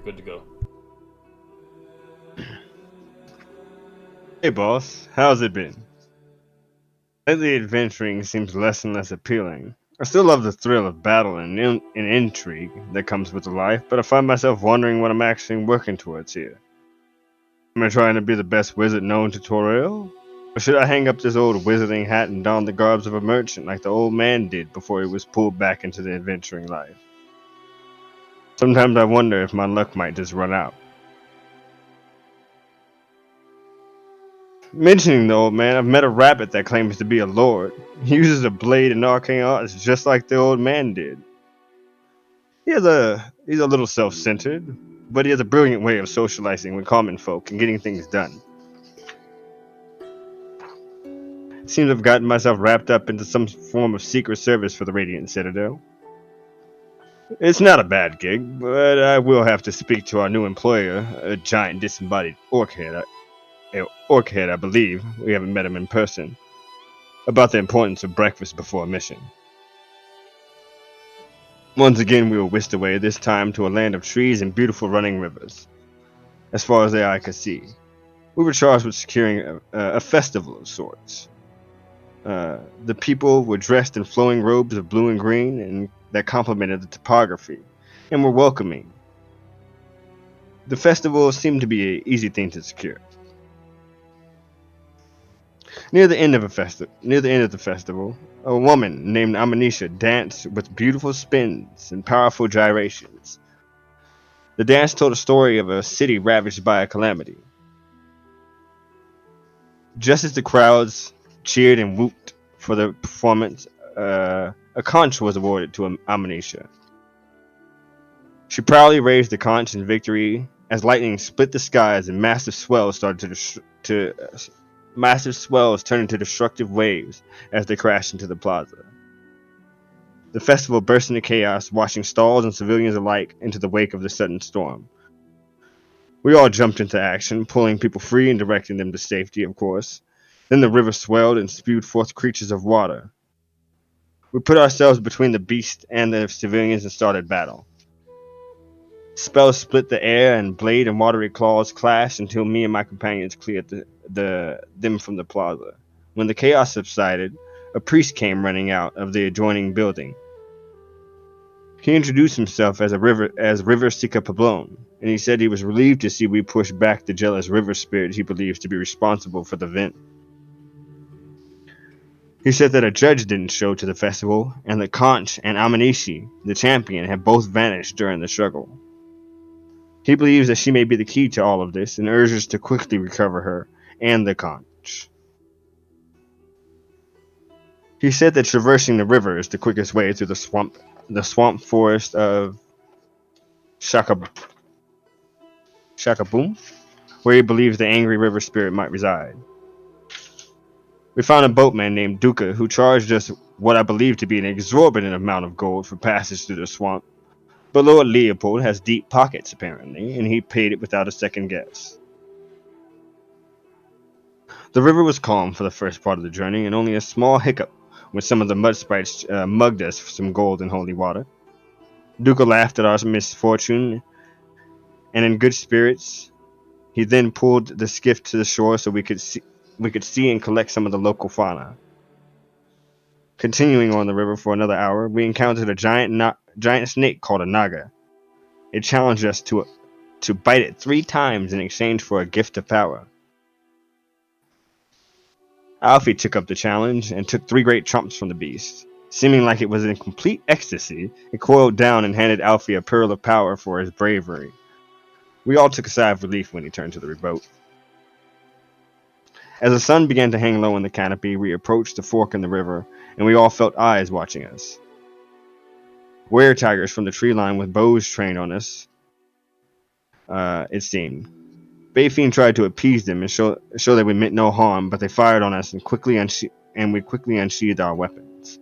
good to go. Hey boss, how's it been? Lately adventuring seems less and less appealing. I still love the thrill of battle and intrigue that comes with the life, but I find myself wondering what I'm actually working towards here. Am I trying to be the best wizard known to Toril? Or should I hang up this old wizarding hat and don the garbs of a merchant like the old man did before he was pulled back into the adventuring life? Sometimes I wonder if my luck might just run out. Mentioning the old man, I've met a rabbit that claims to be a lord. He uses a blade and arcane arts just like the old man did. He's a little self-centered, but he has a brilliant way of socializing with common folk and getting things done. Seems I've gotten myself wrapped up into some form of secret service for the Radiant Citadel. It's not a bad gig, but I will have to speak to our new employer, a giant disembodied orc head, I believe. We haven't met him in person. About the importance of breakfast before a mission. Once again, we were whisked away, this time to a land of trees and beautiful running rivers, as far as the eye could see. We were charged with securing a festival of sorts. The people were dressed in flowing robes of blue and green, and that complemented the topography, and were welcoming. The festival seemed to be an easy thing to secure. Near the end of the festival, a woman named Amanisha danced with beautiful spins and powerful gyrations. The dance told a story of a city ravaged by a calamity. Just as the crowds cheered and whooped for the performance, a conch was awarded to Amanisha. She proudly raised the conch in victory as lightning split the skies and massive swells turned into destructive waves as they crashed into the plaza. The festival burst into chaos, washing stalls and civilians alike into the wake of the sudden storm. We all jumped into action, pulling people free and directing them to safety, of course. Then the river swelled and spewed forth creatures of water. We put ourselves between the beast and the civilians and started battle. Spells split the air, and blade and watery claws clashed until me and my companions cleared them from the plaza. When the chaos subsided, a priest came running out of the adjoining building. He introduced himself as River Sika Pablon, and he said he was relieved to see we pushed back the jealous river spirit he believes to be responsible for the event. He said that a judge didn't show to the festival, and that Conch and Amanishi, the champion, had both vanished during the struggle. He believes that she may be the key to all of this, and urges to quickly recover her and the Conch. He said that traversing the river is the quickest way through the swamp forest of Shakab- Shakaboom, where he believes the angry river spirit might reside. We found a boatman named Duca who charged us what I believe to be an exorbitant amount of gold for passage through the swamp. But Lord Leopold has deep pockets, apparently, and he paid it without a second guess. The river was calm for the first part of the journey, and only a small hiccup when some of the mud sprites mugged us for some gold and holy water. Duca laughed at our misfortune, and in good spirits, he then pulled the skiff to the shore so we could see and collect some of the local fauna. Continuing on the river for another hour, we encountered a giant snake called a naga. It challenged us to bite it 3 times in exchange for a gift of power. Alfie took up the challenge and took 3 great chomps from the beast. Seeming like it was in complete ecstasy, it coiled down and handed Alfie a pearl of power for his bravery. We all took a sigh of relief when he turned to the rowboat. As the sun began to hang low in the canopy, we approached the fork in the river, and we all felt eyes watching us. Were tigers from the tree line with bows trained on us, it seemed. Bayfiend tried to appease them and show that we meant no harm, but they fired on us and we quickly unsheathed our weapons.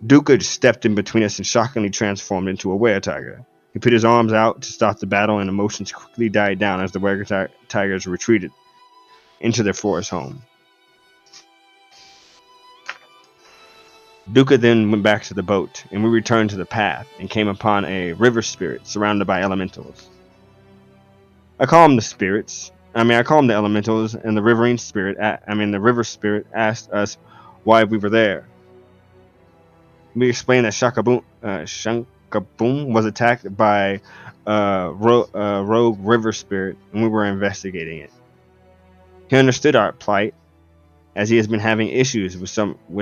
Duca stepped in between us and shockingly transformed into a were-tiger. He put his arms out to stop the battle, and emotions quickly died down as the were-tigers retreated into their forest home. Duca then went back to the boat, and we returned to the path and came upon a river spirit surrounded by elementals. I call them the spirits. I call them the elementals, and the riverine spirit. The river spirit asked us why we were there. We explained that Shankaboom was attacked by rogue river spirit, and we were investigating it. He understood our plight, as he has been having issues with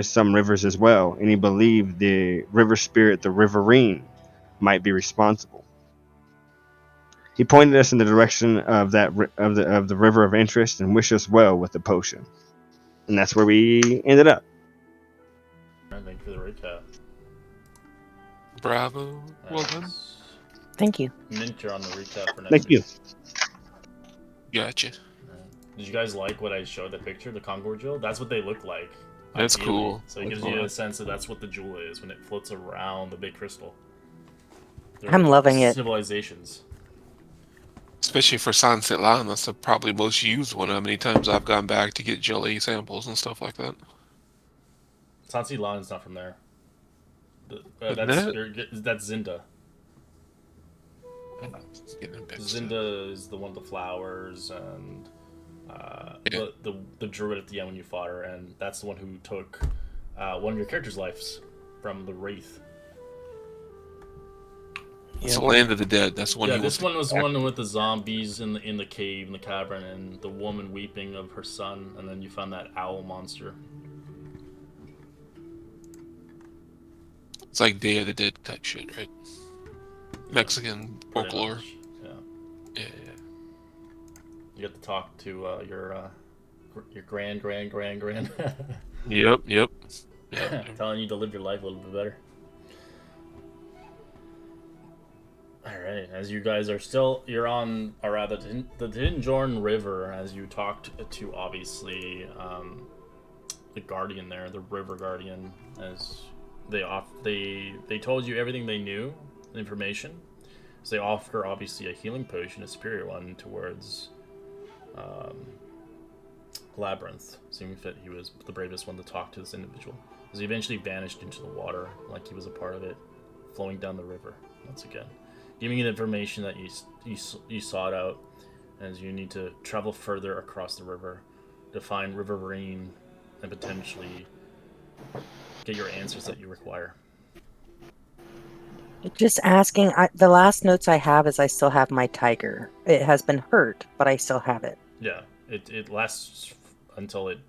some rivers as well, and he believed the river spirit, the riverine, might be responsible. He pointed us in the direction of the river of interest and wished us well with the potion, and that's where we ended up. Thank you for the recap. Bravo. Well done. Thank you. Mint, you're on the recap for next Thank you. week. Gotcha. Did you guys like what I showed the picture, the Concord jewel? That's what they look like. That's ideally. cool. So it That's gives you cool. a sense that that's what the jewel is when it floats around the big crystal. I'm loving it. Civilizations. Especially for Sunset Land, that's the probably most used one. How many times I've gone back to get jelly samples and stuff like that. Sansi Lan's not from there. Isn't That's Zinda. It's getting mixed up. Zinda is the one with the flowers and Yeah. the druid at the end when you fought her, and that's the one who took one of your characters' lives from the Wraith. It's the land of the dead. That's the one. Yeah, he this wants one was the one with the zombies in the cave, in the cavern, and the woman weeping of her son, and then you found that owl monster. It's like Day of the Dead type shit, right? Mexican Pretty folklore. much, yeah. Yeah. You get to talk to your grand. Yep. Telling you to live your life a little bit better. Alright, as you guys are still, you're on, or rather, the Tinjorn River, as you talked to, obviously, the Guardian there, the River Guardian, as they told you everything they knew, information. So they offer, obviously, a healing potion, a superior one, towards Labyrinth, seeming fit he was the bravest one to talk to this individual. As he eventually vanished into the water, like he was a part of it, flowing down the river, once again. Giving you the information that you sought out, as you need to travel further across the river to find Riverine and potentially get your answers that you require. Just asking, the last notes I have is I still have my tiger. It has been hurt, but I still have it. Yeah, it lasts until it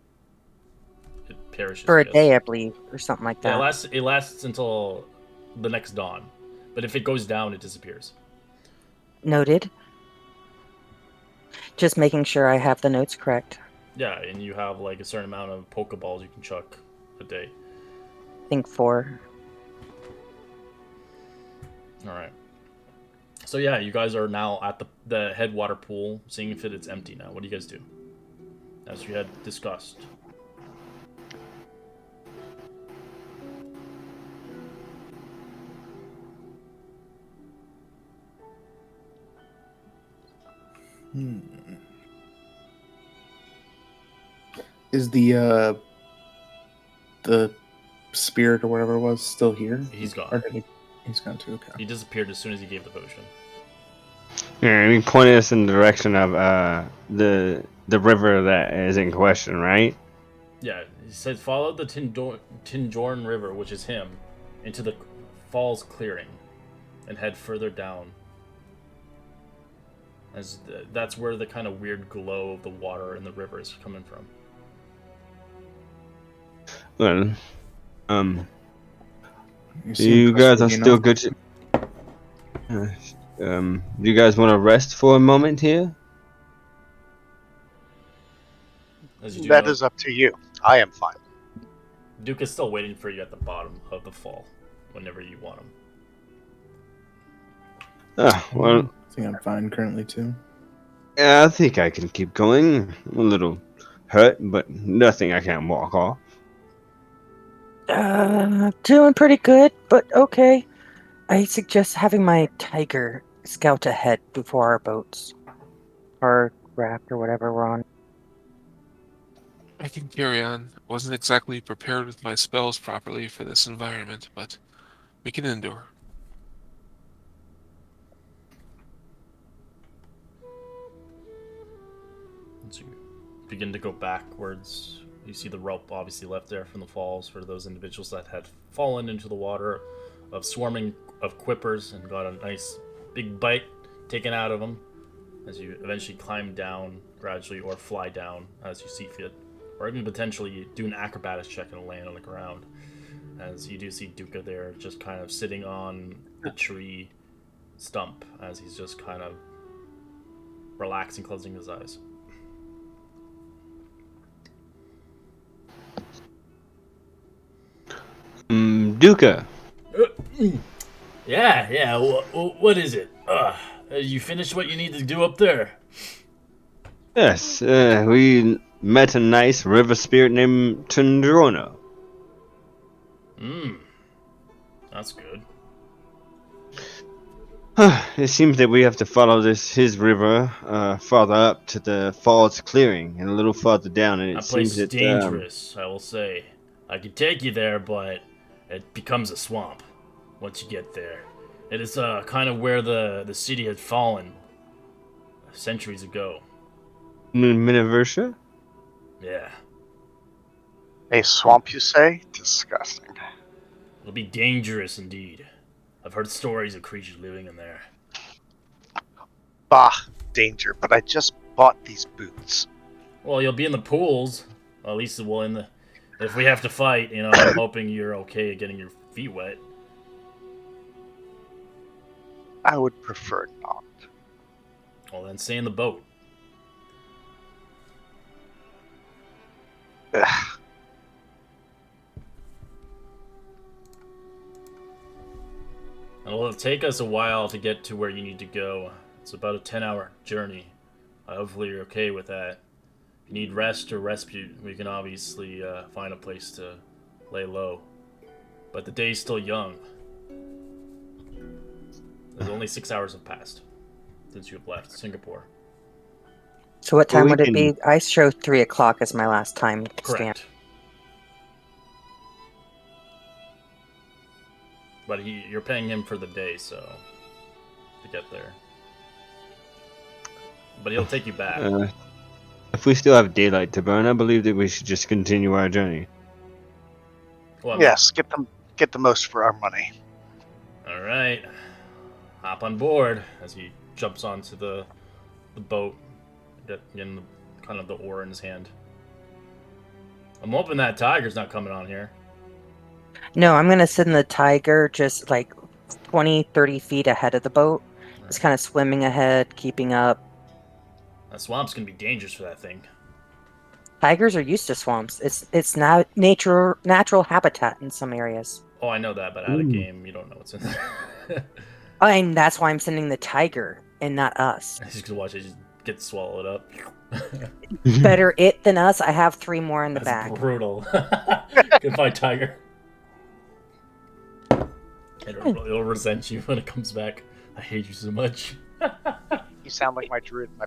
perishes. For a day, I believe, or something like that. Yeah, it lasts until the next dawn. But if it goes down, it disappears. Noted. Just making sure I have the notes correct. Yeah, and you have like a certain amount of Pokeballs you can chuck a day. I think 4. Alright. So yeah, you guys are now at the headwater pool, seeing if it's empty now. What do you guys do? As you had discussed. Is the spirit or whatever it was still here? He's gone. Or did he's gone too. Okay. He disappeared as soon as he gave the potion. Yeah, and he pointed us in the direction of the river that is in question, right? Yeah, he said follow the Tinjorn River, which is him, into the falls clearing, and head further down. As that's where the kind of weird glow of the water in the river is coming from. Well, you guys are still good. Do you guys want to rest for a moment here? That is up to you. I am fine. Duke is still waiting for you at the bottom of the fall, whenever you want him. Well, I think I'm fine currently too. yeah, I think I can keep going. I'm a little hurt, but nothing I can't walk off. Doing pretty good, but okay. I suggest having my tiger scout ahead before our boats. Or raft or whatever we're on. I can carry on. Wasn't exactly prepared with my spells properly for this environment, but we can endure. As you begin to go backwards, you see the rope obviously left there from the falls for those individuals that had fallen into the water of swarming of quippers and got a nice big bite taken out of them as you eventually climb down gradually or fly down as you see fit, or even potentially do an acrobatics check and land on the ground. As you do see Duca there just kind of sitting on the tree stump as he's just kind of relaxing, closing his eyes. Duca. Yeah. What is it? You finished what you need to do up there? Yes, we met a nice river spirit named Tundrona. That's good. It seems that we have to follow his river farther up to the falls clearing and a little farther down, and it That place seems is that dangerous, I will say. I could take you there, but it becomes a swamp once you get there. It is kind of where the city had fallen centuries ago. Miniversa. Yeah. A swamp, you say? Disgusting. It'll be dangerous indeed. I've heard stories of creatures living in there. Bah, danger, but I just bought these boots. Well, you'll be in the pools. Well, at least we'll in the... If we have to fight, I'm hoping you're okay at getting your feet wet. I would prefer not. Well, then stay in the boat. Ugh. It'll take us a while to get to where you need to go. It's about a 10-hour journey. Hopefully you're okay with that. If you need rest or respite, we can obviously find a place to lay low. But the day's still young. There's only 6 hours have passed since you have left Singapore. So what time we would it can- be? I show 3 o'clock as my last time stamp. Correct. But you're paying him for the day, so to get there. But he'll take you back. If we still have daylight to burn, I believe that we should just continue our journey. Well, Yes, get the most for our money. All right, hop on board as he jumps onto the boat, getting kind of the oar in his hand. I'm hoping that tiger's not coming on here. No, I'm going to send the tiger just like 20, 30 feet ahead of the boat. Just kind of swimming ahead, keeping up. That swamp's gonna be dangerous for that thing. Tigers are used to swamps. It's now natural habitat in some areas. Oh, I know that, but out of game, you don't know what's in there. And that's why I'm sending the tiger and not us. He's gonna watch it just get swallowed up. Better it than us. I have 3 more in the That's bag. brutal. Goodbye, tiger. It'll resent you when it comes back. I hate you so much. You sound like my druid. My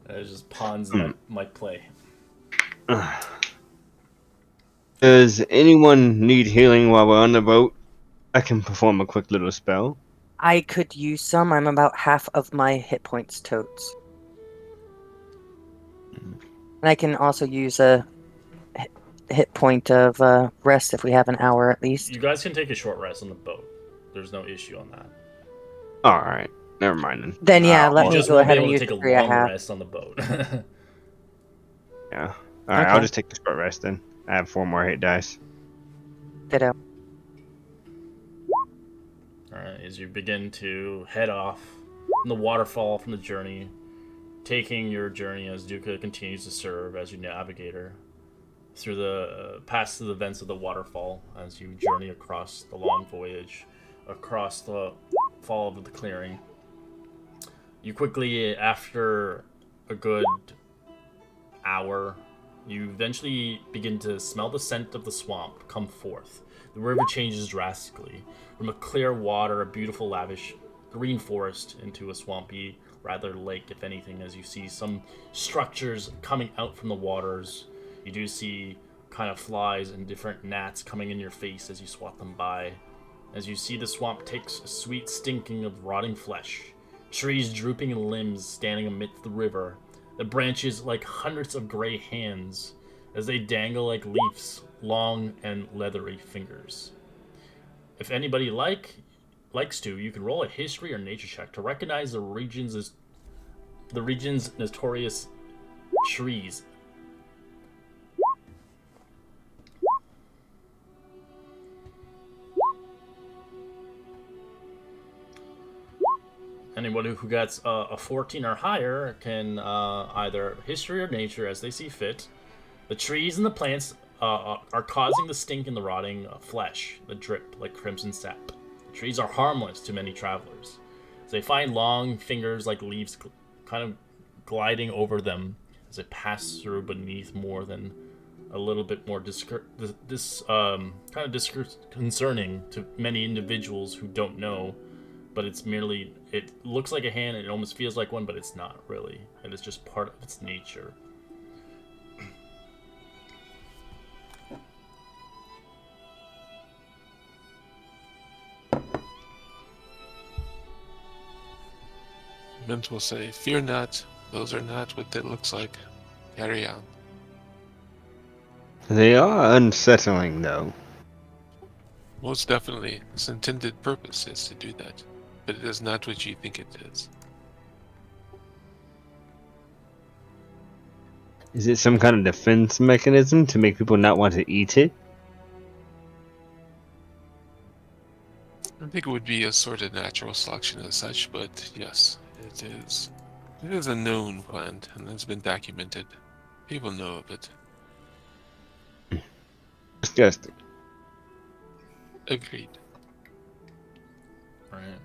It's just pawns that might play. Does anyone need healing while we're on the boat? I can perform a quick little spell. I could use some. I'm about half of my hit points totes. And I can also use a hit point of rest if we have an hour at least. You guys can take a short rest on the boat. There's no issue on that. Alright, never mind then. Then yeah, let You me just go won't be ahead and able use to the take a 3 I long have. rest on the boat. Yeah. Alright, I'll Okay. just take the short rest then. I have 4 more hit dice. Ditto. Alright, as you begin to head off from the waterfall from the journey, taking your journey as Duca continues to serve as your navigator through the past the vents of the waterfall as you journey across the long voyage, across the fall of the clearing. You quickly, after a good hour, you eventually begin to smell the scent of the swamp come forth. The river changes drastically. From a clear water, a beautiful, lavish green forest into a swampy, rather lake, if anything, as you see some structures coming out from the waters. You do see kind of flies and different gnats coming in your face as you swat them by. As you see the swamp takes a sweet stinking of rotting flesh, trees drooping limbs standing amidst the river, the branches like hundreds of gray hands as they dangle like leaves, long and leathery fingers. If anybody likes to, you can roll a history or nature check to recognize the region's notorious trees. Anyone who gets a 14 or higher can either history or nature as they see fit. The trees and the plants are causing the stink and the rotting flesh, the drip like crimson sap. The trees are harmless to many travelers. They find long fingers like leaves kind of gliding over them as they pass through beneath more than a little bit more disconcerting to many individuals who don't know. But it's merely, it looks like a hand and it almost feels like one, but it's not really. It is just part of its nature. Mint will say, "Fear not, those are not what that looks like. Carry on." They are unsettling, though. Most definitely, its intended purpose is to do that, but it is not what you think it is. Is it some kind of defense mechanism to make people not want to eat it? I think it would be a sort of natural selection as such, but yes, it is. It is a known plant, and it's been documented. People know of it. Disgusting. Agreed. Right.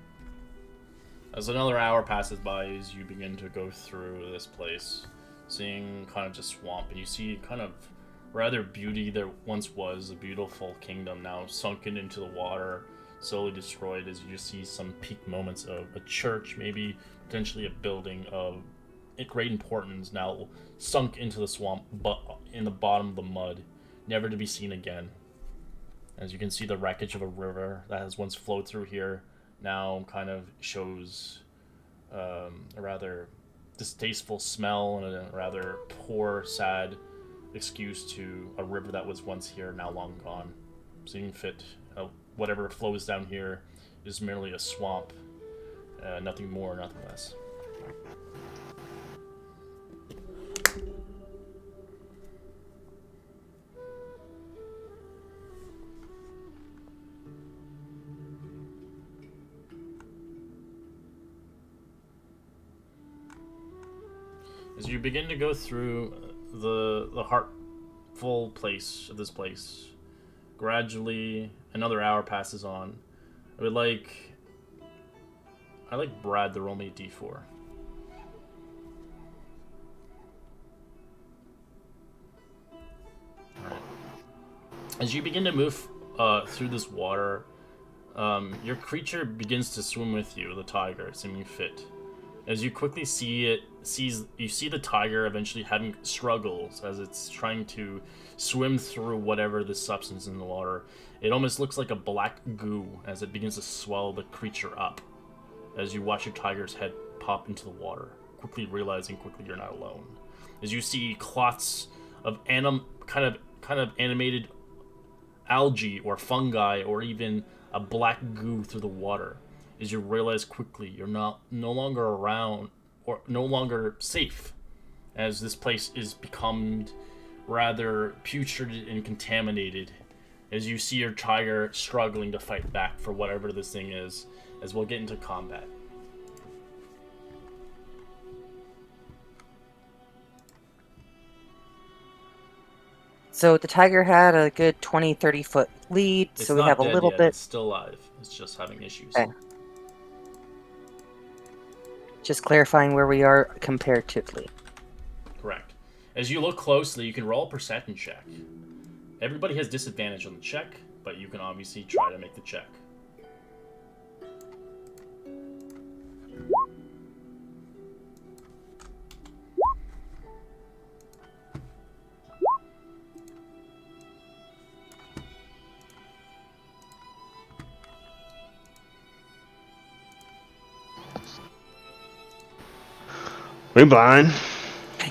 As another hour passes by, as you begin to go through this place, seeing kind of just swamp, and you see kind of rather beauty there once was, a beautiful kingdom now sunken into the water, slowly destroyed, as you just see some peak moments of a church, maybe potentially a building of great importance, now sunk into the swamp, but in the bottom of the mud, never to be seen again. As you can see, the wreckage of a river that has once flowed through here now kind of shows a rather distasteful smell and a rather poor, sad excuse to a river that was once here, now long gone. Seeing fit, whatever flows down here is merely a swamp, nothing more, nothing less. As you begin to go through the heartful place of this place, gradually another hour passes on. I'd like Brad to roll me a d4. Alright. As you begin to move through this water, your creature begins to swim with you, the tiger, seeming fit. As you quickly see the tiger eventually having struggles as it's trying to swim through whatever the substance in the water. It almost looks like a black goo as it begins to swallow the creature up. As you watch your tiger's head pop into the water, quickly realizing you're not alone. As you see clots of kind of animated algae or fungi or even a black goo through the water. As you realize quickly you're no longer around or no longer safe, as this place is become rather putrid and contaminated, as you see your tiger struggling to fight back for whatever this thing is, as we'll get into combat. So the tiger had a good 20-30 foot lead, It's so we not have a dead little yet, bit. It's still alive. It's just having issues. Okay. Just clarifying where we are comparatively. Correct. As you look closely, you can roll a perception check. Everybody has disadvantage on the check, but you can obviously try to make the check. We blind.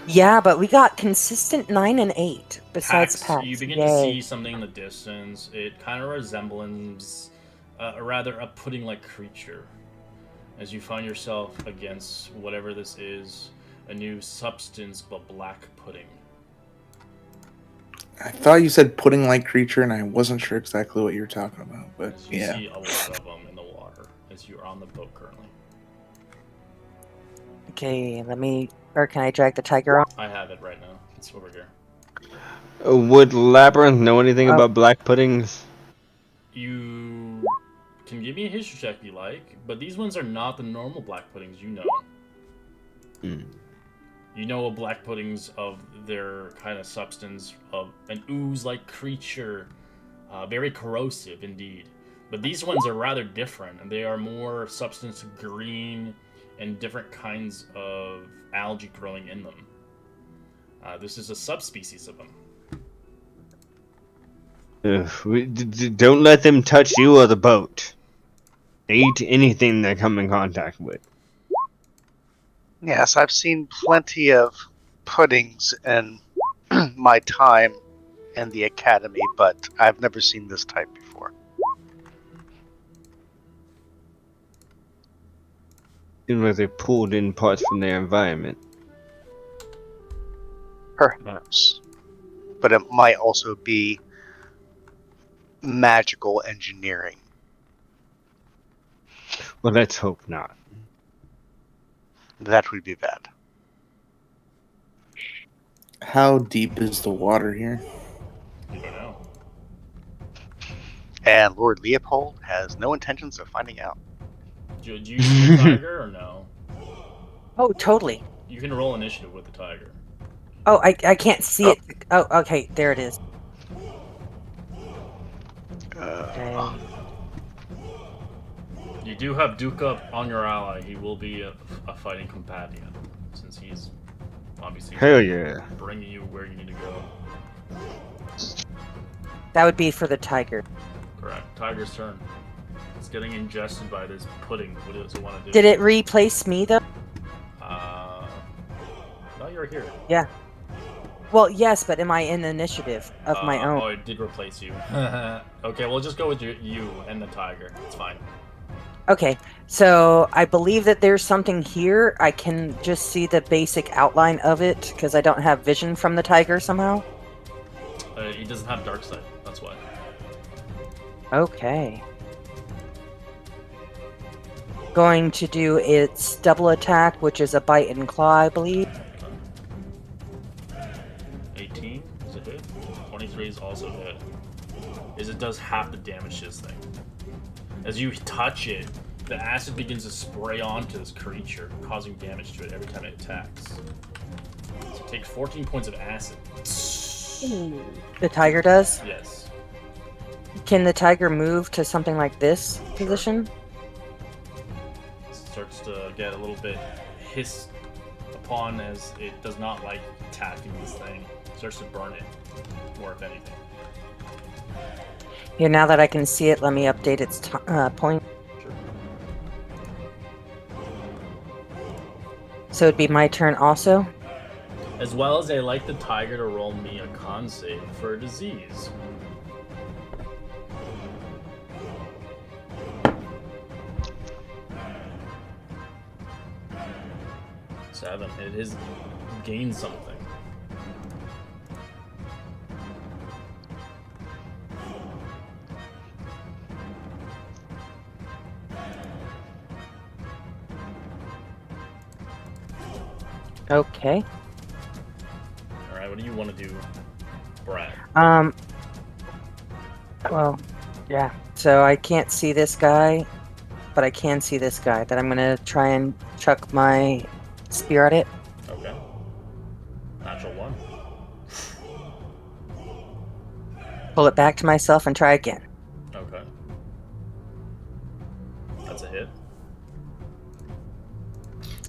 Yeah, but we got consistent 9 and 8 besides Pax, Pax. you begin Yay. to see something in the distance. It kind of resembles, rather, a pudding-like creature. As you find yourself against whatever this is, a new substance but black pudding. I thought you said pudding-like creature, and I wasn't sure exactly what you were talking about. But As you yeah, see a lot of them in the water as you're on the boat currently. Okay, or can I drag the tiger off? I have it right now. It's over here. Would Labyrinth know anything Oh. about black puddings? You can give me a history check if you like, but these ones are not the normal black puddings you know. You know black puddings of their kind of substance of an ooze-like creature, very corrosive indeed. But these ones are rather different, and they are more substance green and different kinds of algae growing in them. This is a subspecies of them. Don't let them touch you or the boat. Eat anything they come in contact with. Yes, I've seen plenty of puddings in my time in the academy, but I've never seen this type before. Seems like they pulled in parts from their environment. Perhaps. But it might also be magical engineering. Well, let's hope not. That would be bad. how deep is the water here? You don't know. And Lord Leopold has no intentions of finding out. Do you see the tiger or no? Oh, totally. You can roll initiative with the tiger. Oh, I can't see it. Oh, okay, there it is. Okay. You do have Duke up on your ally. He will be a fighting companion, since he's obviously Hell yeah. bringing you where you need to go. That would be for the tiger. Correct. Tiger's turn. It's getting ingested by this pudding. What does it want to do? Did it replace me, though? No, you're here. Yeah. Well, yes, but am I in initiative of my own? Oh, it did replace you. Okay, we'll just go with you and the tiger. It's fine. Okay, so I believe that there's something here. I can just see the basic outline of it because I don't have vision from the tiger somehow. He doesn't have dark sight. That's why. Okay. Going to do its double attack, which is a bite and claw, I believe. 18 is a hit. 23 is also a hit. It does half the damage to this thing. As you touch it, the acid begins to spray onto this creature, causing damage to it every time it attacks. So it takes 14 points of acid. The tiger does? Yes. Can the tiger move to something like this position? It starts to get a little bit hissed upon as it does not like attacking this thing. It starts to burn it, more if anything. Here, now that I can see it, let me update its point. Sure. So it'd be my turn also? As well as I like the tiger to roll me a con save for a disease. Seven. It has gained something. Okay. Alright, what do you want to do, Brad? Well, yeah. So I can't see this guy, but I can see this guy. That I'm gonna try and chuck my spear at it. Okay. Natural one. Pull it back to myself and try again. Okay. That's a hit.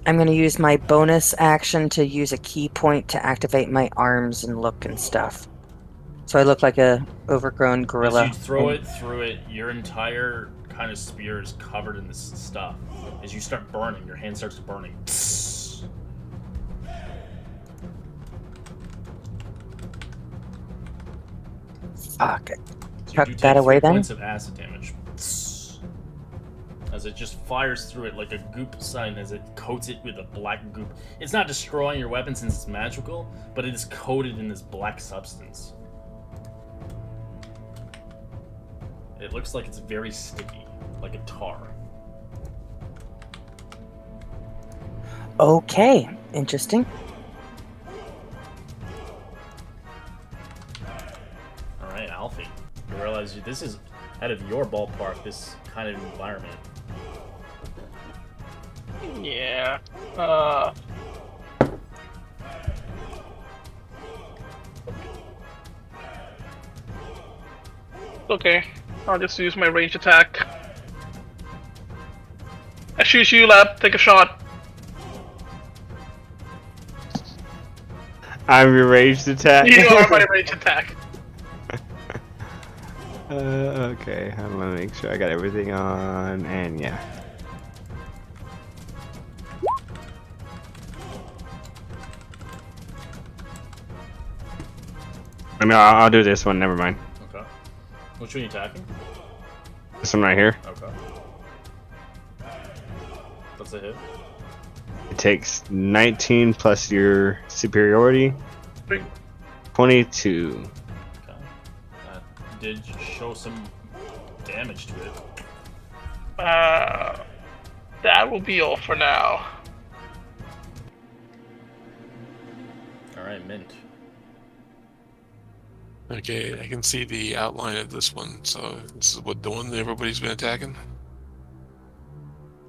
I'm gonna use my bonus action to use a key point to activate my arms and look and stuff. So I look like a overgrown gorilla. As you throw it through it, your entire kind of spear is covered in this stuff. As you start burning, your hand starts burning. Fuck. So Tuck you do that take away 3 then? points of acid damage. As it just fires through it like a goop sign as it coats it with a black goop. It's not destroying your weapon since it's magical, but it is coated in this black substance. It looks like it's very sticky, like a tar. Okay, interesting. Alright, Alfie. You realize this is out of your ballpark, this kind of environment. Yeah. Okay. I'll just use my range attack. I shoot you, lab. Take a shot. I'm your ranged attack. You are my range attack. Okay, I want to make sure I got everything on, and yeah. I mean, I'll do this one. Never mind. Okay. Which one are you attacking? This one right here. Okay. That's a hit. It takes 19 plus your superiority. 22. Okay. That did show some damage to it. That will be all for now. Alright, Mint. Okay, I can see the outline of this one. So this is what the one that everybody's been attacking.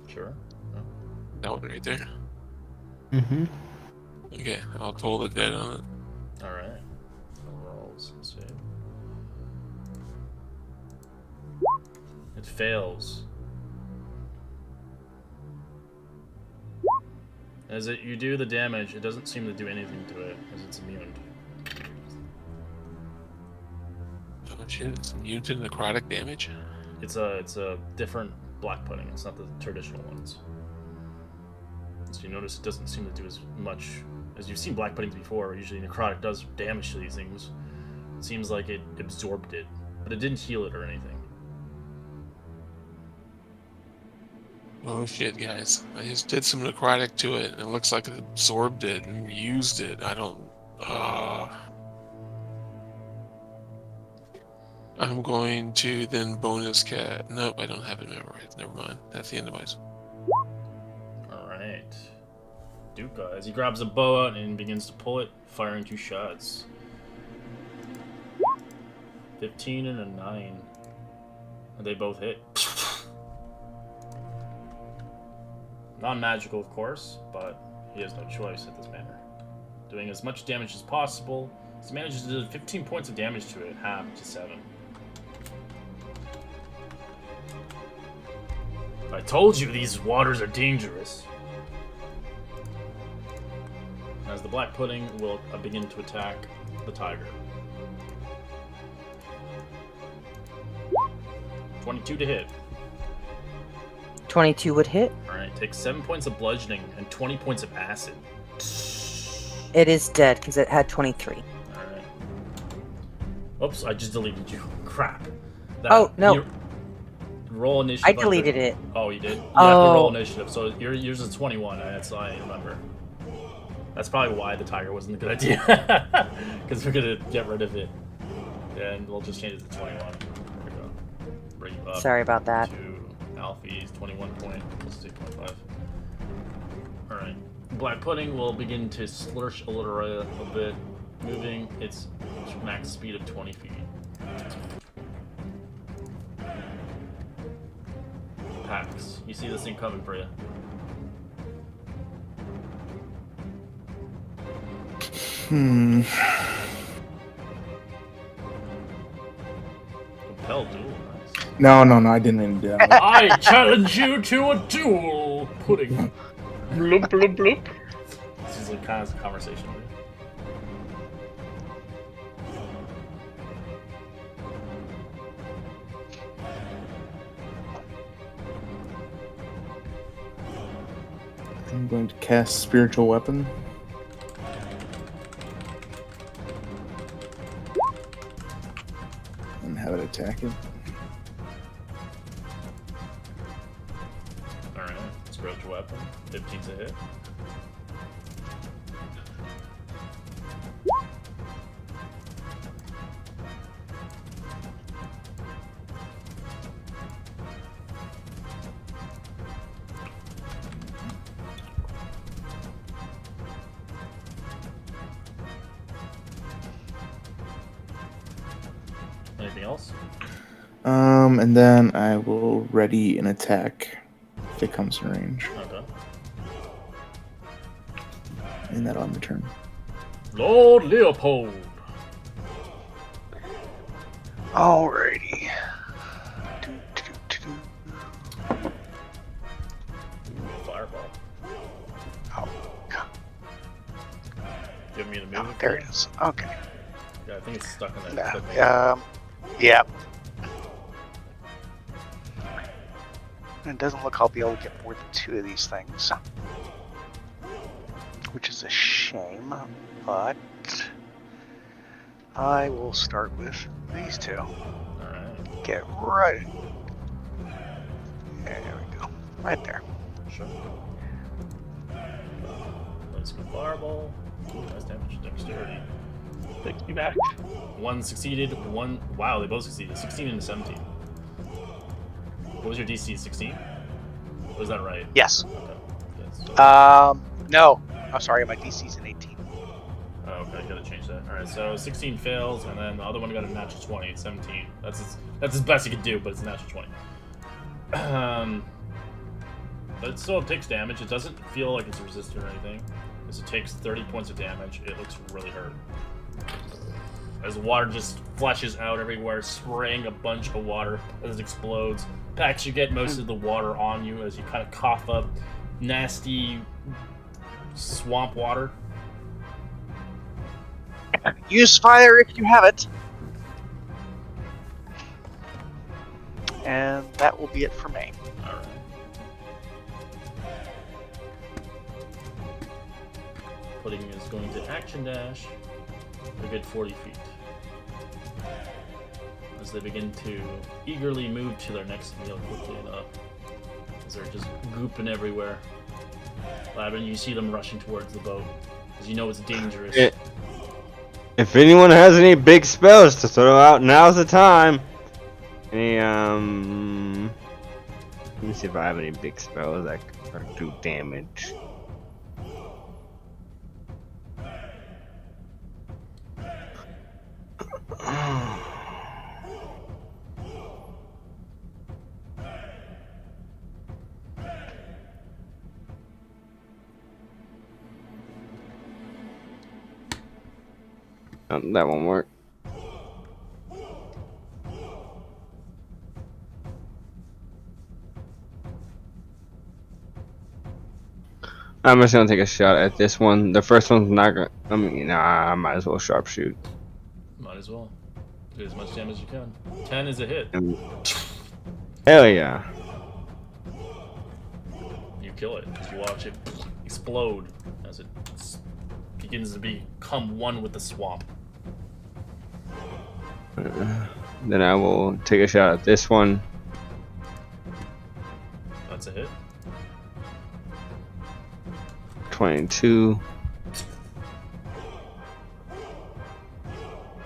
Sure. That one right there. Mm-hmm. Okay, I'll pull the dead on it. Alright. Rolls. Let's see. It fails. As you do the damage, it doesn't seem to do anything to it, as it's immune. Oh shit, it's immune to necrotic damage. It's a different black pudding. It's not the traditional ones. So you notice it doesn't seem to do as much as you've seen black puddings before. Usually necrotic does damage to these things. It seems like it absorbed it, but it didn't heal it or anything. Oh shit, guys. I just did some necrotic to it, and it looks like it absorbed it and used it. I don't... I'm going to then bonus cat. Nope, I don't have it memorized. Never mind. That's the end of my... Alright. Duca, as he grabs a bow out and begins to pull it, firing 2 shots. 15 and a 9. And they both hit. Non-magical, of course, but he has no choice at this manner. Doing as much damage as possible, he manages to do 15 points of damage to it, half to 7. I told you these waters are dangerous. As the black pudding will begin to attack the tiger. 22 to hit. 22 would hit. Alright, take 7 points of bludgeoning and 20 points of acid. It is dead because it had 23. Alright. Oops, I just deleted you. Crap. Oh, no. Roll initiative. I deleted it. Oh, you did? You Oh. have to roll initiative, so yours is 21, that's all I remember. That's probably why the tiger wasn't a good idea. Because we're going to get rid of it. And we'll just change it to 21. There we go. Bring you up. Sorry about that. To Alfie's 21 point plus 2.5. Alright. Black pudding will begin to slursh a bit, moving its max speed of 20 feet. Pax, you see this thing coming for you. Compel duel, nice. No, I didn't mean to do that. I challenge you to a duel, pudding. Bloop, bloop, bloop. This is like kind of a conversation with you. I'm going to cast Spiritual Weapon. attack it. Alright, approach weapon. 15's a hit. Anything else? And then I will ready an attack if it comes in range. Okay. And that'll end the turn. Lord Leopold. Alrighty. Fireball. Oh, God. Give me the move. Oh, there it is. Okay. Yeah, I think it's stuck in that. clip. Yeah. It doesn't look I'll be able to get more than 2 of these things. Which is a shame, but I will start with these 2. Alright, Get right. There we go. Right there. sure. Let's go fireball. Ooh, nice damage. Dexterity. Takes me back. 1 succeeded, 1. Wow, they both succeeded. 16 and 17. What was your DC? 16? Was that right? Yes. Okay. Yes. No. I'm sorry, my DC's an 18. Oh, okay, gotta change that. Alright, so 16 fails, and then the other one got a natural 20. It's 17. That's as best you could do, but it's a natural 20. But it still takes damage. It doesn't feel like it's resistant or anything. Because it takes 30 points of damage. It looks really hurt. As the water just flashes out everywhere, spraying a bunch of water as it explodes. Pax, you get most of the water on you as you kind of cough up nasty swamp water. Use fire if you have it. And that will be it for me. Alright. Pudding is going to action dash a good 40 feet. As they begin to eagerly move to their next meal quickly enough. As they're just gooping everywhere. Lavin, you see them rushing towards the boat. As you know it's dangerous. If anyone has any big spells to throw out, now's the time. Any let me see if I have any big spells that do damage. That won't work. I'm just gonna take a shot at this one. The first one's not gonna. I mean, nah, I might as well sharpshoot. Might as well. Do as much damage as you can. 10 is a hit. Hell yeah. You kill it. As you watch it explode as it begins to become one with the swamp. Then I will take a shot at this one. That's a hit. 22.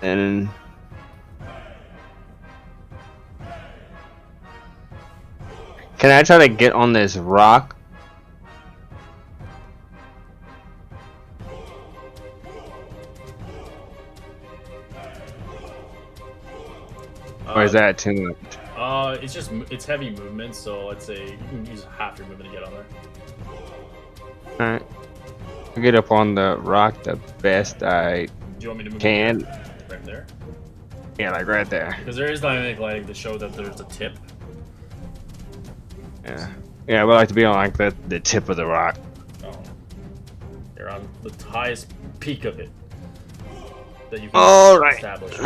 And can I try to get on this rock? Or is that too much? It's heavy movement, so let's say you can use half your movement to get on there. Alright. I'll get up on the rock the best I Do you want me to move can. right there? Yeah, like right there. Because there is dynamic lighting to show that there's a tip. Yeah. Yeah, I would like to be on like the tip of the rock. Oh. You're on the highest peak of it that you can Alright. establish.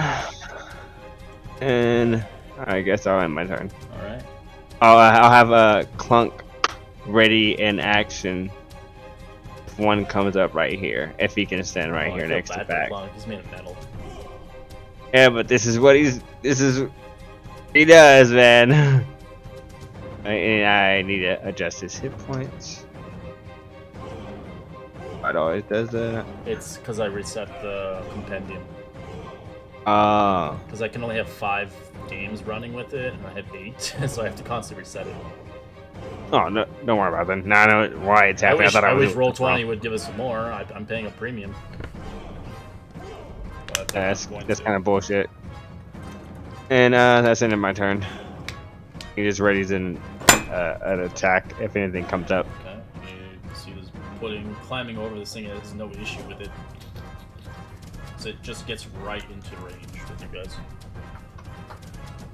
And I guess I'll end my turn. Alright. I'll have a clunk ready in action. If one comes up right here, if he can stand right here next to back. He's made of metal. Yeah, but this is what he's. This is He does, man. I need to adjust his hit points. It always does that. It's because I reset the compendium. Oh. Because I can only have 5 games running with it, and I have 8, so I have to constantly reset it. Oh, no, don't worry about that. Now I know why it's happening. I was wish Roll20 would give us some more. I'm paying a premium. But That's kind of bullshit. And that's the end of my turn. He just readies an attack if anything comes up. Okay, you can see this climbing over this thing. There's no issue with it. So it just gets right into range with you guys.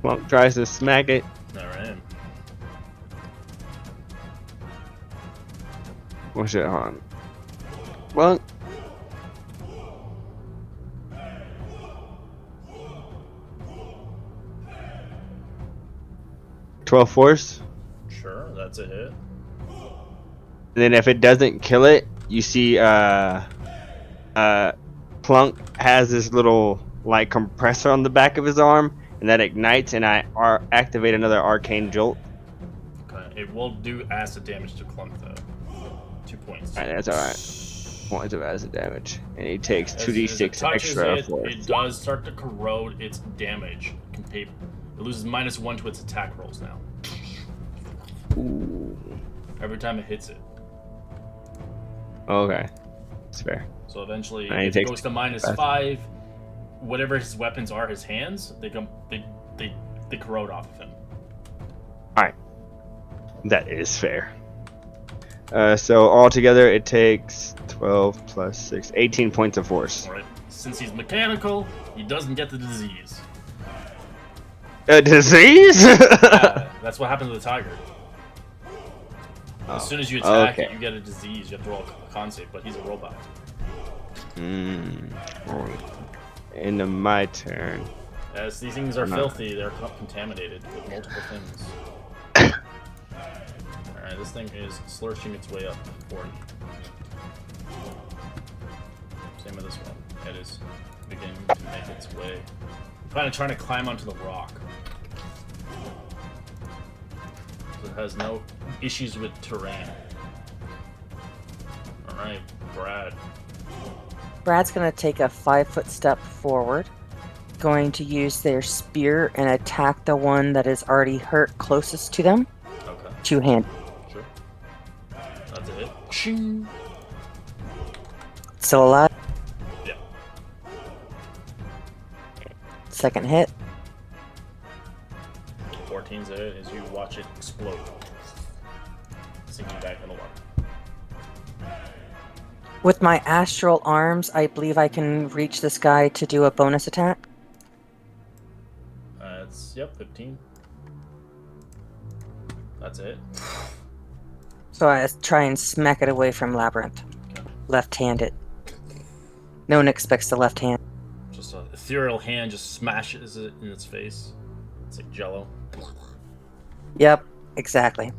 Monk tries to smack it. Alright. What's it on? Well, force. Sure, that's a hit. And then if it doesn't kill it, you see Plunk has this little like compressor on the back of his arm, and that ignites, and I activate another arcane jolt. Okay, it will do acid damage to Clunk though. 2 points. Alright, that's alright. Points of acid damage, and he takes 2d6 extra force. It does start to corrode its damage. It loses -1 to its attack rolls now. Ooh. Every time it hits it. Okay, that's fair. So eventually, And he if it takes goes to -5, whatever his weapons are, his hands, they corrode off of him. Alright, that is fair. So altogether, it takes 12 plus 6, 18 points of force. Alright. Since he's mechanical, he doesn't get the disease. A disease? That's what happened to the tiger. Oh, As soon as you attack okay. it, you get a disease. You have to roll a con save, but he's a robot. Into my turn. As these things are No. filthy, they're contaminated with multiple things. Alright, this thing is slurching its way up for you. Same with this one. It is beginning to make its way. Kind of trying to climb onto the rock. So it has no issues with terrain. Alright, Brad. Brad's going to take a 5-foot step forward, going to use their spear and attack the one that is already hurt closest to them. Okay, 2-hand. sure. That's a hit. Ching. Still alive. Yeah. Second hit. 14's a hit as you watch it explode. Sinking back in the water. With my astral arms, I believe I can reach this guy to do a bonus attack. It's, yep, 15. That's it. So I try and smack it away from Labyrinth. Okay. Left-handed. No one expects the left hand. Just an ethereal hand just smashes it in its face. It's like jello. Yep, exactly.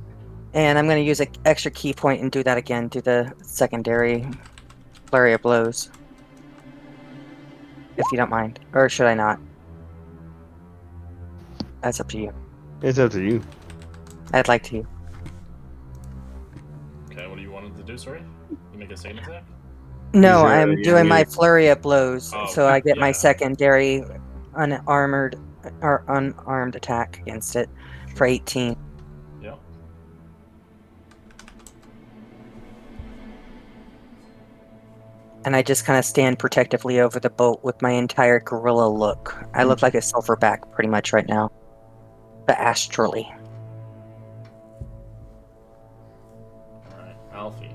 And I'm going to use an extra key point and do that again. Do the secondary flurry of blows. If you don't mind. Or should I not? That's up to you. It's up to you. I'd like to. Okay, what do you want to do, sorry? You make a second attack? No, These are- I'm doing my flurry of blows. Oh, So I get my yeah. secondary unarmed attack against it for 18. Yep. And I just kind of stand protectively over the boat with my entire gorilla look. I look like a silverback pretty much right now. But astrally. Alright, Alfie.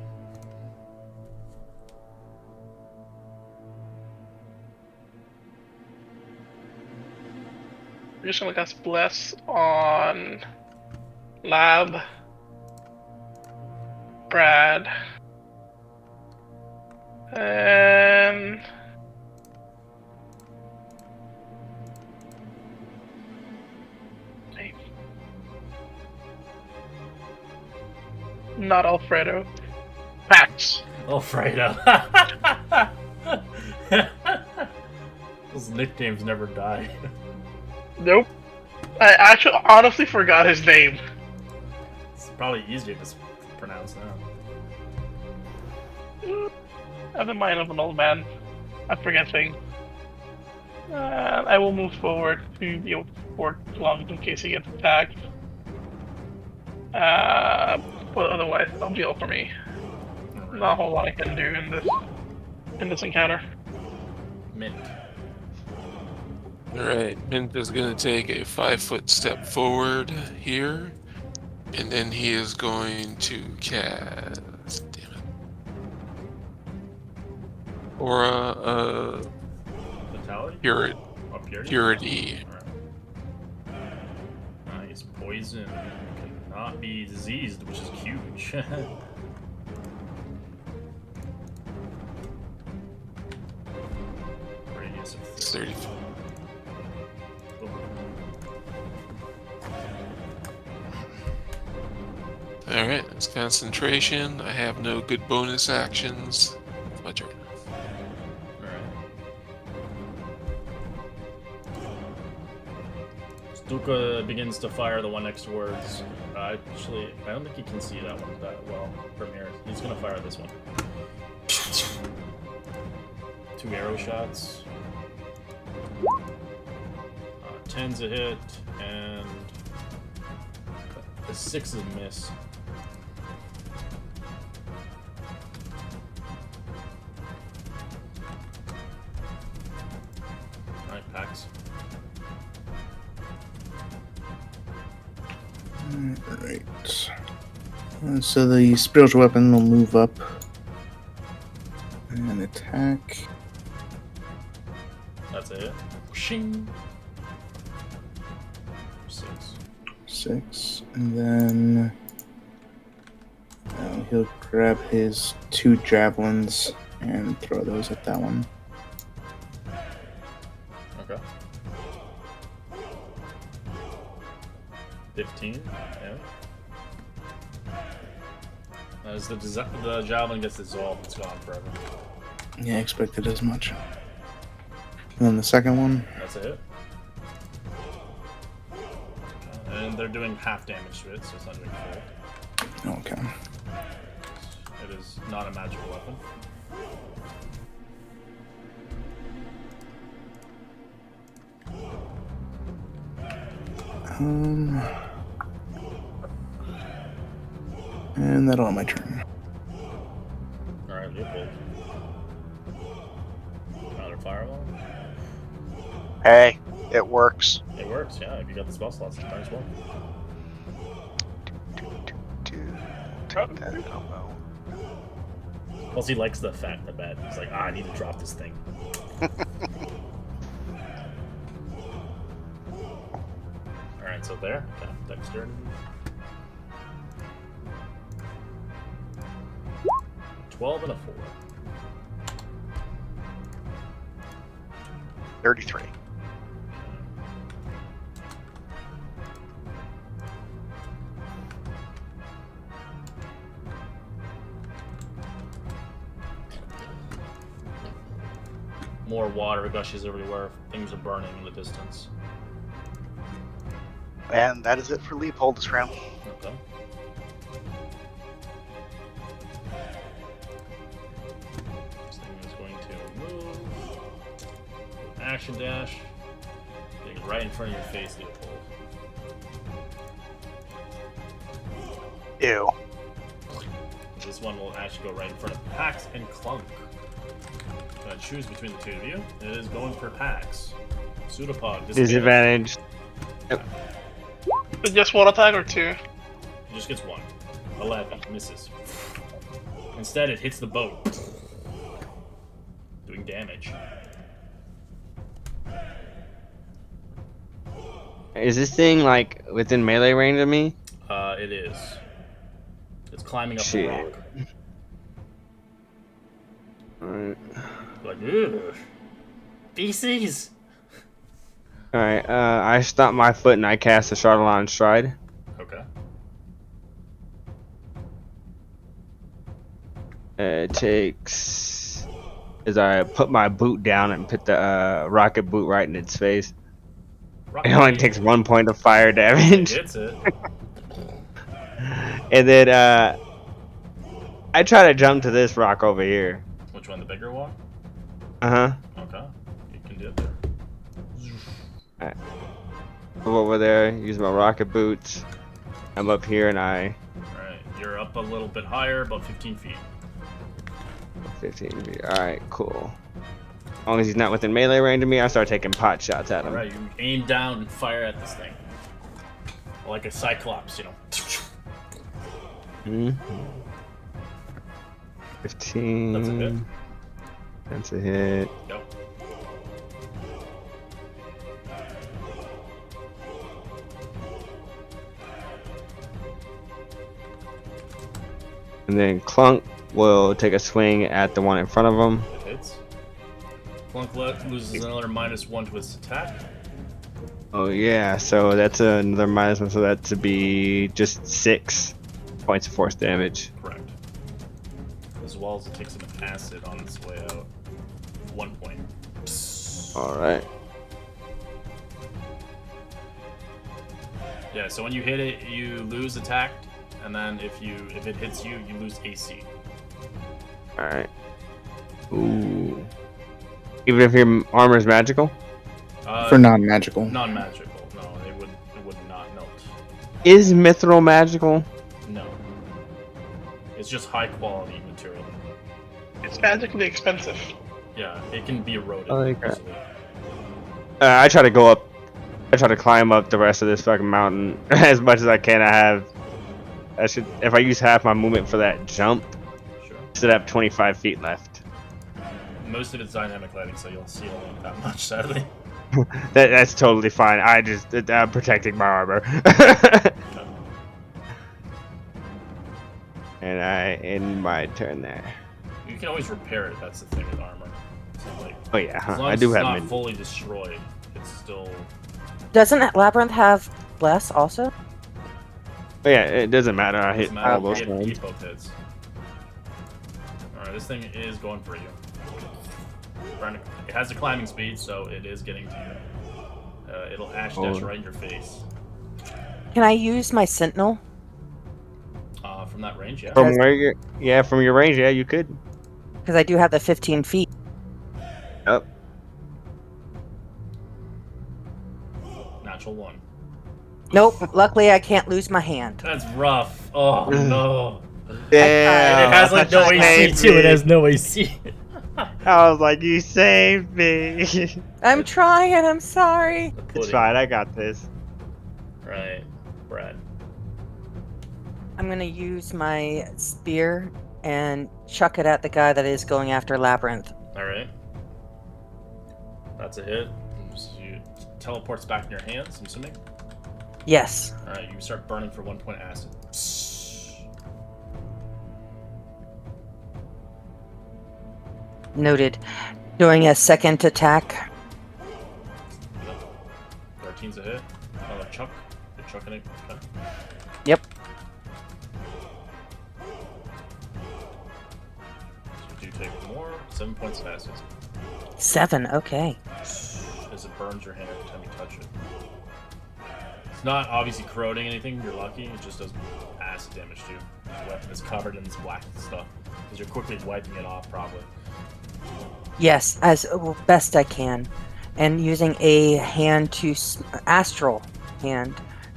We're just gonna cast Bless on Lab, Brad, and not Alfredo. Pax. Alfredo. Those nicknames never die. Nope. I actually honestly forgot his name. It's probably easier to pronounce now. I have the mind of an old man. I forget things. I will move forward to be able to support Plum in case he gets attacked. But otherwise, it'll be all for me. Not a whole lot I can do in this encounter. Mint. Alright, Mint is going to take a 5-foot step forward here. And then he is going to cast. Damn it. Aura Vitality? Purity. Oh, purity? Purity. Alright. Nice. Poison cannot be diseased, which is huge. Radius of 30. Alright, that's concentration. I have no good bonus actions. It's my turn. Alright. Stuka begins to fire the one next towards. Actually, I don't think he can see that one that well from here. He's gonna fire this one. 2 arrow shots. 10's a hit, and a 6 is a miss. Alright, Pax. Alright. So the spiritual weapon will move up and attack. That's a hit. Shing. 6. 6. And then he'll grab his 2 javelins and throw those at that one. Okay. 15. Yeah. As the javelin gets dissolved, it's gone forever. Yeah, I expected as much. And then the second one. That's a hit. And they're doing half damage to it, so it's not doing full. Okay. It is not a magical weapon. And that'll end my turn. Alright, Leopold. Counter fireball. Hey, it works. It works, yeah. If you got the spell slots, you might as well. Take that elbow. Plus, he likes the fact that he's like, I need to drop this thing. Alright, so there. Okay, dexterity. 12 and a 4. 33. More water gushes everywhere. Things are burning in the distance. And that is it for Leopold this round. Okay. This thing is going to move. Action dash. Getting right in front of your face, Leopold. Ew. This one will actually go right in front of Pax and Clunk. Gotta choose between the two of you. It is going for Pax. Pseudopod. Disadvantage. Just one attack or 2? It just gets 1. 11. Misses. Instead, it hits the boat. Doing damage. Is this thing like within melee range of me? It is. It's climbing up Shit. the rock. Alright. Like, ugh. DCs! Alright, I stomp my foot and I cast a Charlatan Stride. Okay. It takes... As I put my boot down and put the rocket boot right in its face. Rocket It only wave. takes 1 point of fire It damage. hits it. And then I try to jump to this rock over here. Which one? The bigger one? Uh-huh. Okay. You can do it there. Move over there, use my rocket boots. I'm up here and Alright, you're up a little bit higher, about 15 feet. 15 feet. Alright, cool. As long as he's not within melee range of me, I start taking pot shots at him. Alright, you aim down and fire at this thing. Like a cyclops, you know. 15. That's a hit. That's a hit. Yep. And then Clunk will take a swing at the one in front of him. It hits. Clunk loses another -1 to its attack. Oh yeah, so that's another -1, so that to be just 6 points of force damage. Correct. As well as it takes some acid on its way out. 1 point. Alright. Yeah, so when you hit it, you lose attack, and then if it hits you, you lose AC. Alright. Ooh. Even if your armor is magical? For non-magical. Non-magical. No, it would not melt. Is mithril magical? No. It's just high quality material. It's magically expensive. Yeah, it can be eroded. I like that. easily. I try to climb up the rest of this fucking mountain as much as I can. If I use half my movement for that jump, Sure. still have 25 feet left. Most of it's dynamic lighting, so you'll see only that much, sadly. That's totally fine. I'm protecting my armor. And I end my turn there. You can always repair it, that's the thing with armor. So, like, Oh yeah, as long I as do it's have not mid. fully destroyed, it's still... Doesn't Labyrinth have Bless also? Oh yeah, it doesn't matter. I hit doesn't matter, all those hit ones. both hits. Alright, this thing is going for you. It has a climbing speed, so it is getting to you. It'll ash dash right in your face. Can I use my Sentinel? From that range, yeah. From where from your range, yeah, you could. Because I do have the 15 feet. Yep. Natural 1. Nope. Luckily, I can't lose my hand. That's rough. Oh no. Damn. And it has like no you AC saved too. It me. has no AC. I was like, you saved me. I'm trying. I'm sorry. The It's pudding. fine. I got this. Right, Brad. I'm gonna use my spear and chuck it at the guy that is going after Labyrinth. All right. That's a hit. So you teleports back in your hands. I'm assuming. Yes. All right. You start burning for 1 point acid. Noted. Doing a second attack. 13's a hit. Another chuck. You're chucking it. Okay. Yep. So you do take more. 7 points of acid. 7. Okay. As it burns your hand every time you touch it. It's not obviously corroding anything. You're lucky. It just does acid damage to you. The weapon is covered in this black stuff because you're quickly wiping it off, probably. Yes, as best I can, and using a hand to astral hand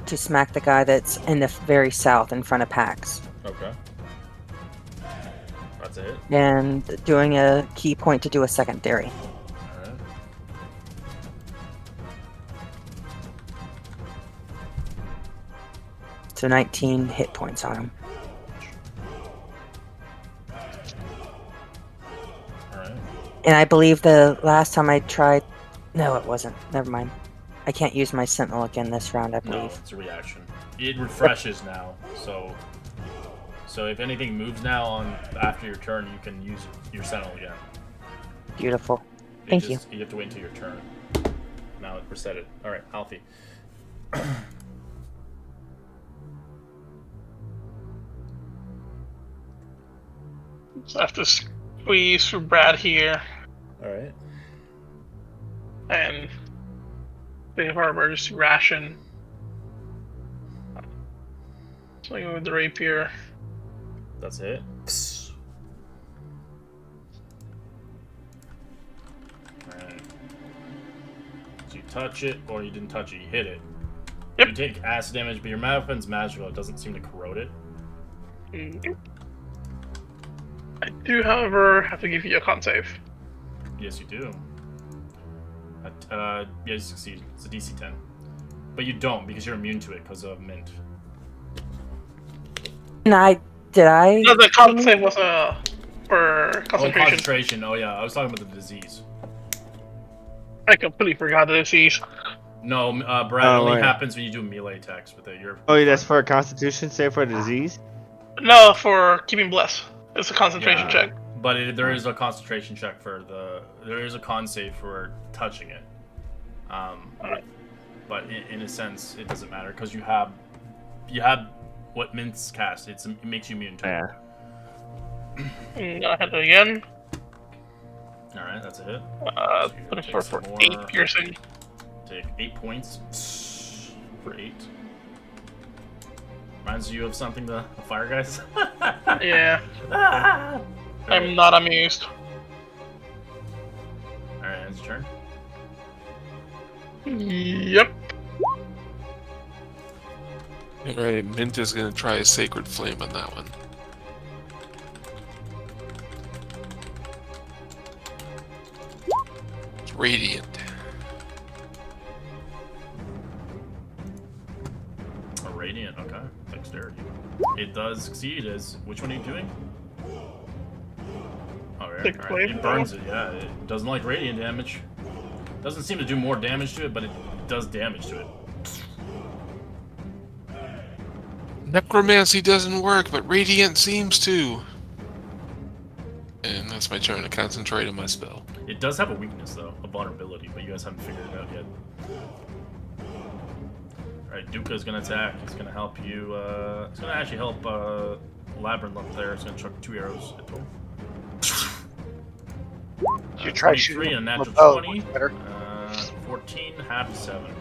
to smack the guy that's in the very south in front of Pax, Okay. That's a hit. and doing a key point to do a secondary. Alright. So 19 hit points on him. Alright. And I believe the last time I tried, no, it wasn't. Never mind. I can't use my Sentinel again this round, I No, believe. it's a reaction. It refreshes now, so if anything moves now on after your turn, you can use your Sentinel again. Beautiful. Thank you. You have to wait until your turn. Now it reset it. Alright, Alfie. So I have to squeeze through Brad here Alright. and Think of our emergency ration. Swing with the rapier. That's it. Alright. So you touch it, or you didn't touch it, you hit it. Yep. You take acid damage, but your weapon's magical. It doesn't seem to corrode it. Nope. I do, however, have to give you a con save. Yes, you do. Yeah, you succeed. It's a DC 10. But you don't, because you're immune to it because of mint. And did I? No, the con save was for Oh, concentration. concentration. Oh, yeah, I was talking about the disease. I completely forgot the disease. No, Brad, it only wait. happens when you do melee attacks with it. Oh, yeah, that's for a Constitution save for a disease? No, for keeping bless. It's a concentration Yeah. check. But there is a concentration check for there is a con save for touching it. But in a sense, it doesn't matter because you have what Mint's cast. It makes you immune to it. Yeah. I had it again. All right, that's a hit. Uh, So you 24 take some for more- 8 piercing. Take 8 points for 8. Reminds you of something the fire guys. Yeah, Ah! I'm not amused. All right, it's your turn. Yep. Alright, Mint is gonna try a Sacred Flame on that one. It's Radiant. A radiant, okay. Dexterity. It does succeed as which one are you doing? Oh, right. Thick Alright. flame, It burns it, yeah. It doesn't like radiant damage. Doesn't seem to do more damage to it, but it does damage to it. Necromancy doesn't work, but Radiant seems to. And that's my turn to concentrate on my spell. It does have a weakness though, a vulnerability, but you guys haven't figured it out yet. Alright, Duka's gonna attack. He's gonna help you, he's gonna actually help, Labyrinth up there. He's gonna chuck 2 arrows at him. You try 23 shooting and a from natural above, 20. better. 14, half 7.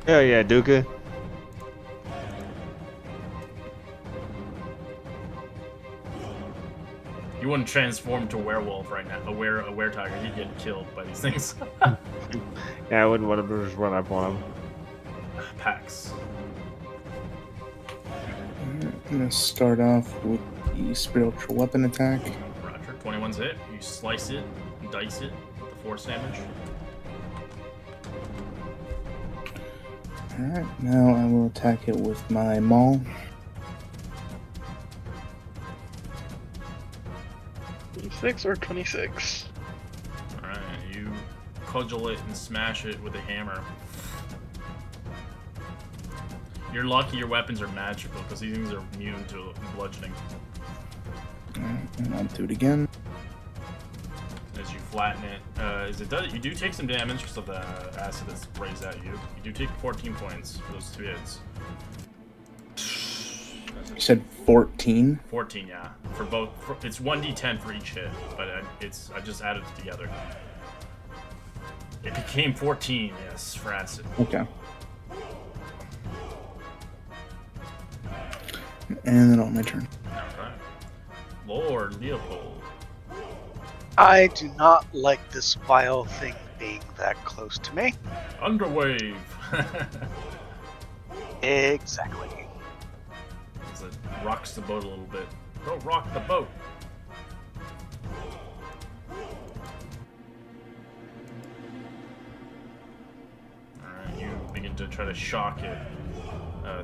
Hell yeah, Duka. You wouldn't transform to a werewolf right now. A were-tiger. You'd get killed by these things. Yeah, I wouldn't want to just run up on him. Pax. I'm gonna start off with the spiritual weapon attack. Roger. 21's hit. You slice it, dice it with the force damage. Alright, now I will attack it with my maul. 26 or 26? Alright, you cudgel it and smash it with a hammer. You're lucky your weapons are magical, because these things are immune to bludgeoning. Alright, and I'll do it again. As you flatten it, you do take some damage because of the acid that sprays at you. You do take 14 points for those 2 hits. You said 14? 14, yeah. For both, it's 1d10 for each hit, but I just added it together. It became 14, yes, for acid. Okay. And then on my turn. Okay. Lord Leopold. I do not like this vile thing being that close to me. Underwave. Exactly. As it rocks the boat a little bit. Don't rock the boat. Alright, you begin to try to shock it.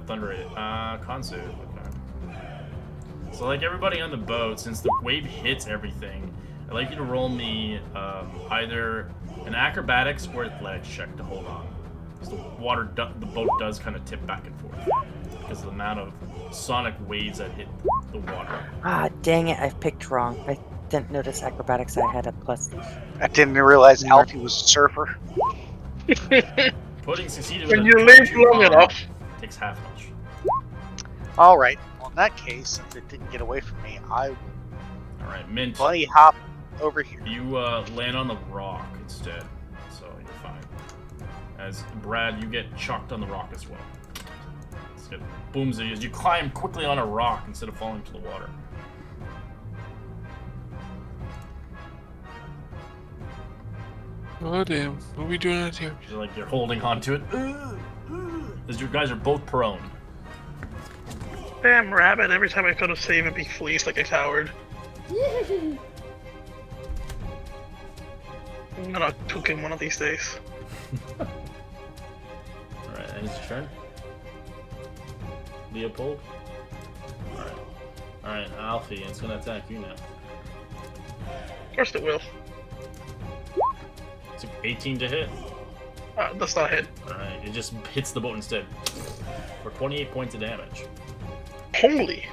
Thunder it. Con save. Okay. So like everybody on the boat, since the wave hits everything, I'd like you to roll me either an acrobatics or athletics check to hold on. Because the boat does kind of tip back and forth because of the amount of sonic waves that hit the water. Ah, dang it! I picked wrong. I didn't notice acrobatics. I had a plus. I didn't realize Alfie was a surfer. Pudding succeeded When with you a live 22 long con, enough. takes half much. Alright, well in that case, since it didn't get away from me, I Alright, Mint. bunny hop over here. You land on the rock instead, so you're fine. As Brad, you get chucked on the rock as well. It booms as you climb quickly on a rock instead of falling to the water. Oh damn! What are we doing out here? You're holding onto it. As you guys are both prone. Damn rabbit! Every time I go to save it, he flees like a coward. I'm gonna cook him one of these days. Alright, and it's your turn. Leopold. Alright, Alfie, it's gonna attack you now. Of course it will. It's 18 to hit. That's not a hit. Alright, it just hits the boat instead. For 28 points of damage. Holy!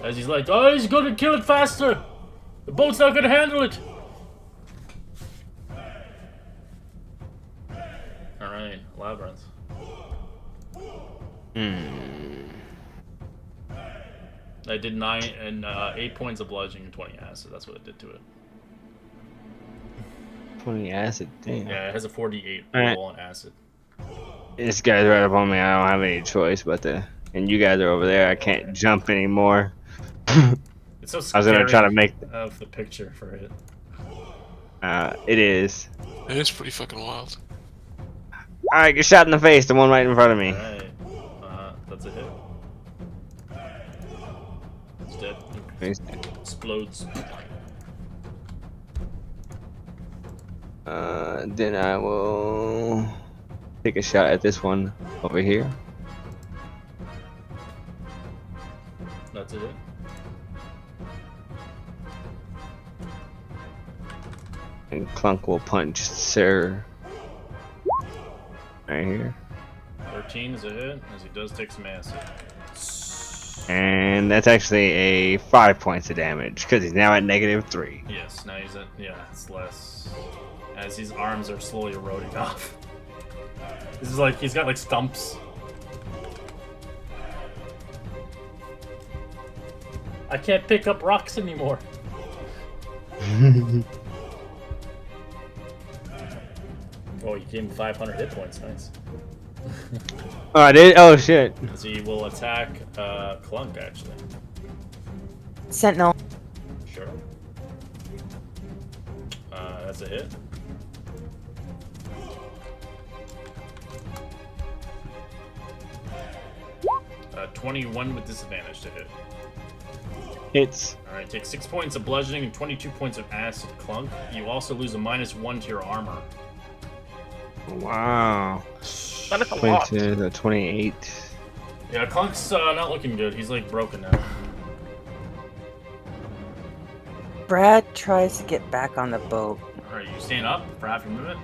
As he's like, oh, he's gonna kill it faster! The boat's not gonna handle it! Alright, Labyrinth. I did 9 and 8 points of bludgeoning and 20 acid. That's what it did to it. 20 acid, damn. Yeah, it has a 48 Alright. roll on acid. This guy's right up on me. I don't have any choice but to. And you guys are over there. I can't jump anymore. It's so I was scary. gonna try to make. Of the picture for it. It is. It is pretty fucking wild. Alright, get shot in the face. The one right in front of me. Alright, that's a hit. It's dead. Explodes. Then I will take a shot at this one over here. That's a hit. And Clunk will punch Sir. Right here. 13 is a hit, as he does take some acid. And that's actually a 5 points of damage, because he's now at -3. Yes, now he's at, yeah, it's less. As his arms are slowly eroding off. This is like, he's got like stumps. I can't pick up rocks anymore. Oh, you gave him 500 hit points, nice. Oh, I did? Oh, shit. So he will attack Clunk, actually. Sentinel. Sure. That's a hit. Uh, 21 with disadvantage to hit. Hits. Alright, take 6 points of bludgeoning and 22 points of acid, Clunk. You also lose a -1 to your armor. Wow. That is a lot. 28. Yeah, Clunk's not looking good. He's like broken now. Brad tries to get back on the boat. Alright, you stand up for half your movement?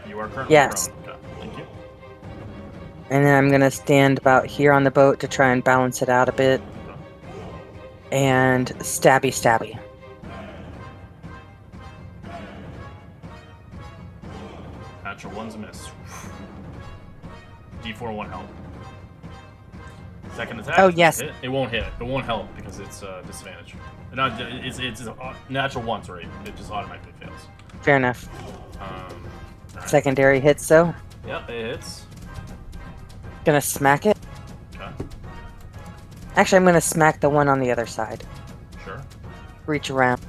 You are currently Yes. prone. Okay, thank you. And then I'm gonna stand about here on the boat to try and balance it out a bit. And stabby stabby. Natural one's a miss. D4 won't help. Second attack. Oh, yes. Hit. It won't hit. It won't help because it's disadvantage. Not, it's natural one, sorry. It just automatically fails. Fair enough. Alright. Secondary hits though. Yep, it hits. Gonna smack it. Okay, Actually, I'm gonna smack the one on the other side. sure. Reach around.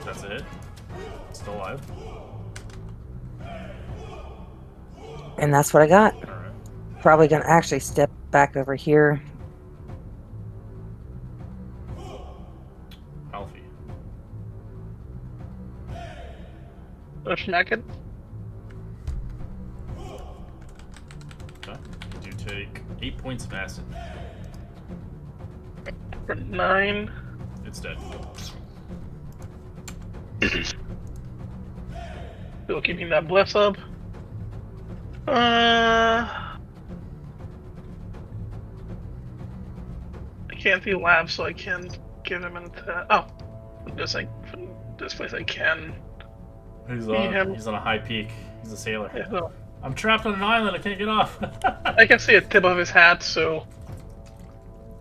That's a hit. Still alive. And that's what I got. Alright. Probably gonna actually step back over here. Alfie. Smack it. Okay. You do take 8 points of acid. For 9. It's dead. Still keeping that bless up. I can't do lab, so I can't give him an attack. Oh, from this place I can. He's him. on a high peak. He's a sailor. Yeah, no. I'm trapped on an island. I can't get off. I can see a tip of his hat, so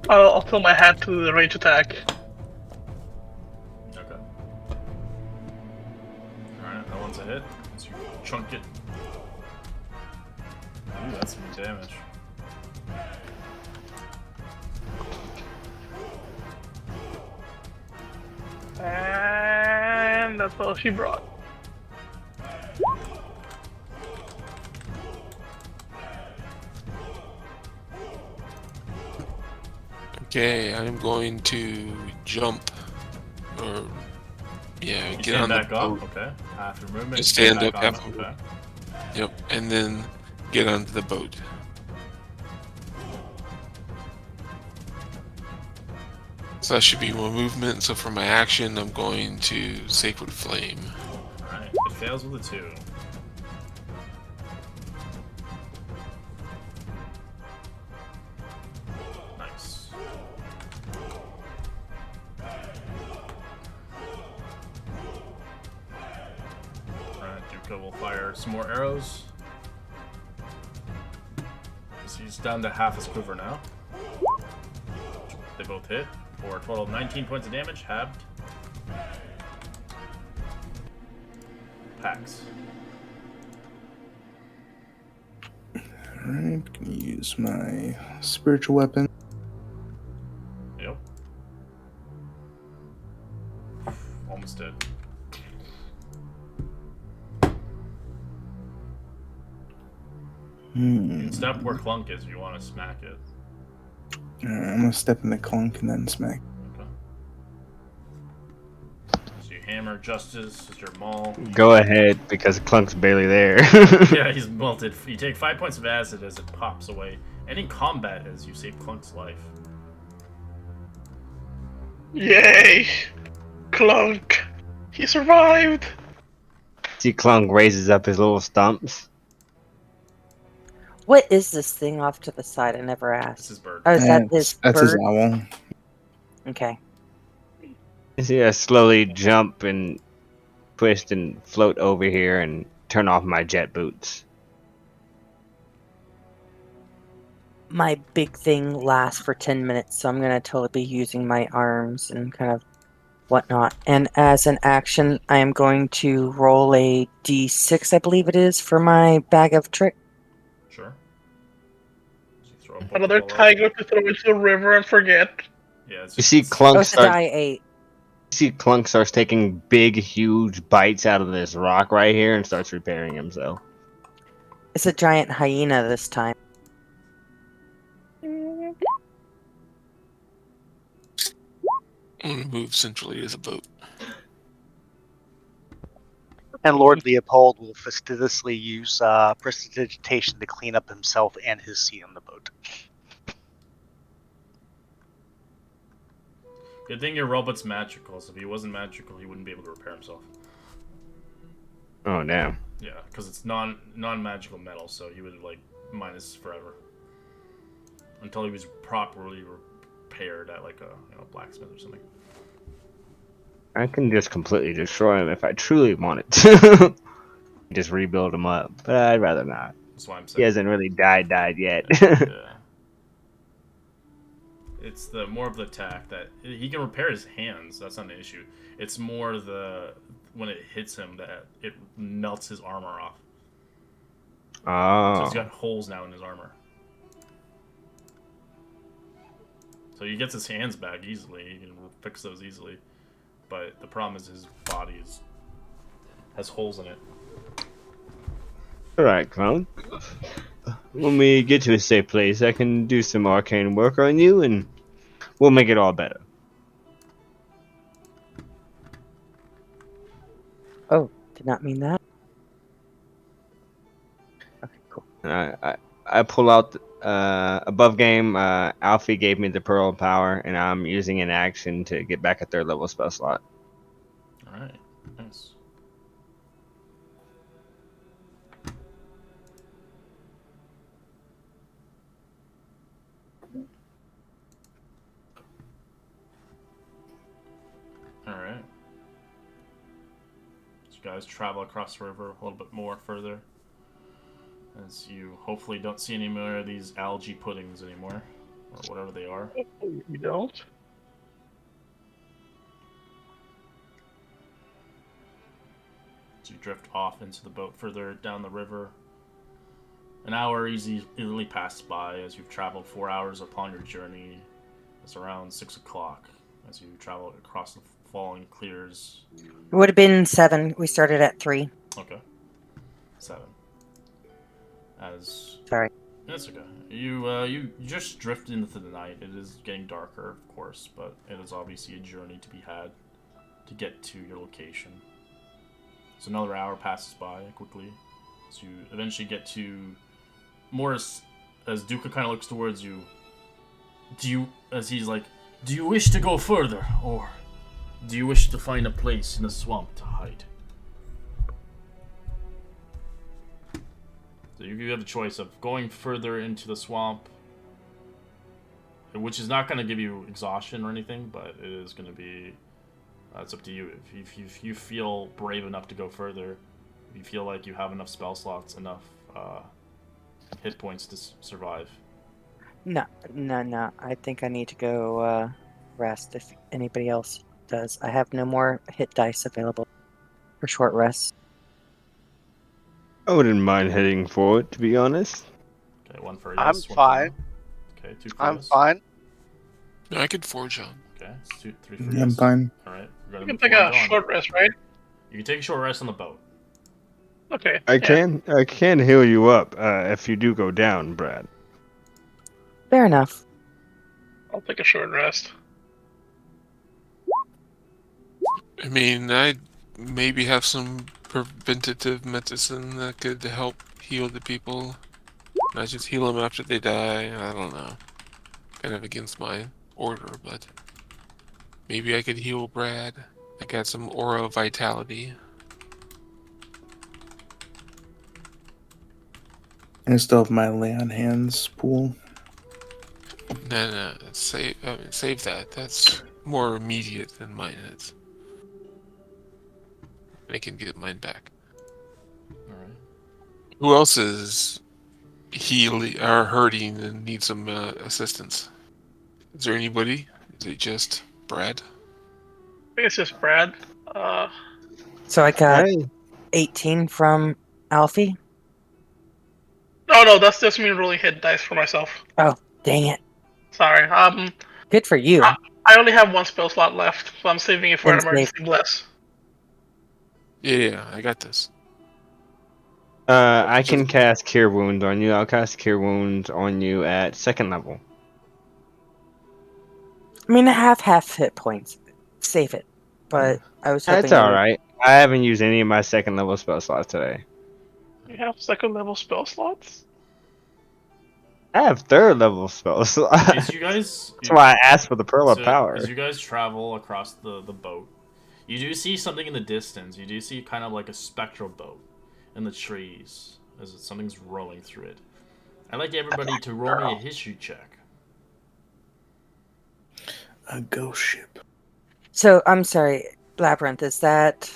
I'll tilt my hat to the range attack. Okay. Alright, that one's That's a hit. So you chunk it. Ooh, that's some damage. And that's all she brought. Okay, I'm going to jump, or yeah, You get stand on the back up, boat. okay. Half your movement. Just get stand back up on half it, movement. okay. Yep, and then get onto the boat. So that should be one movement. So for my action, I'm going to Sacred Flame. Alright, it fails with a 2. Nice. Alright, Duka will fire some more arrows. So he's down to half his quiver now. They both hit for a total of 19 points of damage, halved. Pax. Alright, gonna use my spiritual weapon. Yep. Almost dead. You can step where Clunk is if you want to smack it. I'm gonna step in the clunk and then smack. Okay. So you hammer Justice as your maul. Go ahead, because Clunk's barely there. Yeah, he's melted. You take 5 points of acid as it pops away. And in combat as you save Clunk's life. Yay! Clunk! He survived! See, Clunk raises up his little stumps. What is this thing off to the side? I never This asked. is Bird. Oh, is that his That's his bird? owl. Okay. You see us slowly jump and twist and float over here and turn off my jet boots. My big thing lasts for 10 minutes, so I'm going to totally be using my arms and kind of whatnot. And as an action, I am going to roll a d6, I believe it is, for my bag of trick. Sure. So you throw a Another Pokeball out. tiger to throw into the river and forget. Yeah, it's You just, see it's- Oh, Clunk it's a start. die 8. You see Clunk starts taking big, huge bites out of this rock right here and starts repairing himself. It's a giant hyena this time. I'm going to move centrally as a boat. And Lord Leopold will fastidiously use prestidigitation to clean up himself and his seat on the boat. Good thing your robot's magical, so if he wasn't magical, he wouldn't be able to repair himself. Oh, damn. Yeah, because it's non-magical metal, so he would, like, minus forever. Until he was properly repaired at, like, a blacksmith or something. I can just completely destroy him if I truly wanted to. Just rebuild him up, but I'd rather not. That's why I'm He saying. hasn't really died yet. Yeah. It's the more of the attack that he can repair his hands. That's not an issue. It's more the when it hits him that it melts his armor off. So Oh. he's got holes now in his armor. So he gets his hands back easily. He can fix those easily. But the problem is his body has holes in it. Alright, Clone. When we get to a safe place, I can do some arcane work on you, and we'll make it all better. Oh, did not mean that. Okay, cool. I pull out above game. Alfie gave me the Pearl of Power, and I'm using an action to get back a 3rd level spell slot. Alright, nice. Alright. So you guys travel across the river a little bit more further. As you hopefully don't see any more of these algae puddings anymore. Or whatever they are. You don't? So you drift off into the boat further down the river. An hour easily passed by as you've traveled 4 hours upon your journey. It's around 6 o'clock as you travel across the falling clears. It would have been 7. We started at 3. Okay. 7. As Sorry. That's okay. You just drift into the night. It is getting darker, of course, but it is obviously a journey to be had to get to your location. So another hour passes by quickly. So you eventually get to Morris. As Duca kind of looks towards you, he's like, do you wish to go further, or do you wish to find a place in the swamp to hide? So you have a choice of going further into the swamp, which is not going to give you exhaustion or anything, but it is going to be. It's up to you. If you feel brave enough to go further, if you feel like you have enough spell slots, enough hit points to survive. No. I think I need to go rest if anybody else does. I have no more hit dice available for short rests. I wouldn't mind heading forward, to be honest. Okay, one for I'm yes, one fine. for no. Okay, 2 for I'm yes. fine. No, I could forge on. Okay, 3 for Yeah, yes. I'm fine. All right, we're You gonna can take a forge on. short rest, right? You can take a short rest on the boat. Okay. I can heal you up if you do go down, Brad. Fair enough. I'll take a short rest. I mean, I'd maybe have some preventative medicine that could help heal the people. Not just heal them after they die. I don't know. Kind of against my order, but maybe I could heal Brad. I got some aura vitality. I still have my lay on hands pool. No, save that. That's more immediate than mine is. I can get mine back. All right. Who else is healing or hurting and needs some assistance? Is there anybody? Is it just Brad? I think it's just Brad. So I got Hey. 18 from Alfie. No, that's just me rolling hit dice for myself. Oh, dang it. Sorry. Good for you. I only have 1 spell slot left, so I'm saving it for an Then save. emergency bless. Yeah, I got this. I can cast Cure Wounds on you. I'll cast Cure Wounds on you at 2nd level. I mean, I have half hit points. Save it. But I was hoping. That's alright. I haven't used any of my 2nd level spell slots today. You have 2nd level spell slots? I have 3rd level spell slots. As you guys, That's why I asked for the Pearl of so Power. as you guys travel across the boat, you do see something in the distance. You do see kind of like a spectral boat in the trees as something's rowing through it. I'd like everybody to roll me a history check. A ghost ship. So I'm sorry, Labyrinth. Is that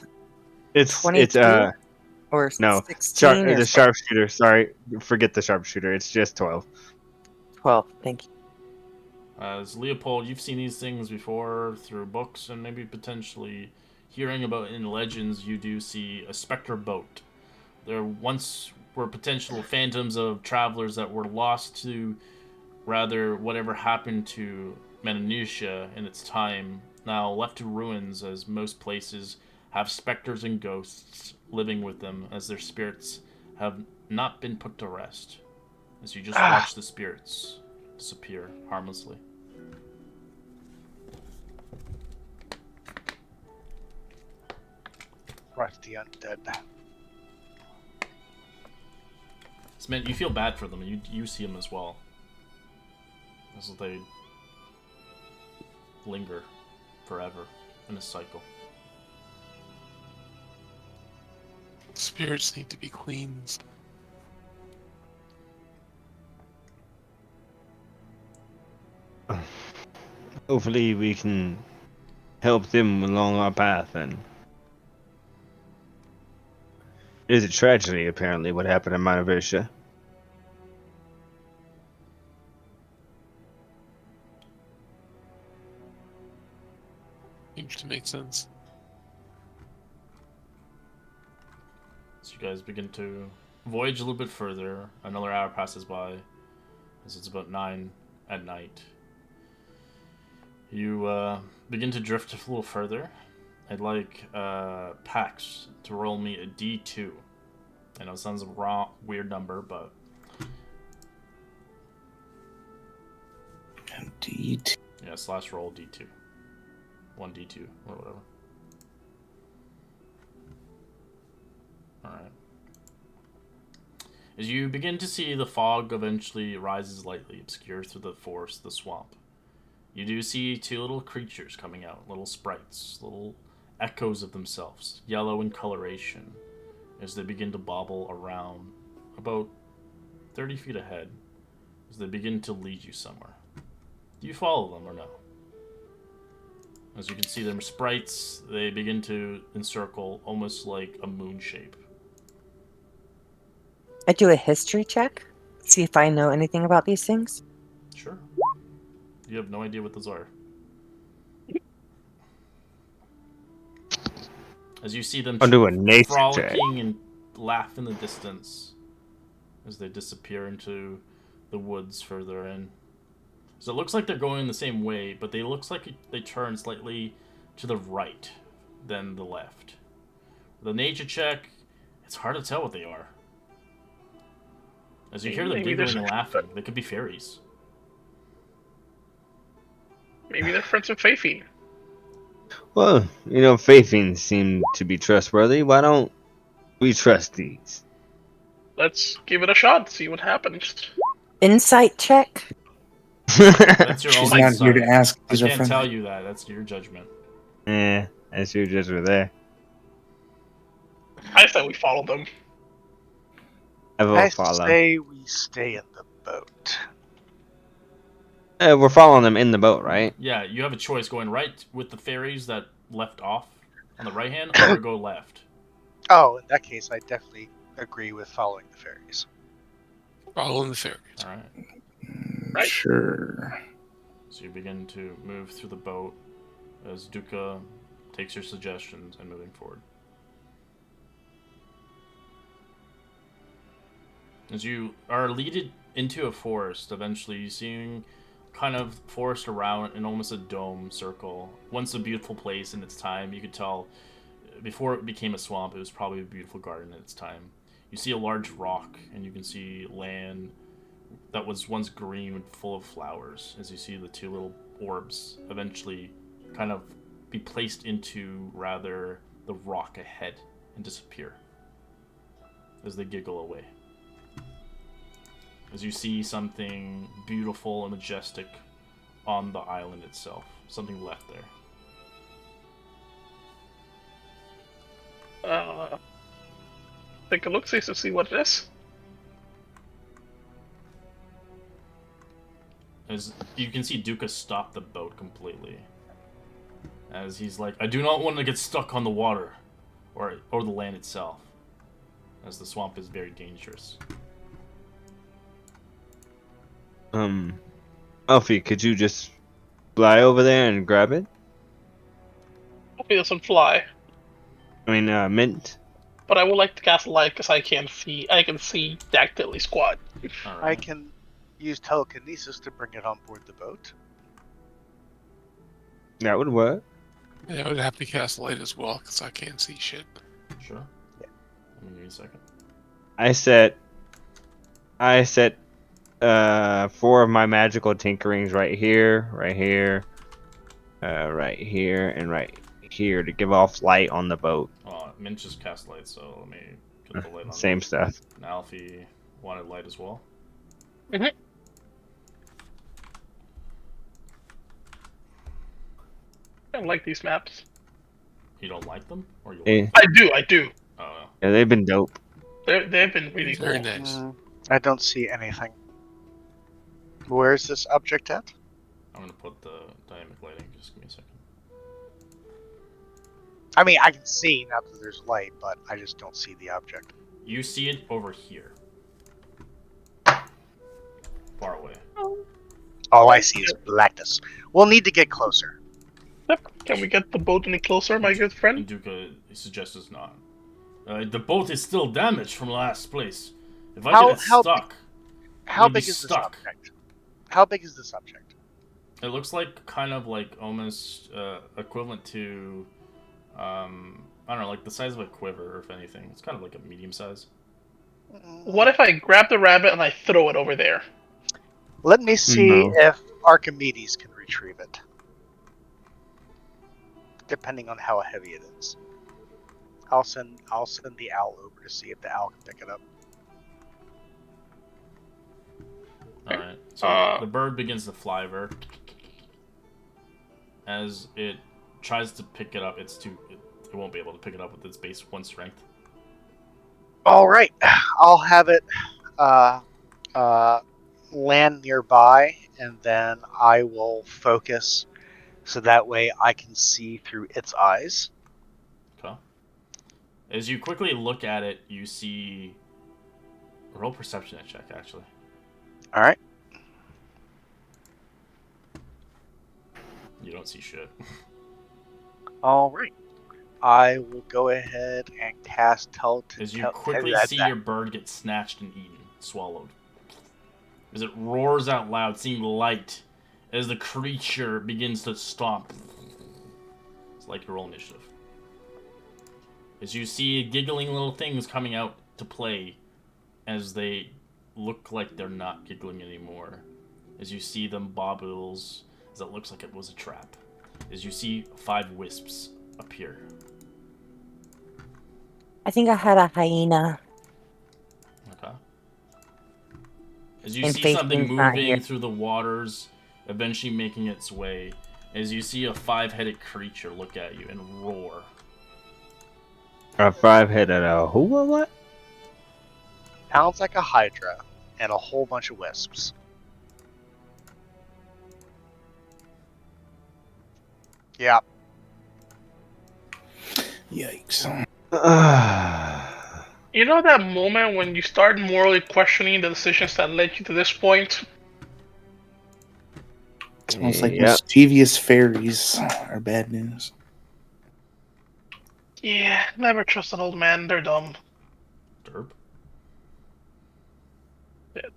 It's 22 or no 16 or the sharpshooter. Sorry, forget the sharpshooter. It's just 12. 12? Thank you. As Leopold, you've seen these things before through books and maybe potentially hearing about in legends. You do see a specter boat. There once were potential phantoms of travelers that were lost to rather whatever happened to Metanesia in its time, now left to ruins, as most places have specters and ghosts living with them as their spirits have not been put to rest. As you just watch the spirits disappear harmlessly. Right, the undead. It's meant you feel bad for them, and you see them as well. As they linger forever in a cycle. Spirits need to be cleansed. Hopefully we can help them along our path and it is a tragedy apparently what happened in Monoversia. Seems to make sense. So you guys begin to voyage a little bit further. Another hour passes by, as it's about 9 at night. You begin to drift a little further. I'd like Pax to roll me a D2. I know it sounds a weird number, but Indeed. yeah, / roll D2. 1D2 or whatever. Alright. As you begin to see, the fog eventually rises lightly, obscures through the forest, the swamp. You do see 2 little creatures coming out, little sprites, little echoes of themselves, yellow in coloration, as they begin to bobble around about 30 feet ahead, as they begin to lead you somewhere. Do you follow them or no? As you can see, them sprites, they begin to encircle almost like a moon shape. I do a history check, see if I know anything about these things. Sure. You have no idea what those are. As you see them I'll do a nature check. frolicking and laugh in the distance as they disappear into the woods further in. So it looks like they're going the same way, but they looks like they turn slightly to the right than the left. The nature check, it's hard to tell what they are. As you hear them Maybe giggling there's- and laughing, they could be fairies. Maybe they're friends with Faithine. Well, you know, Faithings seem to be trustworthy. Why don't we trust these? Let's give it a shot, see what happens. Insight check? That's your She's own not here to insight. ask. I These are can't friends. tell you that. That's your judgment. Yeah, that's your judgment there. I thought we followed them. I will I follow. say we stay in the boat. We're following them in the boat, right? Yeah, you have a choice going right with the fairies that left off on the right hand, or go left. Oh, in that case, I definitely agree with following the fairies. Following the fairies. All right. Right. Sure. So you begin to move through the boat as Duca takes your suggestions and moving forward. As you are leaded into a forest, eventually seeing kind of forest around in almost a dome circle. Once a beautiful place in its time, you could tell before it became a swamp, it was probably a beautiful garden at its time. You see a large rock, and you can see land that was once green and full of flowers, as you see the 2 little orbs eventually kind of be placed into rather the rock ahead and disappear as they giggle away. As you see something beautiful and majestic on the island itself. Something left there. Take a look, see to see what it is. As you can see, Duca stop the boat completely. As he's like, I do not want to get stuck on the water. Or the land itself. As the swamp is very dangerous. Alfie, could you just fly over there and grab it? Hopefully it doesn't fly. I mean, Mint. But I would like to cast light because I can see Dactyli squad. All I right. can use telekinesis to bring it on board the boat. That would work. Yeah, I would have to cast light as well because I can't see shit. Sure. Yeah. Let me give you a second. I set 4 of my magical tinkerings right here, right here, right here, and right here to give off light on the boat. Mint just cast light, so let me get the light on. Same stuff. And Alfie wanted light as well. Mhm. I don't like these maps. You don't like them? Or you Eh, like I do. Oh, yeah, they've been dope. They've been really cool. Very nice. I don't see anything. Where is this object at? I'm gonna put the dynamic lighting. Just give me a second. I mean, I can see now that there's light, but I just don't see the object. You see it over here. Far away. All I see is blackness. We'll need to get closer. Yep. Can we get the boat any closer, my good And friend? Duca suggests not. The boat is still damaged from last place. If I How- get it how stuck, How You'll be big is the stuck. subject? How big is the subject? it looks like kind of like almost equivalent to, I don't know, like the size of a quiver, if anything. It's kind of like a medium size. What if I grab the rabbit and I throw it over there? Let me see No. if Archimedes can retrieve it. Depending on how heavy it is. I'll send the owl over to see if the owl can pick it up. Alright, so the bird begins to fly over. As it tries to pick it up, it won't be able to pick it up with its base 1 strength. Alright, I'll have it land nearby, and then I will focus so that way I can see through its eyes. Okay. As you quickly look at it, you see... Roll perception check, actually. Alright. You don't see shit. Alright. I will go ahead and cast As you quickly see your bird get snatched and eaten, swallowed. As it roars out loud, seeing light, as the creature begins to stomp. It's like your roll initiative. As you see giggling little things coming out to play, as they look like they're not giggling anymore. As you see them bobbles, as it looks like it was a trap. As you see 5 wisps appear. I think I had a hyena. Okay. As you And see something Faithful's not here. moving through the waters, eventually making its way, as you see a 5-headed creature look at you and roar. A 5-headed who or what? Sounds like a hydra and a whole bunch of wisps. Yeah. Yikes. You know that moment when you start morally questioning the decisions that led you to this point? It's almost like Yep. mischievous fairies are bad news. Yeah, never trust an old man, they're dumb. Derp. Shit.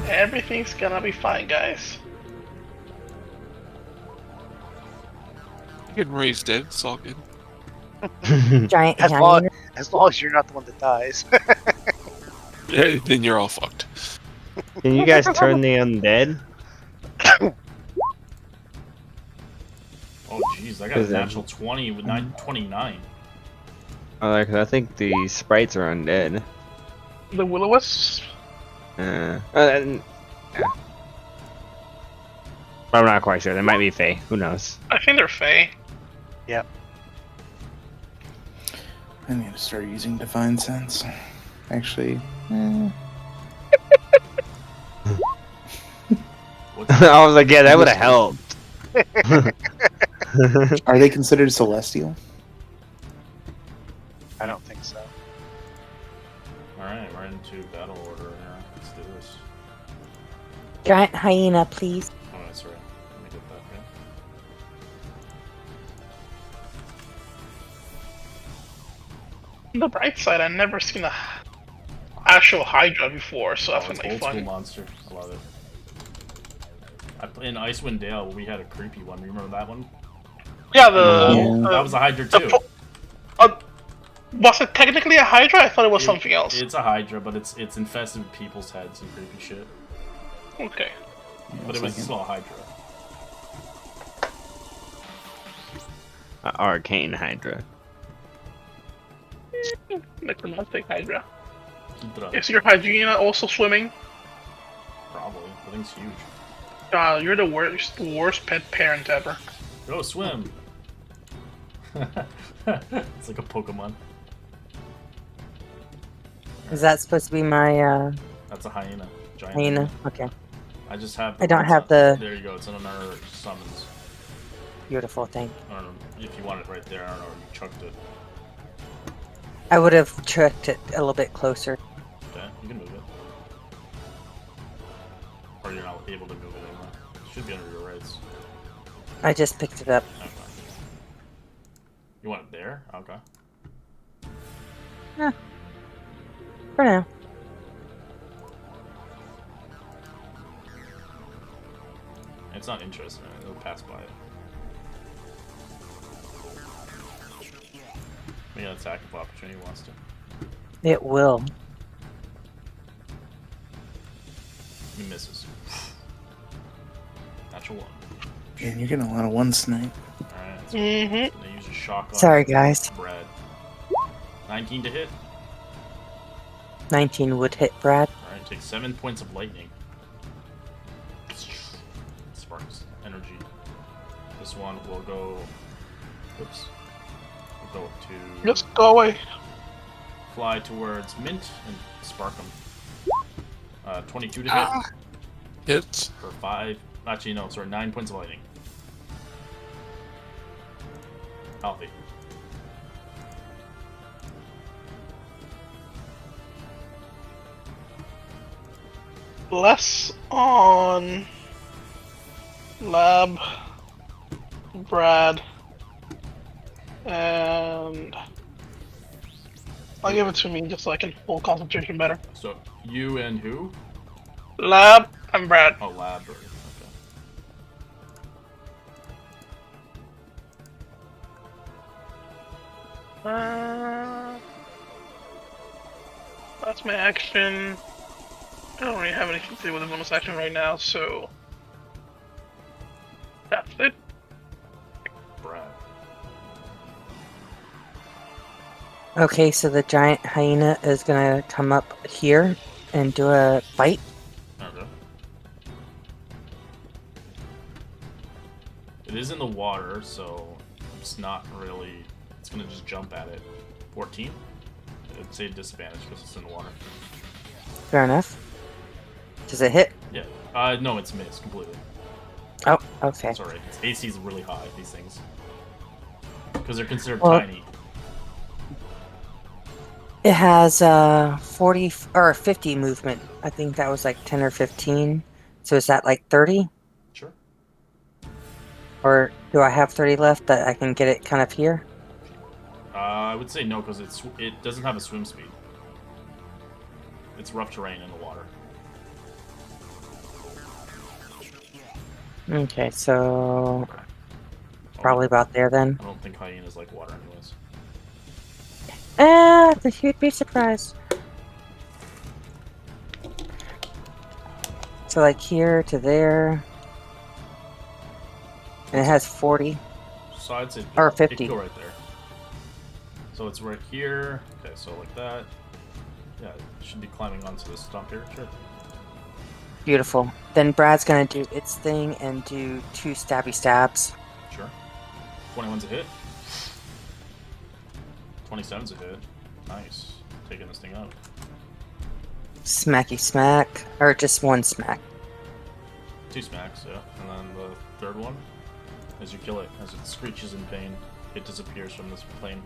Everything's gonna be fine, guys. Getting raised dead, it's all good. Giant As hyena. long as you're not the one that dies. Yeah, then you're all fucked. Can you guys turn the undead? Oh jeez, I got a Is that- natural 20 with 29. Cause I think the sprites are undead. The will-o-wisps? Yeah. I'm not quite sure. They might be Fae. Who knows? I think they're fey. I need to start using Divine Sense. Actually, What's I was like, yeah, that would have helped. are they considered celestial? I don't think so. Alright, we're into battle order now. Let's do this. Giant hyena, please. Oh, that's right. Let me get that right. On the bright side, I've never seen a actual hydra before, so that's Oh, it's gonna be old school fun. monster. I love it. In Icewind Dale, we had a creepy one. Remember that one? Yeah, That was a Hydra too. Was it technically a hydra? I thought it was something else. It's a Hydra, but it's infested with people's heads and creepy shit. Okay. But it was still a Hydra. Arcane Hydra. Necromantic hydra. Hydra. Is your hyena also swimming? Probably. The thing's huge. You're the worst pet parent ever. Go swim! It's like a Pokemon. Is that supposed to be my That's a hyena. Giant hyena? Okay. I just have. I don't have the- There you go. It's in another summons. Beautiful thing. I don't know if you want it right there. I don't know. You chucked it. I would have chucked it a little bit closer. Okay, you can move it. Or you're not able to move it anymore. It should be under your rights. I just picked it up. Okay. You want it there? Okay. For now. It's not interesting. It'll pass by it. We got attack if opportunity wants to. It will. He misses. Natural one. And you're getting a lot of ones tonight. Alright, so Mm-hmm. they use a shock on Sorry, guys. Brad. 19 to hit. 19 would hit Brad. Alright, take 7 points of lightning. Sparks energy. This one will go. Oops. We'll go to. Just go away. Fly towards Mint and spark him. 22 to hit Hits. for 5. Actually, no, sorry, 9 points of lightning. Alfie. Less on Lab, Brad, and I'll give it to me just so I can hold concentration better. So, you and who? Lab and Brad. Oh, Lab. Okay. That's my action. I don't really have anything to do with the bonus action right now, so that's it. Brad. Okay, so the giant hyena is gonna come up here and do a bite. Okay. It is in the water, so it's not really. It's gonna just jump at it. 14? I'd say disadvantage because it's in the water. Fair enough. Does it hit? Yeah. No, it's missed completely. Oh, okay. Sorry. Its AC is really high, these things. Because they're considered Well- tiny. It has 40 or 50 movement. I think that was like 10 or 15. So is that like 30? Sure. Or do I have 30 left that I can get it kind of here? I would say no, because it doesn't have a swim speed. It's rough terrain in the water. Okay, so probably about there then. I don't think hyenas like water anyways. You'd be surprised. So like here to there. And it has 40. So I'd say Or it 50. could go right there. So it's right here. Okay, so like that. Yeah, it should be climbing onto this stump here. Sure. Beautiful. Then Brad's gonna do its thing and do 2 stabby stabs. Sure. 21's a hit. 27's a hit. Nice. Taking this thing out. Smacky smack. Or just 1 smack. 2 smacks, yeah. And then the third one, as you kill it, as it screeches in pain, it disappears from this plane.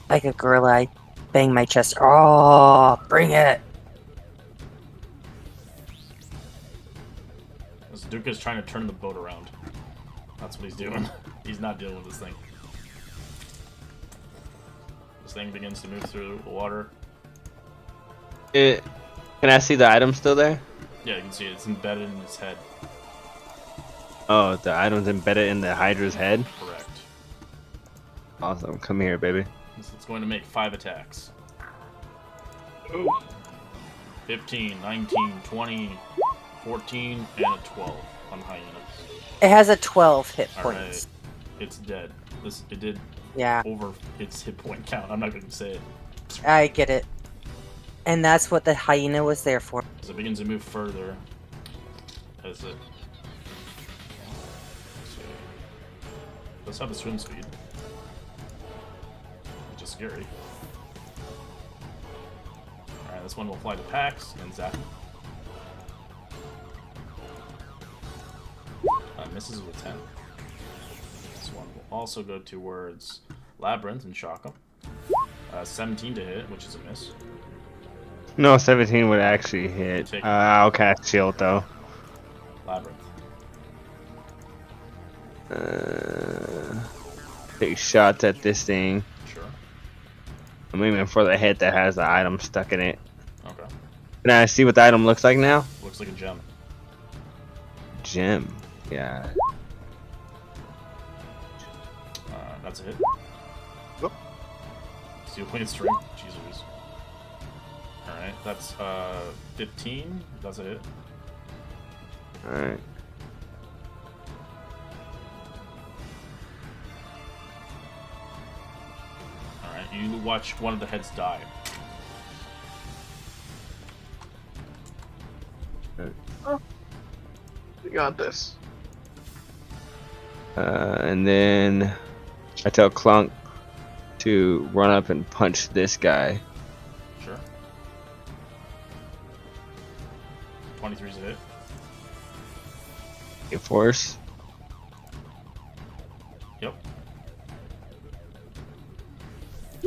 Like a gorilla, I bang my chest. Oh, bring it! As Duke is trying to turn the boat around. That's what he's doing. He's not dealing with this thing. This thing begins to move through the water. Can I see the item still there? Yeah, you can see it's embedded in its head. Oh, the item's embedded in the Hydra's head? Correct. Awesome. Come here, baby. It's going to make 5 attacks. Ooh. 15, 19, 20, 14, and a 12 on hyena. It has a 12 hit Alright. points. It's dead. It did Yeah, over its hit point count. I'm not going to say it. I get it. And that's what the hyena was there for. As it begins to move further, as it does have a swim speed, which is scary. Alright, this one will fly to Pax and zap him. Misses with 10. This one will also go towards Labyrinth and shock him. 17 to hit, which is a miss. No, 17 would actually hit. Take it. I'll cast shield though. Labyrinth. Take shots at this thing. Sure. I'm aiming for the head that has the item stuck in it. Okay. Can I see what the item looks like now? Looks like a gem. Gem. Yeah. That's a hit. Whoop. Steel point strength. Jesus. Alright, that's 15. That's a hit. Alright. Alright, you watch one of the heads die. You got this. And then I tell Clunk to run up and punch this guy. Sure. 23's a hit. A force. Yep.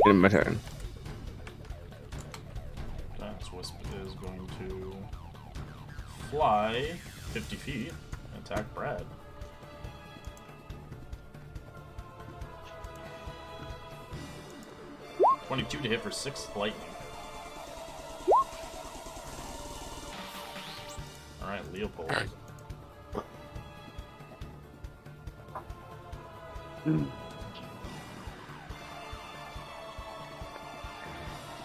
In my turn. That's Wisp is going to fly 50 feet and attack Brad. $22 to hit for 6 lightning. Alright, Leopold. Alright.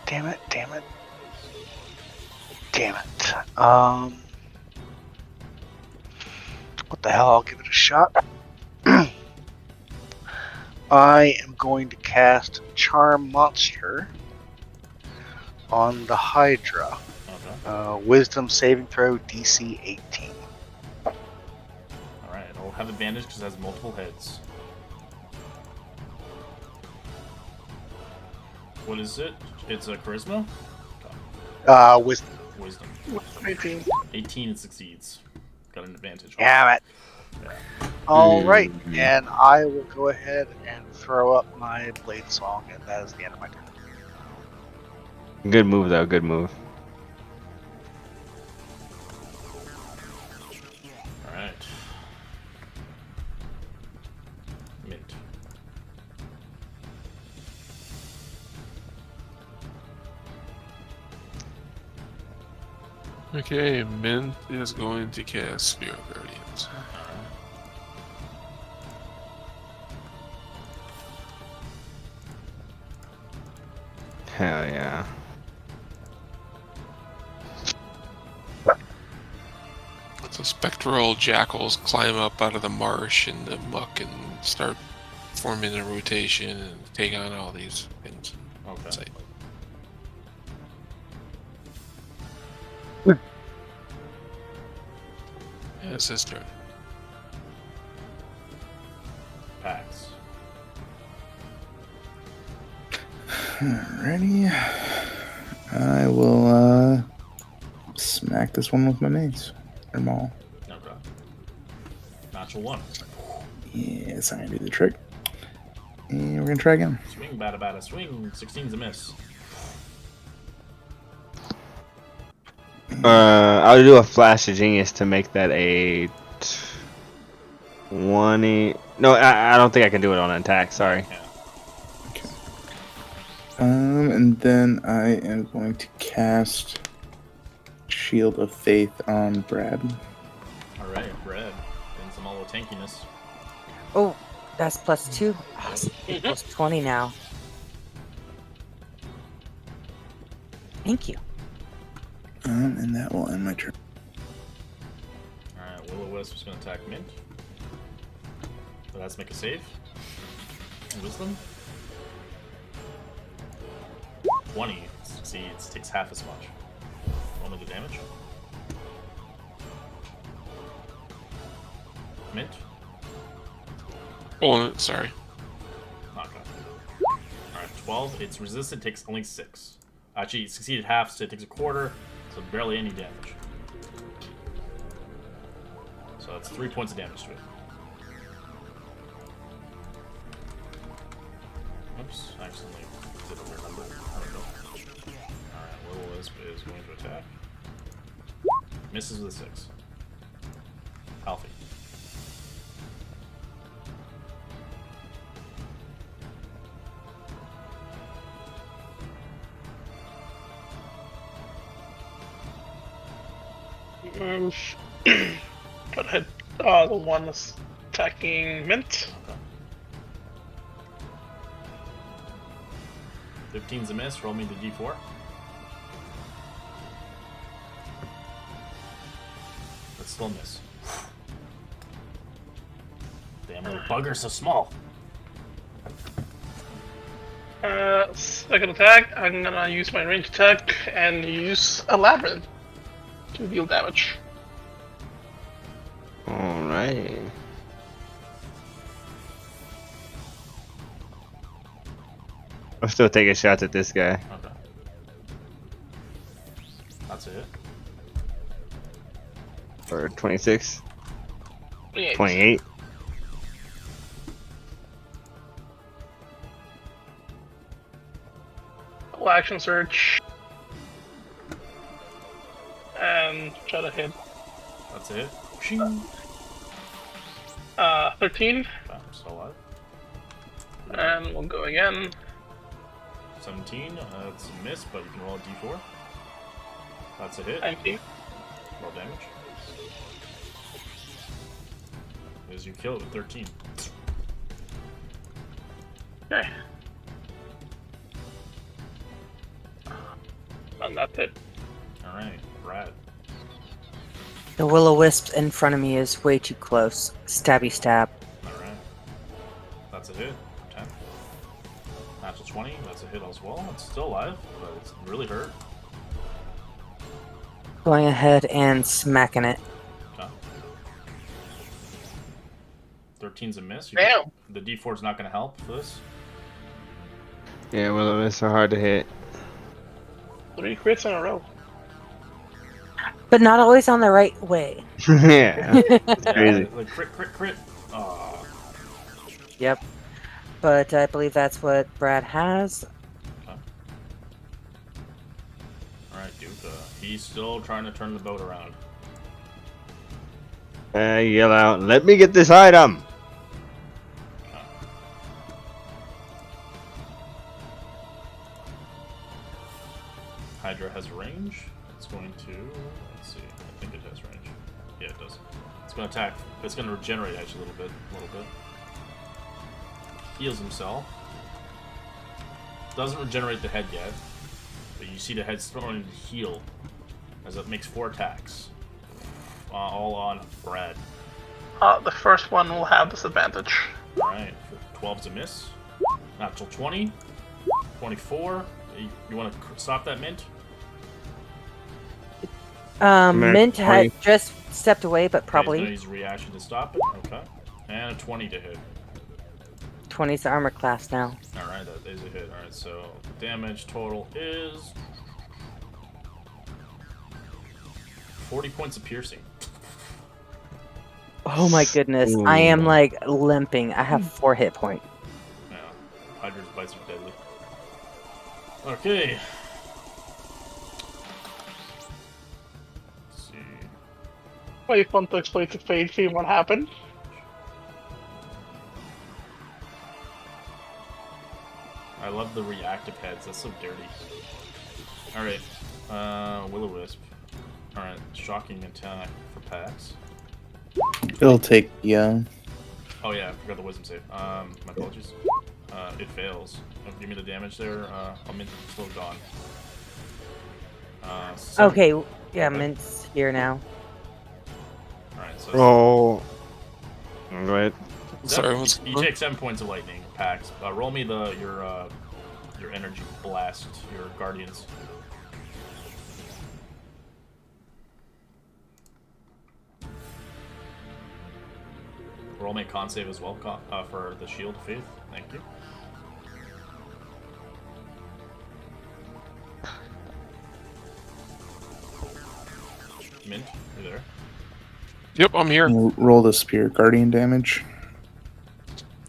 Damn it, damn it. Damn it. What the hell? I'll give it a shot. I am going to cast Charm Monster on the Hydra. Okay. Wisdom saving throw DC 18. Alright, it'll have advantage because it has multiple heads. What is it? It's a charisma? Wisdom. Wisdom. 18. 18, it succeeds. Got an advantage. Damn it. Alright, and I will go ahead and throw up my Blade Song, and that is the end of my turn. Good move though, good move. Alright. Mint. Okay, Mint is going to cast Spirit Guardians. Hell yeah. So spectral jackals climb up out of the marsh and the muck and start forming a rotation and take on all these things. Okay. It's like, yeah, it's his turn. Pax. Alrighty. I will smack this one with my mace. Or maul. Okay. Natural 1. Yes, I can do the trick. And we're gonna try again. Swing, bada bada, swing. 16's a miss. I'll do a flash of genius to make that a 20. No, I don't think I can do it on an attack. Sorry. Yeah. Okay. And then I am going to cast Shield of Faith on Brad. Alright, Brad. Getting some all the tankiness. Oh, that's +2. Awesome. Equals 20 now. Thank you. And that will end my turn. Alright, Will-O-Wisp is going to attack Mint. So let's make a save. Wisdom. 20 succeeds, takes half as much. Roll me the damage. Mint. Oh, sorry. Okay. Alright, 12. It's resistant, takes only 6. Actually, it succeeded half, so it takes a quarter, so barely any damage. So that's 3 points of damage to it. Oops, I accidentally did a weird number. There we go. Alright, Will-O-Wisp is going to attack. Misses with a 6. Alfie. Try to hit the one that's attacking Mint. Okay. 15's a miss. Roll me the d4. That's still a miss. Damn, little bugger's so small. Second attack, I'm gonna use my range attack and use a labyrinth to deal damage. Alright. I'll still taking shots at this guy. Okay. That's a hit. For 26. 28. 28. Full action search. And try to hit. That's a hit. Shing. 13. Okay, I'm still alive. And we'll go again. 17. That's a miss, but you can roll a d4. That's a hit. 19. Roll damage. As you kill it with 13. Okay. And that's it. Alright, Brad. The will-o-wisp in front of me is way too close. Stabby stab. Alright. That's a hit. 10. Natural 20. That's a hit as well. It's still alive, but it's really hurt. Going ahead and smacking it. Okay. 13's a miss. Damn. The d4's not going to help for this. Yeah, well, it's so hard to hit. 3 crits in a row. But not always on the right way. Yeah. It's crazy. Like crit. Aw. Yep. But I believe that's what Brad has. Alright, Duke. He's still trying to turn the boat around. Yell out, let me get this item! Hydra has range. It's going to... Let's see. I think it has range. Yeah, it does. It's going to attack. It's going to regenerate actually a little bit. Heals himself. Doesn't regenerate the head yet. But you see the head starting to heal as it makes 4 attacks. All on Brad. The first one will have disadvantage. Alright. 12's a miss. Natural 20. 24. You want to stop that, Mint? Mint had 20. just stepped away, but Okay, he's probably gonna use a reaction to stop it. Okay. And a 20 to hit. 20's the armor class now. Alright, that is a hit. Alright, so damage total is 40 points of piercing. Oh my goodness. I am like limping. I have 4 hit points. Yeah. Hydra's bites are deadly. Okay. Let's see. Way fun to explain to Fade Fiend what happened. I love the reactive heads. That's so dirty. Alright. Will-o-wisp. Alright. Shocking attack for Pax. It'll take Oh yeah, I forgot the wisdom save. My apologies. It fails. Give me the damage there. I'm in slow dawn. Okay, yeah, Mint's here now. Alright, so Roll. Go ahead. Sorry, what's you take 7 points of lightning, Pax. Roll me your energy blast, your guardians. Roll me a con save as well for the shield of faith. Thank you. Mint, you there? Yep, I'm here. roll the Spirit Guardian damage.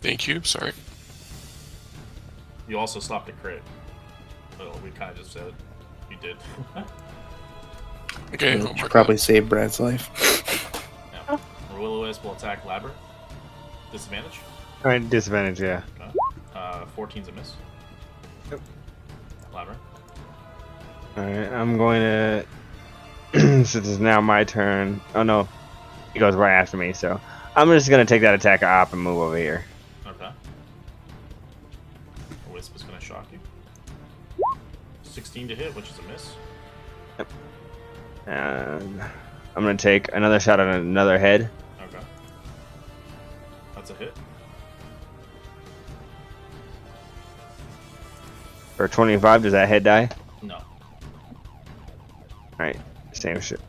Thank you. Sorry. You also stopped a crit. Well, we kind of just said you did. Okay, Which I'll mark probably that. saved Brad's life. Yeah. Will-o-wisp will attack Labyrinth. Disadvantage. Alright, disadvantage, yeah. Okay. 14's a miss. Yep. Labyrinth. Alright, I'm going to Since it's now my turn. Oh no, he goes right after me. So I'm just gonna take that attack up and move over here. Okay. A wisp is gonna shock you. 16 to hit, which is a miss. And I'm gonna take another shot at another head. Okay. That's a hit. For 25, does that head die? No. Alright, same shit.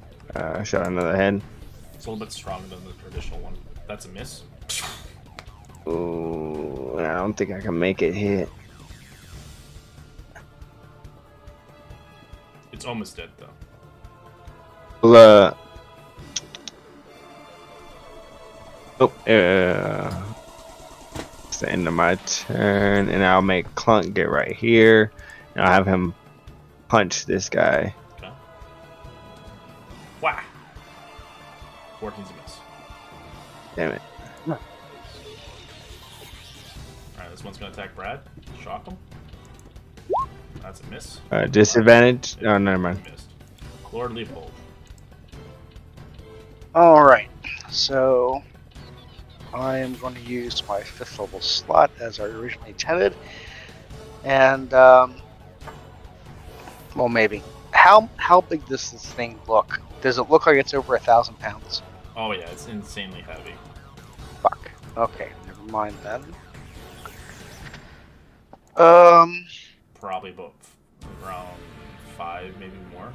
Shot another head. It's a little bit stronger than the traditional one. That's a miss. Ooh, I don't think I can make it hit. It's almost dead though. Well, it's the end of my turn, and I'll make Clunk get right here, and I'll have him punch this guy. Okay. Whack. 14's a miss. Damn it. Alright, this one's gonna attack Brad. Shock him. That's a miss. Disadvantage? Oh, never mind. Missed. Lord Leopold. Alright, so I am going to use my 5th level slot as I originally intended. And, well, maybe. How big does this thing look? Does it look like it's over 1,000 pounds? Oh yeah, it's insanely heavy. Fuck. Okay, never mind then. Probably about around 5, maybe more.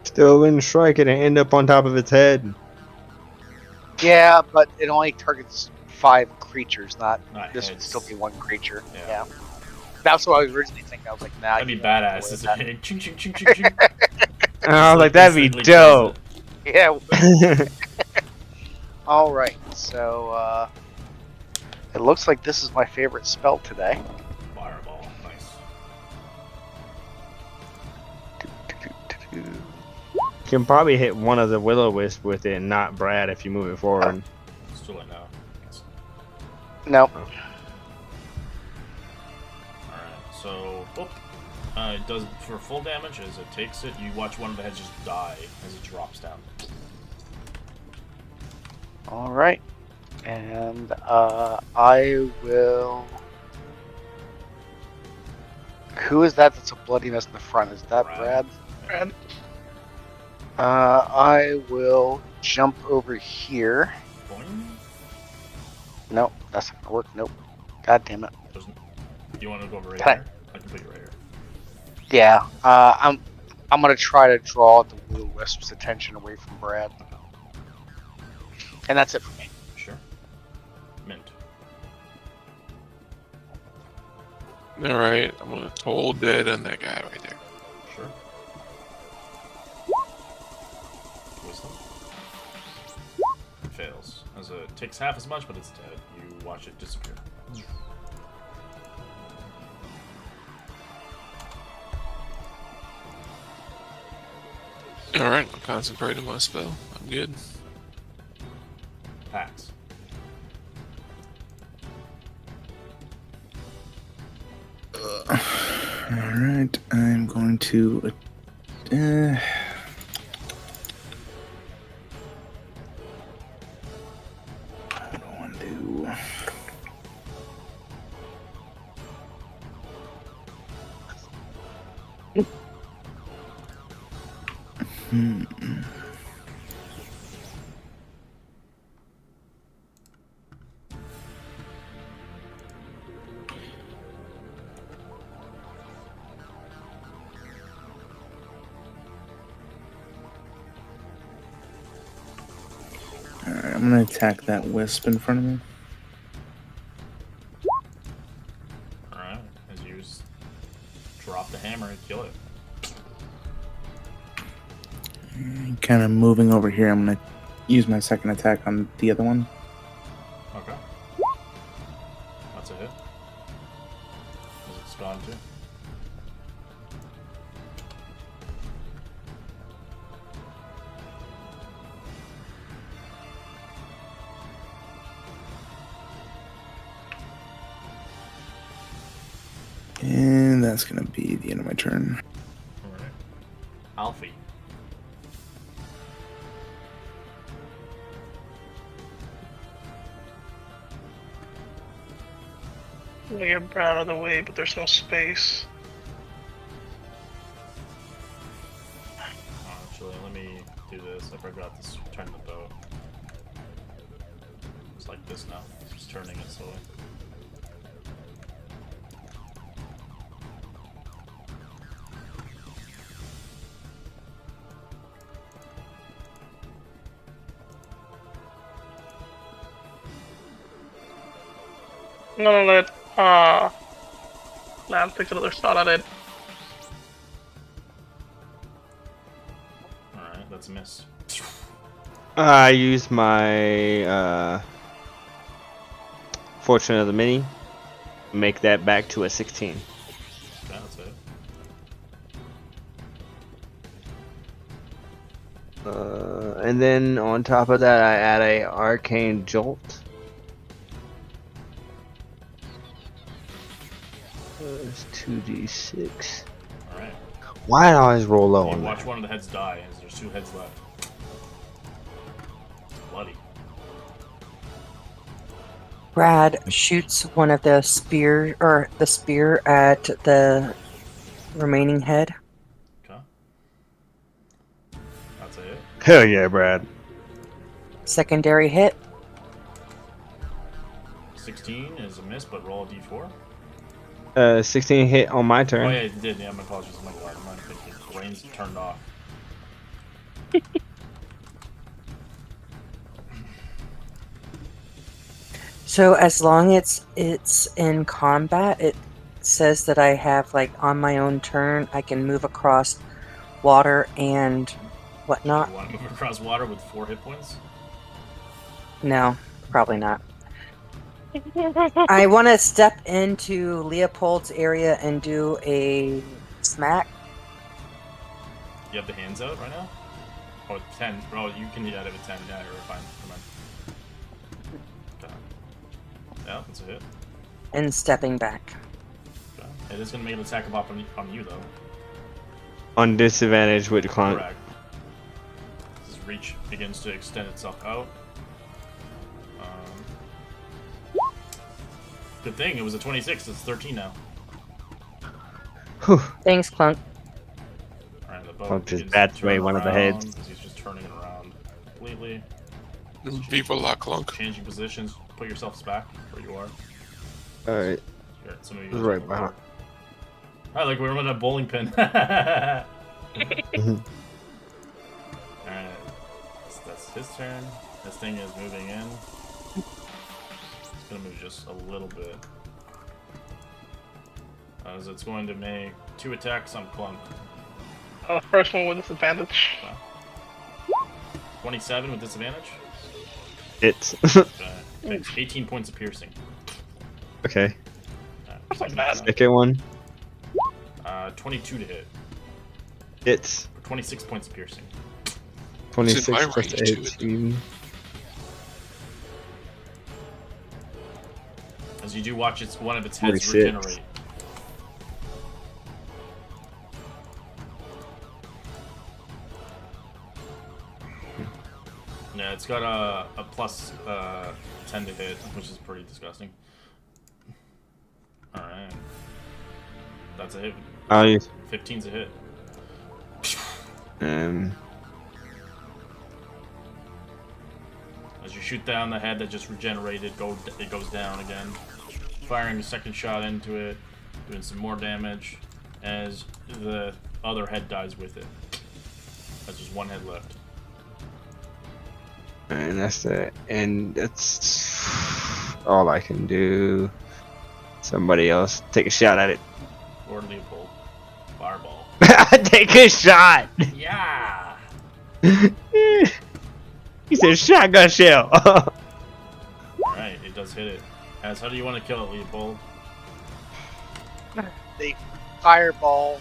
Still wouldn't strike it and end up on top of its head. Yeah, but it only targets 5 creatures, not this would heads. still be 1 creature. Yeah. Yeah. That's what I was originally thinking. I was like, nah. That'd be you don't badass. do Is that. it? Ching, ching, ching, ching, ching. I was like, that'd be Instantly dope. Yeah. Alright, so, it looks like this is my favorite spell today. Fireball. Nice. Can probably hit one of the Will-O-Wisp with it, and not Brad if you move it forward. It's too late now. Nope. Alright, so, it does, for full damage, as it takes it, you watch one of the heads just die as it drops down. Alright. And, I will... Who is that that's a bloody mess in the front? Is that Brad? Brad. I will jump over here. Boing. Nope, that's not gonna work. Nope. God damn it. Doesn't. Do you want to go over right Can I- here? I can put you right here. Yeah, I'm gonna try to draw the Will-O-Wisp's attention away from Brad. And that's it for me. Sure. Mint. Alright, I'm gonna hold dead on that guy right there. Sure. Wisdom. It fails. As it takes half as much, but it's dead. You watch it disappear. Alright, I'm concentrating my spell. I'm good. Pax. Alright, I'm going to. I don't want to. Alright, I'm gonna attack that wisp in front of me. Alright. As you drop the hammer and kill it. Kind of moving over here, I'm gonna use my second attack on the other one. Okay. That's a hit. As it's gone too. And that's gonna be the end of my turn. Alright. Alfie. I'm gonna get Brad out of the way, but there's no space. Oh, actually, let me do this. I forgot to turn the boat. It's like this now. Just turning it slowly. I'm gonna let Lamb take another shot at it. Alright, that's a miss. I use my Fortune of the Mini. Make that back to a 16. Okay, that's it. And then on top of that, I add a Arcane Jolt. It's 2d6. Alright. Why do I always roll low You on watch that? one of the heads die, as there's 2 heads left. It's bloody. Brad shoots one of the spear at the remaining head. Okay. That's a hit. Hell yeah, Brad. Secondary hit. 16 is a miss, but roll a d4. 16 hit on my turn. Oh yeah, it did. Yeah, my apologies. Oh my god, I'm not thinking. Brain's turned off. So as long as it's in combat, it says that I have, like, on my own turn, I can move across water and whatnot. You want to move across water with 4 hit points? No, probably not. I want to step into Leopold's area and do a smack. You have the hands out right now? Oh, 10. Oh, you can add it with 10. Yeah, you're fine. Come on. Okay. Yeah, that's a hit. And stepping back. Okay. It is going to make an attack of on you, though. On disadvantage with climb. Correct. His reach begins to extend itself out. Good thing it was a 26. It's 13 now. Whew. Thanks, Clunk. Alright, the boat I'll just begins bat to away turn one of the around, heads. as he's just turning it around completely. Viva la clunk. Changing positions. Put yourselves back where you are. Alright. Here, some of you It's guys right are behind. I like we're on a bowling pin. Alright. That's his turn. This thing is moving in. It's gonna move just a little bit. As it's going to make 2 attacks on Clunk. First one with disadvantage. 27 with disadvantage. It's Okay. 18 points of piercing. okay. That's not bad. Second one. 22 to hit. It's For 26 points of piercing. 26 my plus range, too, 18. As you do watch one of its heads 46. regenerate. Yeah, it's got a plus 10 to hit, which is pretty disgusting. Alright. That's a hit. I'll use 15's a hit. As you shoot down the head that just regenerated, it goes down again. Firing a second shot into it, doing some more damage, as the other head dies with it. There's just one head left. and that's it. And that's all I can do. Somebody else take a shot at it. Lord Leopold. Fireball. Take a shot! Yeah! He said shotgun shell. Alright, it does hit it. As how do you want to kill it, Leopold? The fireball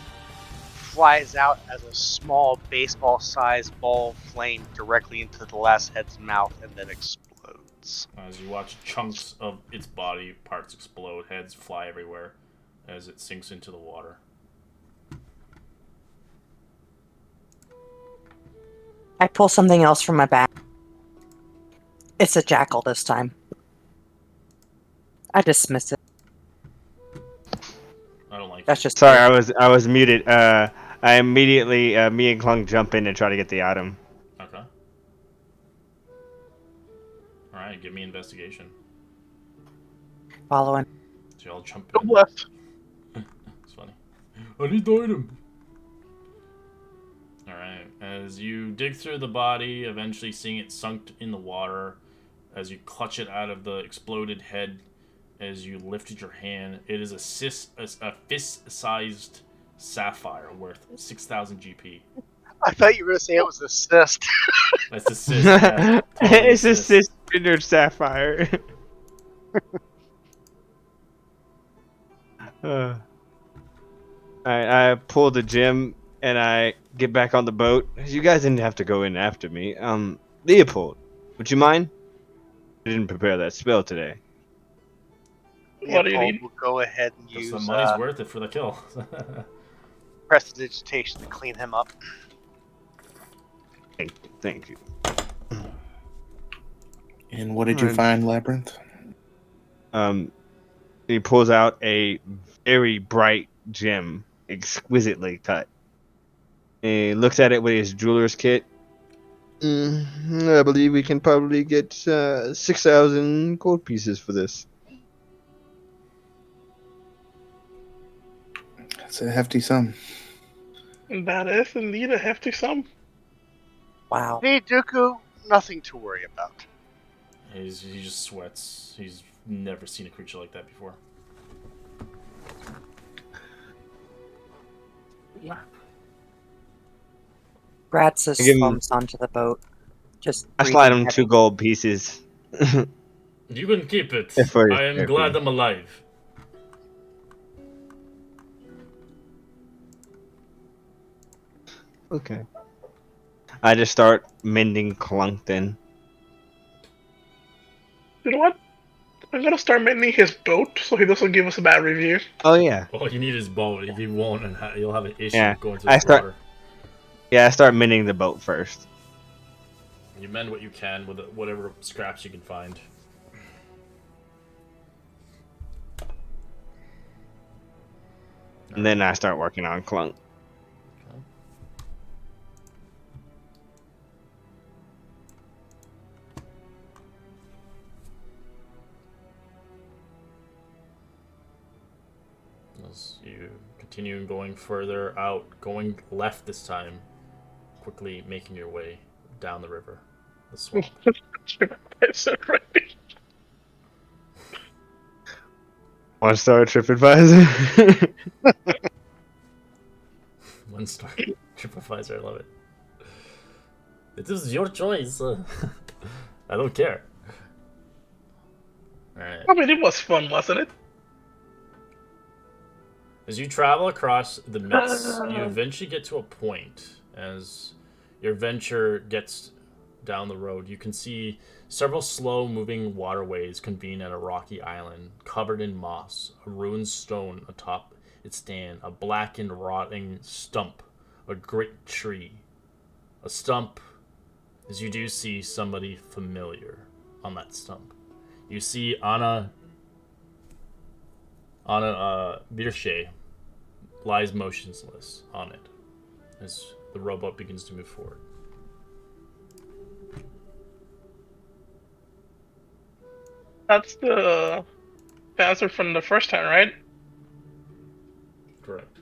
flies out as a small baseball-sized ball of flame directly into the last head's mouth and then explodes. As you watch chunks of its body parts explode, heads fly everywhere as it sinks into the water. I pull something else from my bag. It's a jackal this time. I dismiss it. That's just Sorry, I was muted. I immediately me and Klung jump in and try to get the item. Okay. All right, give me investigation. following. So y'all jump Go in. left. It's funny. I need the item. All right. As you dig through the body, eventually seeing it sunk in the water, as you clutch it out of the exploded head, as you lifted your hand, it is a fist-sized sapphire worth 6,000 GP. I thought you were going to say it was a cyst. That's a cyst. Yeah, totally It's a cyst. suspended sapphire. I pull the gem and I get back on the boat. You guys didn't have to go in after me. Leopold, would you mind? I didn't prepare that spell today. What do you Leopold need? will go ahead and Just the use money's worth it for the kill. prestidigitation to clean him up. Thank you. And what did you Alright. find, Labyrinth? He pulls out a very bright gem, exquisitely cut. He looks at it with his jeweler's kit. I believe we can probably get 6,000 gold pieces for this. That's a hefty sum. That is indeed a hefty sum. Wow. Hey, Dooku, nothing to worry about. He just sweats. He's never seen a creature like that before. Gratz I give him- slumps onto the boat. Just I slide breathing him heavy. 2 gold pieces. You can keep it. If we're I am happy. glad I'm alive. Okay. I just start mending Clunk then. You know what? I'm gonna start mending his boat so he doesn't give us a bad review. Oh yeah. All you need is boat. He won't, and you'll have an issue Yeah, going through I this start- water. Yeah, I start mending the boat first. You mend what you can with whatever scraps you can find. And then I start working on Clunk. Okay. As you continue going further out, going left this time, quickly making your way down the river, the swamp. It's already. 1-star TripAdvisor. 1-star TripAdvisor, I love it. It is your choice. I don't care. Alright. I mean, it was fun, wasn't it? As you travel across the mist, you eventually get to a point. As your venture gets down the road, you can see several slow-moving waterways convene at a rocky island covered in moss. A ruined stone atop its stand, a blackened, rotting stump, a great tree. A stump, as you do see somebody familiar on that stump. You see Anna Birsche lies motionless on it as the rowboat begins to move forward. That's the answer from the first time, right? Correct.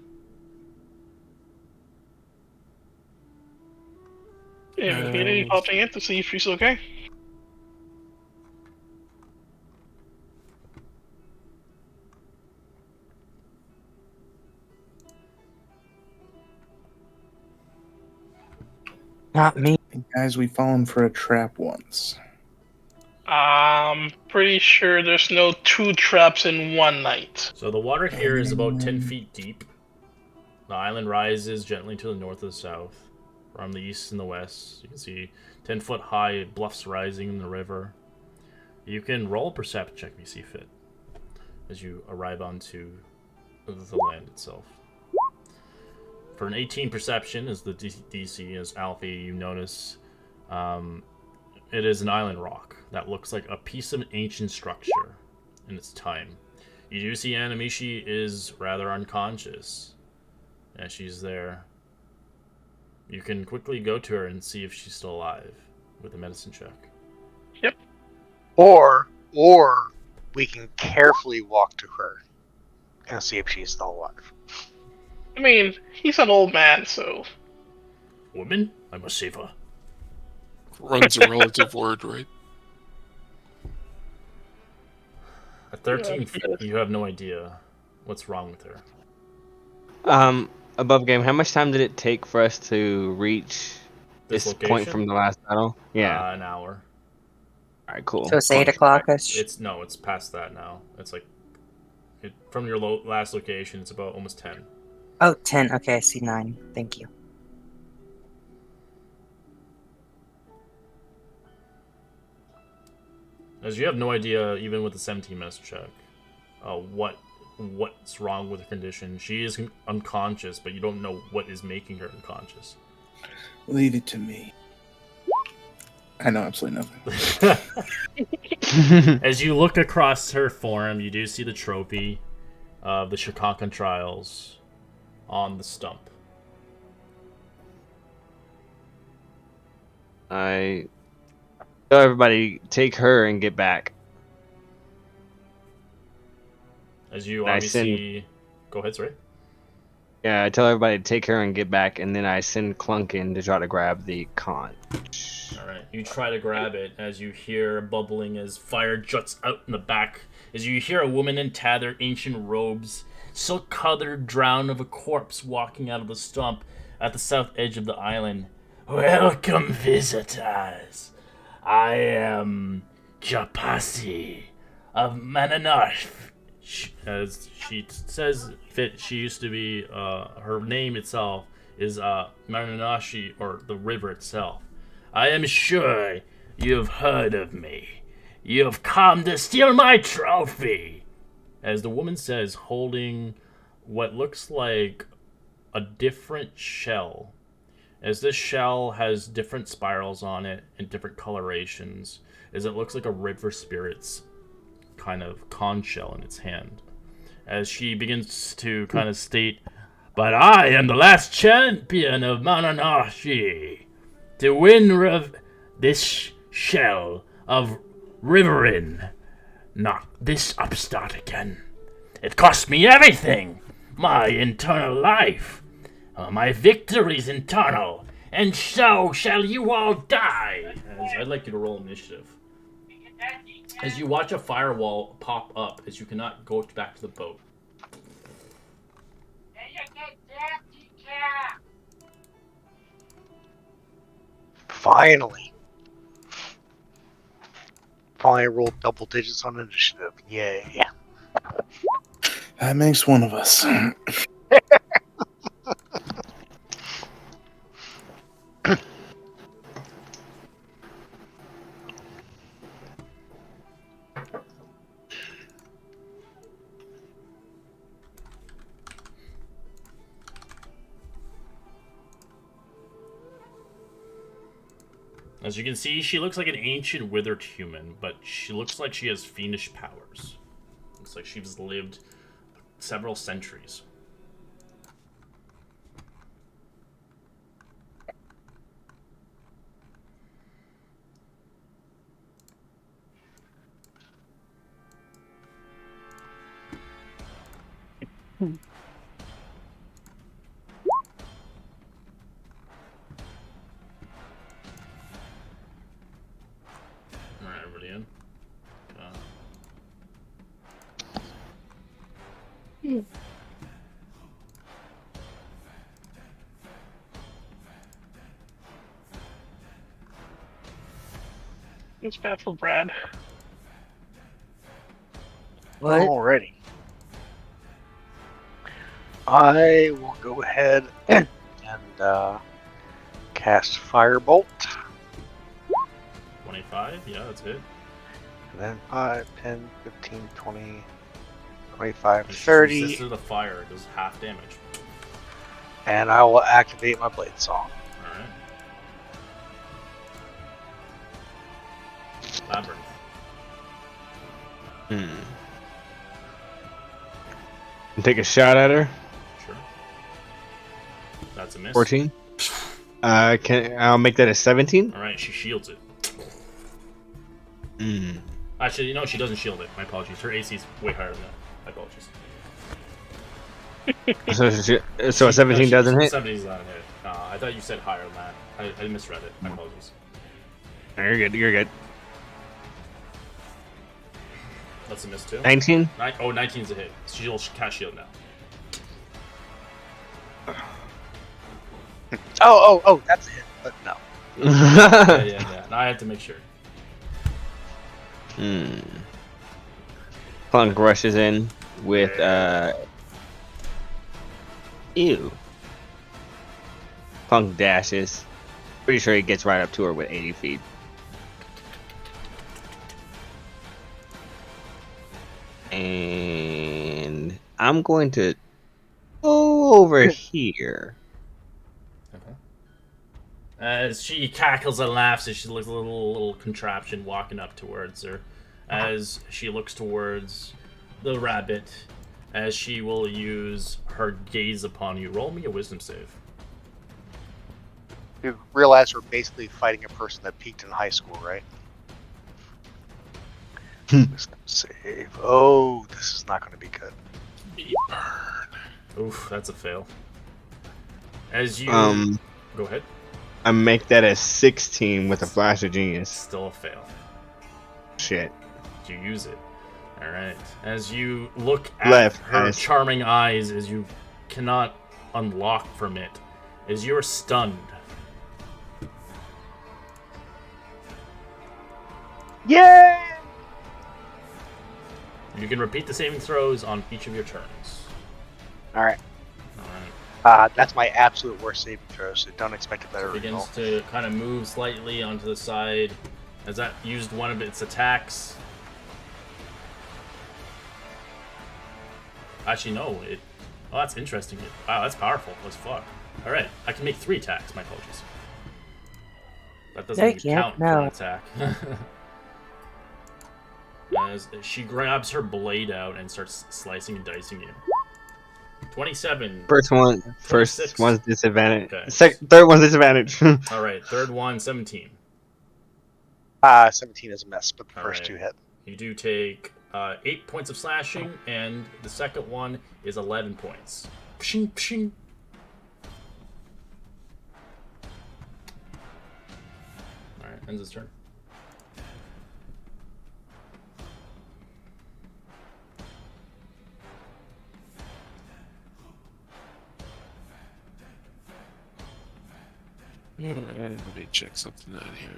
Immediately popping in to see if she's okay. Not me. Hey, guys, we've fallen for a trap once. I'm pretty sure there's no 2 traps in one night. So the water here is about 10 feet deep. The island rises gently to the north and the south. From the east and the west, you can see 10-foot high bluffs rising in the river. You can roll a perception check if you see fit as you arrive onto the land itself. For an 18 perception, as the DC as Alfie, you notice it is an island rock that looks like a piece of an ancient structure in its time. You do see Anamishi is rather unconscious as she's there. You can quickly go to her and see if she's still alive with a medicine check. Yep. Or we can carefully walk to her and see if she's still alive. I mean, he's an old man, so. Woman, I must save her. Runs a relative word, right? At 13 feet, you have no idea what's wrong with her. Above game, how much time did it take for us to reach this point location? from the last battle? Yeah. An hour. All right, cool. So it's 8 o'clock-ish? It's past that now. It's like from your last location, it's about almost 10. Oh, 10. Okay, I see 9. Thank you. As you have no idea, even with the 17 medicine check, what's wrong with her condition. She is unconscious, but you don't know what is making her unconscious. Leave it to me. I know absolutely nothing. As you look across her form, you do see the trophy of the Shikakan trials on the stump. I tell everybody, take her and get back. As you I obviously... Go ahead, sorry. Yeah, I tell everybody to take her and get back, and then I send Clunk in to try to grab the conch. Alright, you try to grab it as you hear bubbling as fire juts out in the back. As you hear a woman in tattered ancient robes, silk-colored drown of a corpse walking out of the stump at the south edge of the island. Welcome, visitors. I am Japasi of Mananosh. As she says fit, she used to be, her name itself is Mananashi, or the river itself. I am sure you have heard of me. You have come to steal my trophy. As the woman says, holding what looks like a different shell. As this shell has different spirals on it and different colorations, as it looks like a river spirit's kind of conch shell in its hand. As she begins to kind of state, but I am the last champion of Mananashi to win this shell of Riverin. Not this upstart again. It cost me everything. My internal life. My victory's internal. And so shall you all die. As I'd like you to roll initiative. As you watch a firewall pop up, as you cannot go back to the boat. Finally. Finally rolled double digits on initiative. Yay. That makes one of us. As you can see, she looks like an ancient withered human, but she looks like she has fiendish powers. Looks like she's lived several centuries. Alright, everybody in? It's bad for Brad. What? Alrighty. I will go ahead and cast Firebolt. 25? Yeah, that's it. And then 5, 10, 15, 20, 25, It's 30. resistant to the fire, it does half damage. And I will activate my Blade Song. Alright. Labyrinth. Take a shot at her. Sure. That's a miss. 14. I'll make that a 17. All right, she shields it. Mm. Actually, no, she doesn't shield it. My apologies. Her AC is way higher than that. My apologies. So a 17 doesn't hit? 17 is not a hit. I thought you said higher than that. I misread it. My apologies. You're good. You're good. That's a miss too. 19? 19's a hit. She'll cast shield now. Oh, that's a hit. But no. Yeah. No, I had to make sure. Clunk rushes in with ew. Clunk dashes. Pretty sure he gets right up to her with 80 feet. And I'm going to go over here. Okay. As she cackles and laughs, as she looks a little contraption walking up towards her, as she looks towards the rabbit, as she will use her gaze upon you. Roll me a wisdom save. You realize we're basically fighting a person that peaked in high school, right? Wisdom save. Oh, this is not going to be good. Oof, that's a fail. As you go ahead. I make that a 16 with a flash of genius. Still a fail. Shit. You use it. All right. As you look at her charming eyes, as you cannot unlock from it, as you're stunned. Yay! You can repeat the saving throws on each of your turns. All right. That's my absolute worst saving throw, so don't expect a better Begins result. to kind of move slightly onto the side. Has that used one of its attacks? Actually, no. Oh, that's interesting. Wow, that's powerful as fuck. All right, I can make 3 attacks. My apologies. That doesn't even count for an attack. As she grabs her blade out and starts slicing and dicing you. 27. First 26. one's disadvantage. Okay. Third one's disadvantage. All right, third one, 17. 17 is a miss, but the first right. 2 hit. You do take 8 points of slashing, and the second one is 11 points. Pshing, pshing. All right, ends his turn. Let me check something out here.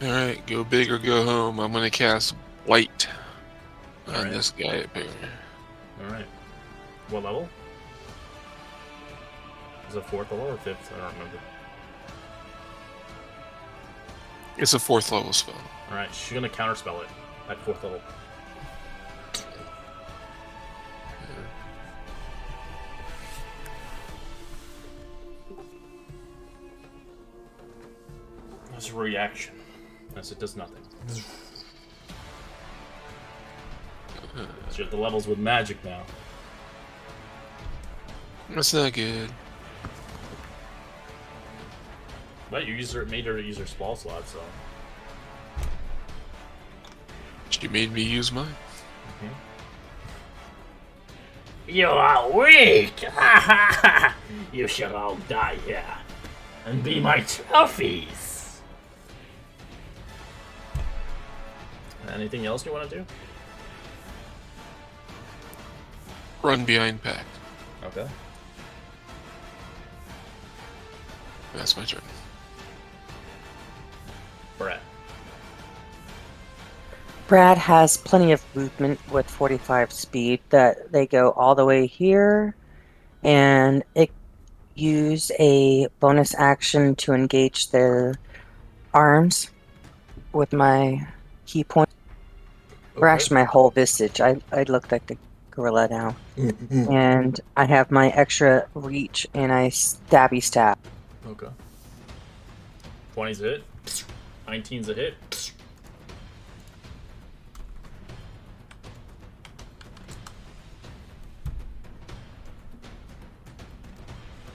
Alright, go big or go home. I'm gonna cast white on this guy up here. Alright. What level? Is it 4th level or 5th? I don't remember. It's a 4th level spell. Alright, she's gonna counterspell it at 4th level. That's a reaction. Yes, it does nothing. So you're at the levels with magic now. That's not good. But you made her use her spell slot, so. She made me use mine. You are weak! You shall all die here and be my trophies! Anything else you want to do? Run behind pack. Okay. That's my turn. Brad has plenty of movement with 45 speed that they go all the way here, and it use a bonus action to engage the arms with my key point. Or actually my whole visage. I looked at the gorilla now. And I have my extra reach and I stabby stab. Okay. 20's a hit. 19's a hit.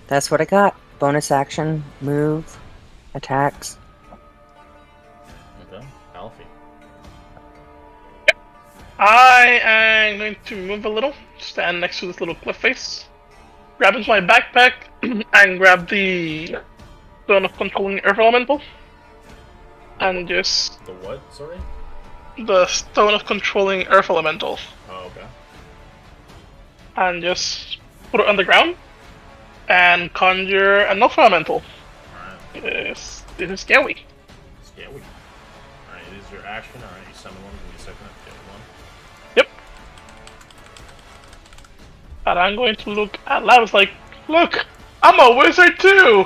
That's what I got. Bonus action, move, attacks. Okay. Alfie. I am going to move a little, stand next to this little cliff face, grab into my backpack, and grab the Stone of Controlling Earth Elemental, and just The what? Sorry? the Stone of Controlling Earth Elemental, Oh, okay. and just put it on the ground, and conjure an Earth Elemental. Alright. This is scary. Scary. Alright, it is your action. Alright, you summon one. Give me a second. Get one. Yep. And I'm going to look at Lavus like, look, I'm a wizard too!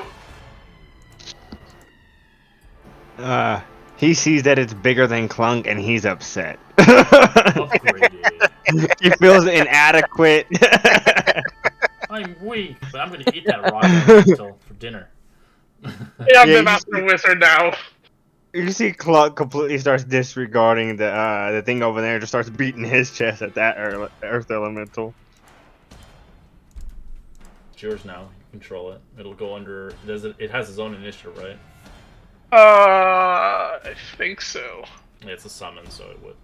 He sees that it's bigger than Clunk and he's upset. Upgraded. He feels inadequate. I'm weak, but I'm gonna eat that rock until for dinner. Yeah, I'm Yeah, the master wizard now. You see Clunk completely starts disregarding the thing over there and just starts beating his chest at that Earth Elemental. It's yours now. You control it. It'll go under. It has its own initiative, right? I think so. Yeah, it's a summon, so it would.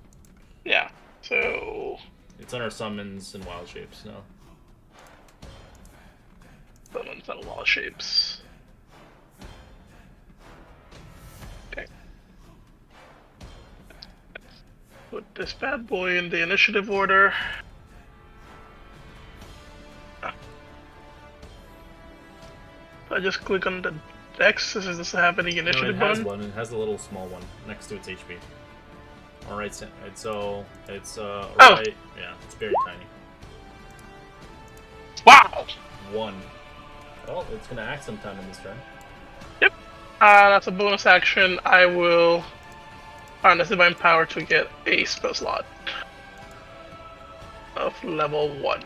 Yeah, so... It's under summons and wild shapes now. Summons and wall shapes. Okay. Put this bad boy in the initiative order. I just click on the X. Does this have any No, initiative it has button? one. It has a little small one next to its HP. Alright, so it's right. Yeah, it's very tiny. Wow! 1. Well, it's gonna act sometime in this turn. Yep. That's a bonus action. I will harness Divine Power to get a spell slot of level 1.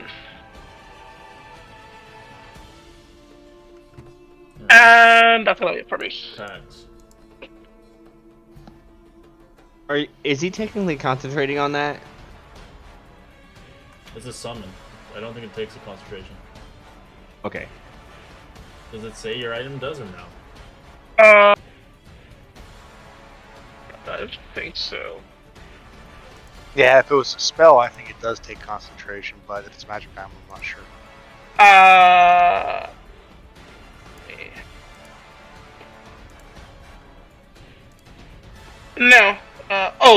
And that's gonna be it for me. Attacks. Is he technically concentrating on that? It's a summon. I don't think it takes a concentration. Okay. Does it say your item does or no? I don't think so. Yeah, if it was a spell, I think it does take concentration, but if it's magic item, I'm not sure. No.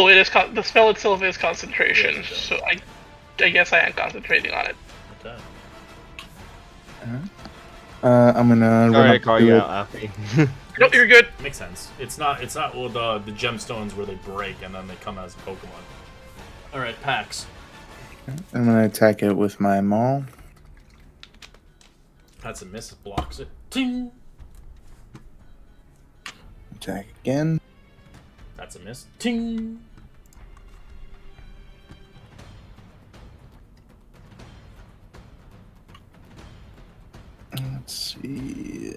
It is the spell itself is concentration, so I guess I am concentrating on it. Okay. I'm gonna Sorry, I run call up you to out, Alfie. Nope, you're good. Makes sense. It's not well, the gemstones where they break and then they come as Pokemon. Alright, Pax. I'm gonna attack it with my maul. That's a miss. Blocks it. Ting! Attack again. That's a miss. Ting! Let's see.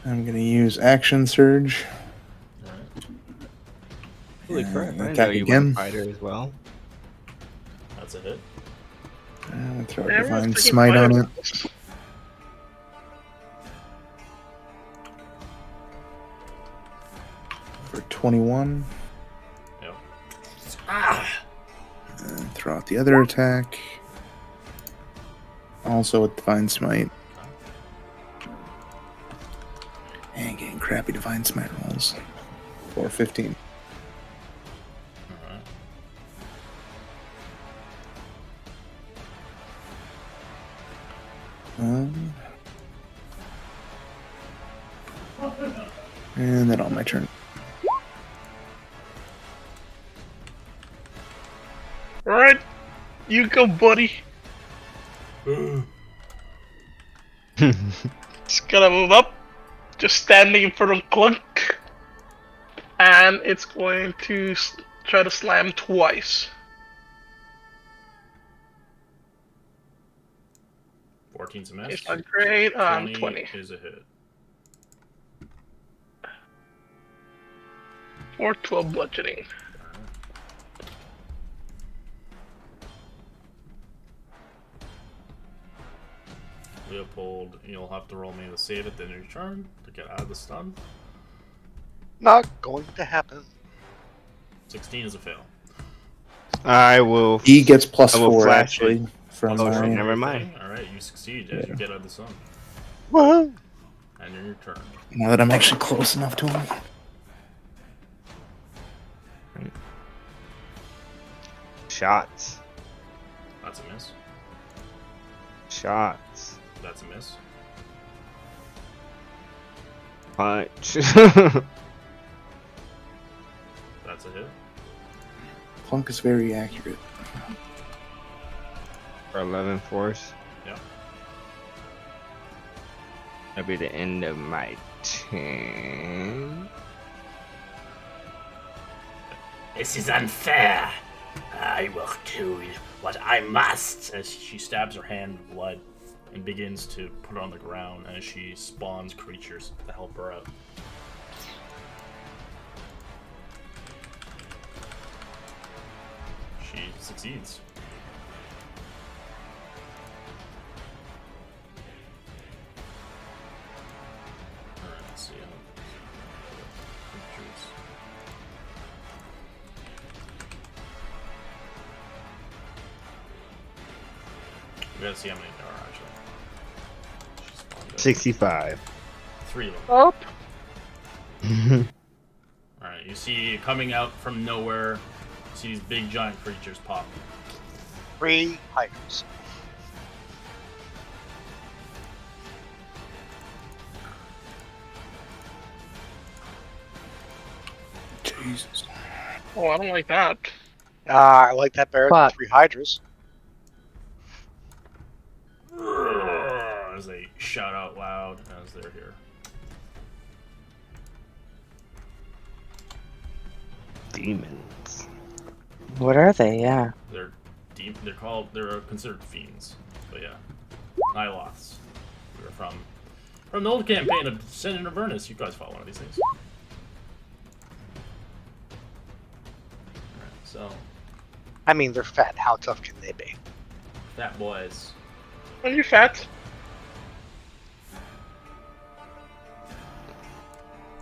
I'm gonna use Action Surge. Alright. Holy crap! I didn't Attack know you again. were a fighter as well. That's a hit. I'm gonna throw a Everyone's Divine taking Smite on it fireballs. for 21. Yep. And throw out the other attack. Also with Divine Smite. And getting crappy Divine Smite rolls. For 15. Alright. And then on my turn. Alright, you go, buddy. Just gotta move up. Just standing in front of Clunk. and it's going to try to slam twice. 14's a miss. It's not great. 20. is a hit. 4 12 bludgeoning. Leopold, you'll have to roll me to save it then your turn to get out of the stun. Not going to happen. 16 is a fail. I will. He gets plus I will 4 flash actually from Oh, my. shit, never mind. Alright, you succeed as you get out of the sun. Woohoo! And in your turn. Now that I'm actually close enough to him. Shots. That's a miss. Shots. That's a miss. Punch. That's a hit. Plunk is very accurate. For 11 force. Yeah. That'll be the end of my turn. This is unfair. I will do what I must. As she stabs her hand with blood and begins to put it on the ground as she spawns creatures to help her out. She succeeds. Alright, let's see. Creatures. We gotta see how many there are actually. She spawned out 65. 3 of them. Up. Alright, you see coming out from nowhere, you see these big giant creatures pop. 3 hydras. Jesus. Oh, I don't like that. I like that better than But- 3 hydras. As they shout out loud as they're here. Demons. What are they? Yeah. They're deep. They're considered fiends. But yeah, Nyloths. They're from the old campaign of Descendant of Avernus. You guys fought one of these things. Alright, so I mean, they're fat. How tough can they be? fat boys. Are you fat?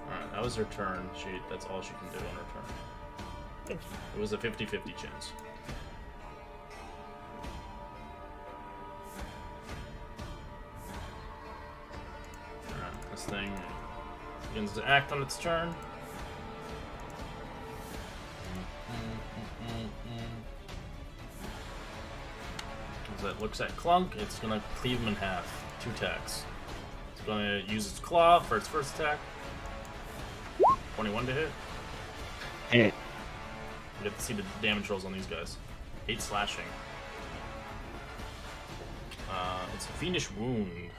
Alright, that was her turn. That's all she can do on her turn. It was a 50-50 chance. Alright, this thing begins to act on its turn. As it looks at Clunk, it's gonna cleave him in half. 2 attacks. It's gonna use its claw for its first attack. 21 to hit. Hit. You get to see the damage rolls on these guys. 8 slashing. It's a fiendish wound.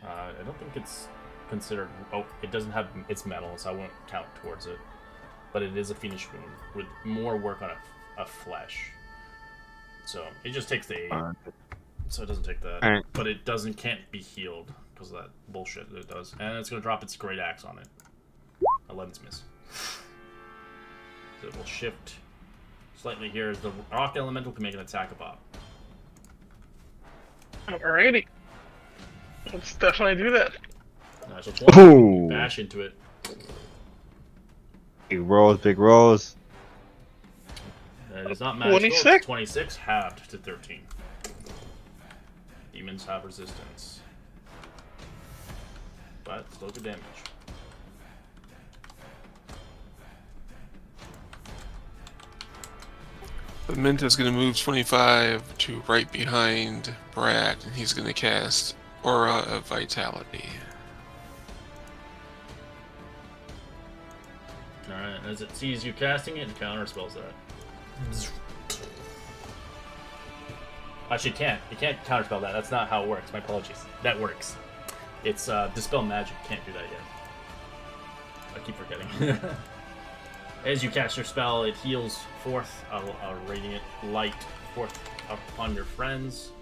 I don't think it's considered. Oh, it doesn't have. It's metal, so I won't count towards it. But it is a fiendish wound with more work on a flesh. So it just takes the 8. So it doesn't take that. Alright. But it can't be healed because of that bullshit that it does. And it's gonna drop its great axe on it. 11's miss. So it will shift slightly here as the rock elemental can make an attack of Bob. Alrighty. Let's definitely do that. Natural 20. Ooh. Bash into it. Big rolls, big rolls. It is not magical. 26? It's 26 halved to 13. Demons have resistance. But still good damage. The Minta's gonna move 25 to right behind Brad, and he's gonna cast Aura of Vitality. Alright, as it sees you casting it, it counterspells that. Actually, it can't. It can't counterspell that. That's not how it works. My apologies. That works. It's Dispel Magic. Can't do that yet. I keep forgetting. As you cast your spell, it heals forth a radiant light forth upon your friends.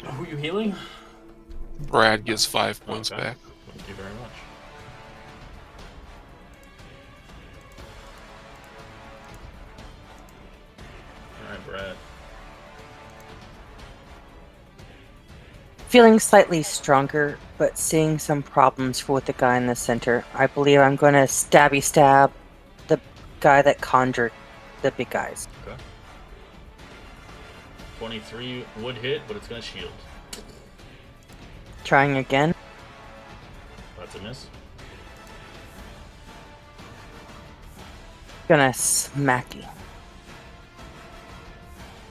Who are you healing? Brad gets 5 points Okay. back. Thank you very much. Alright, Brad. Feeling slightly stronger, but seeing some problems with the guy in the center, I believe I'm going to stabby stab the guy that conjured the big guys. Okay. 23 would hit, but it's going to shield. Trying again. That's a miss. Gonna smack you.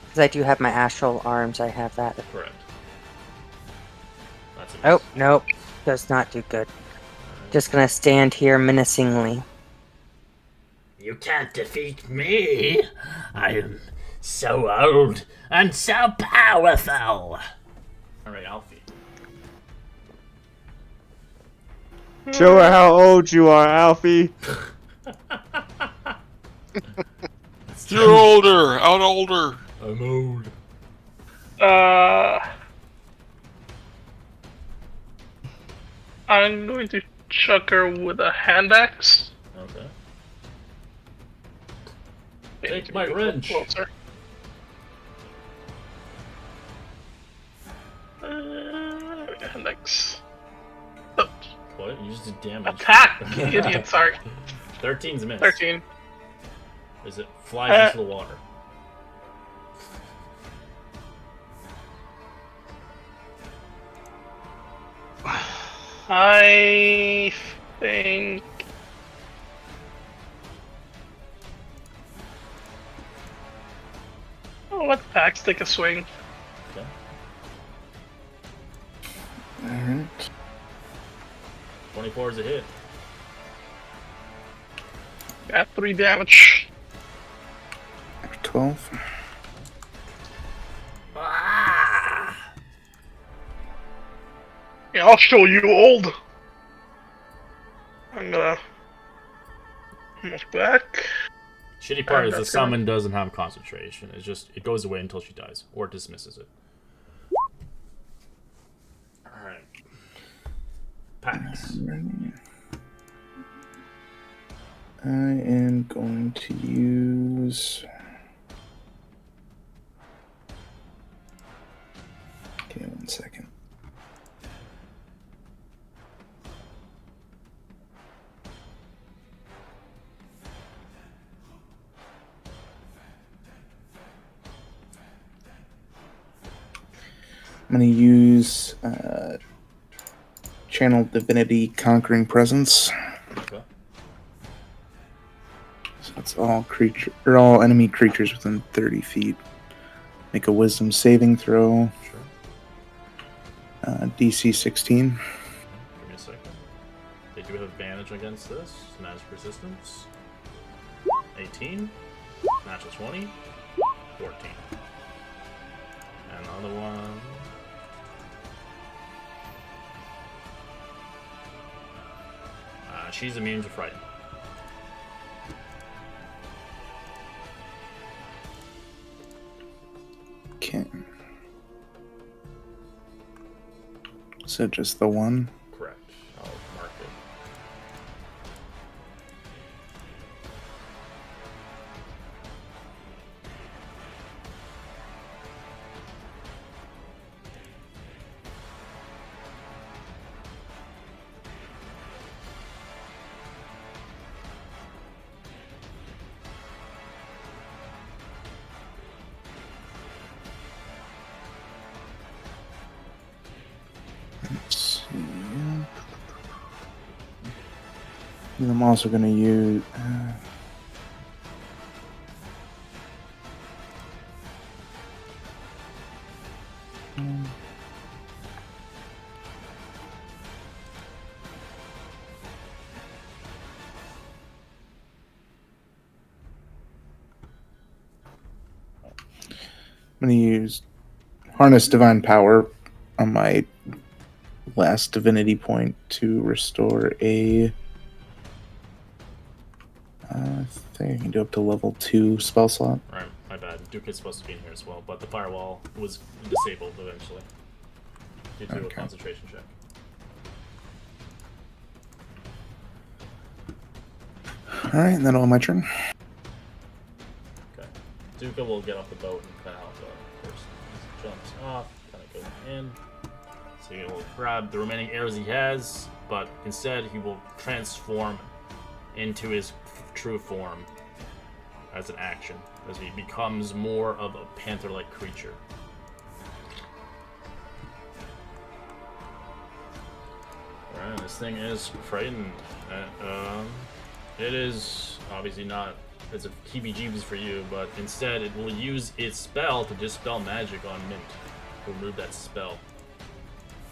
Because I do have my astral arms, I have that. Correct. That's a miss. Oh, nope. Does not do good. Just gonna stand here menacingly. You can't defeat me. I am so old and so powerful. Alright, Alfie. Show her how old you are, Alfie. You're older! Out older! I'm old. I'm going to chuck her with a hand axe. Okay. Yeah, Take give my me a wrench. closer. Hand axe. Oh, What? You just did damage. attack, you idiot! Sorry. 13's a miss. 13. As it flies into the water. I think. Oh, let Pax take a swing. Okay. Alright. 24 is a hit. Got 3 damage. 12. Ah! Yeah, I'll show you old. I'm gonna move back. Shitty part is the that's summon doesn't have concentration. It's just, it goes away until she dies. Or dismisses it. Alright. Pax. I am going to use. Okay, 1 second. I'm going to use Channel Divinity Conquering Presence. Okay. So it's all enemy creatures within 30 feet. Make a Wisdom saving throw. Sure. DC 16. Give me a second. They do have advantage against this. Magic resistance. 18. Natural 20. 14. And another one. She's immune to frighten. Okay. So just the one. Correct. I'll mark it. Let's see. And I'm also going to use. I'm going to use Harness Divine Power on my last divinity point to restore a. I think I can do up to level 2 spell slot. Right, my bad. Duke is supposed to be in here as well, but the firewall was disabled eventually due to a Okay. concentration check. Alright, and then on my turn. Okay. Duca will get off the boat and kind of help first. He jumps off, kind of goes in. So he will grab the remaining arrows he has, but instead he will transform into his true form as an action, as he becomes more of a panther-like creature. Alright, this thing is frightened. It is obviously not as a heebie-jeebies for you, but instead it will use its spell to dispel magic on Mint. To remove that spell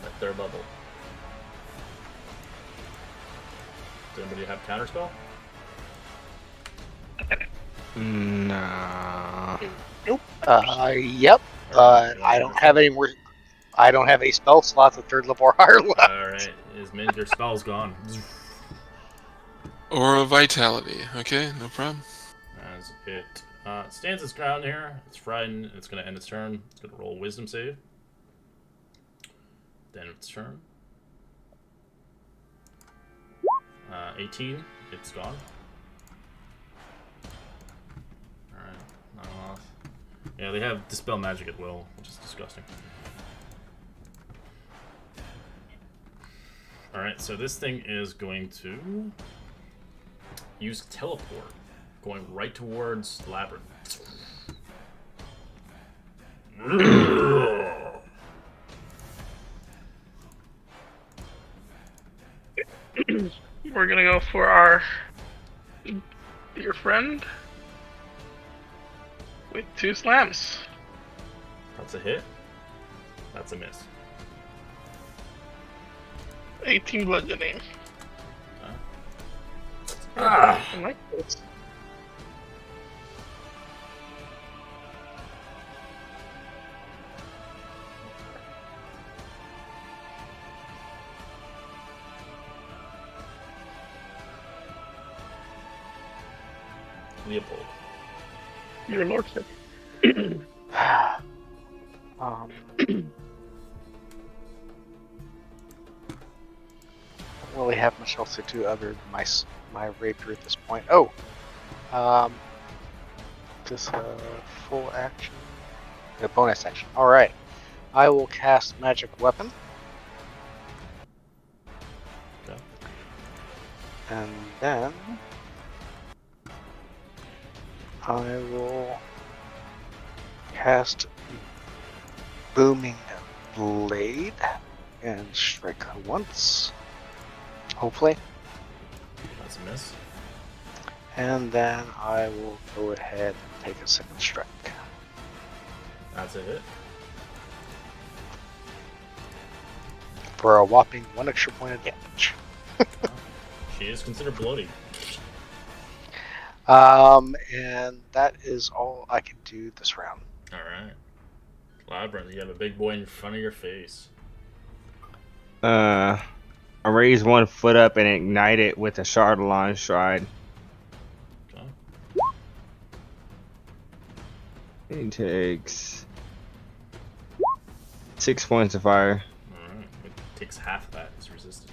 at third level. Does anybody have counterspell? Nah. Nope. Yep. I don't have any more. I don't have any spell slots at third level or higher left. Alright, is Mint, your spell's gone. Or a vitality. Okay, no problem. As it stands its ground here, it's frightened, it's going to end its turn. It's going to roll a wisdom save. Then its turn. 18, it's gone. Alright, not off. Yeah, they have Dispel Magic at will, which is disgusting. Alright, so this thing is going to use Teleport, going right towards the Labyrinth. We're gonna go for our dear friend with 2 slams. That's a hit. That's a miss. 18 bludgeoning. Ah! I like this. Leopold. Your lordship. Don't really have much else to do other than my rapier at this point. Oh, this full action, a bonus action. All right, I will cast magic weapon, Okay. and then I will cast booming blade and strike once. Hopefully. That's a miss. And then I will go ahead and take a second strike. That's a hit. For a whopping 1 extra point of damage. She is considered bloating. And that is all I can do this round. Alright. Labyrinth, you have a big boy in front of your face. I raise 1 foot up and ignite it with a Chardalon Stride. Okay. He takes 6 points of fire. Alright. It takes half of that. It's resistant.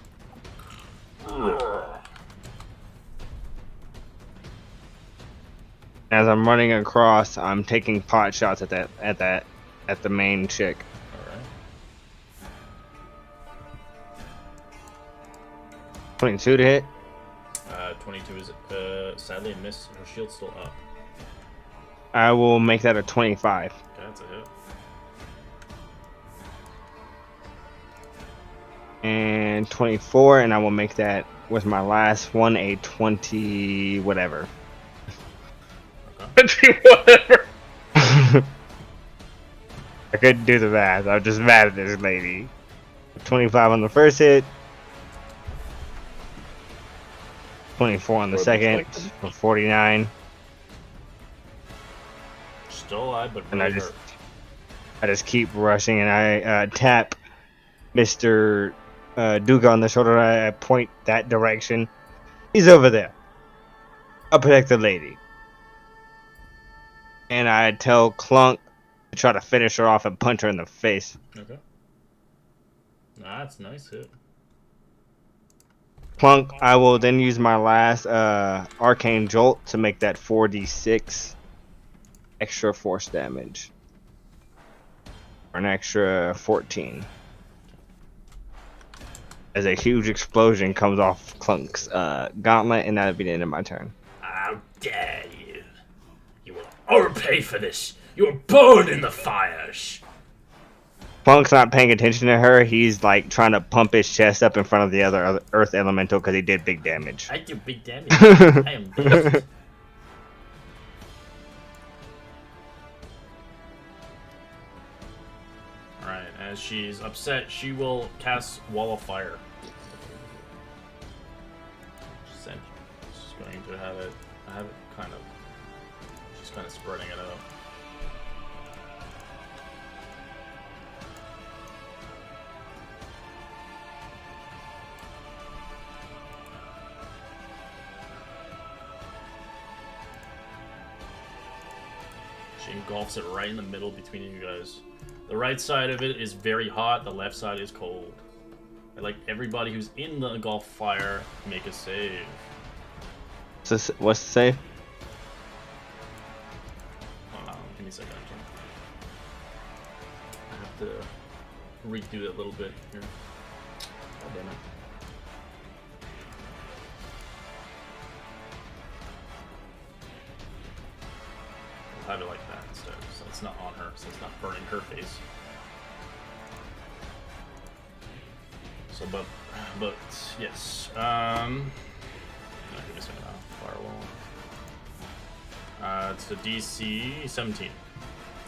As I'm running across, I'm taking pot shots at the main chick. Alright. 22 to hit. 22 is sadly a miss. Her shield's still up. I will make that a 25. Okay, that's a hit. And 24, and I will make that with my last one a 20 whatever. Whatever. I couldn't do the math. I'm just mad at this lady. 25 on the first hit. 24 on the second. For 49. Still alive, but And really I just keep rushing, and I tap Mr. Duga on the shoulder. I point that direction. He's over there. I'll protect the lady. And I tell Clunk to try to finish her off and punch her in the face. Okay. That's a nice hit. Clunk, I will then use my last arcane jolt to make that 4d6 extra force damage. For an extra 14. As a huge explosion comes off Clunk's gauntlet, and that'll be the end of my turn. How dare you! You will overpay for this! You were born in the fires! Clunk's not paying attention to her. He's like trying to pump his chest up in front of the other Earth Elemental because he did big damage. I do big damage. I am big. Alright, as she's upset, she will cast Wall of Fire. She's going to have it kind of... She's kind of spreading it out. She engulfs it right in the middle between you guys. The right side of it is very hot, the left side is cold. I'd like everybody who's in the engulfed fire make a save. So what's the save? Give me a second. I have to redo it a little bit here. Oh, damn it. I'll have it like that instead, so it's not on her, so it's not burning her face. So, but yes. No, give me a second now. Firewall. It's a DC 17.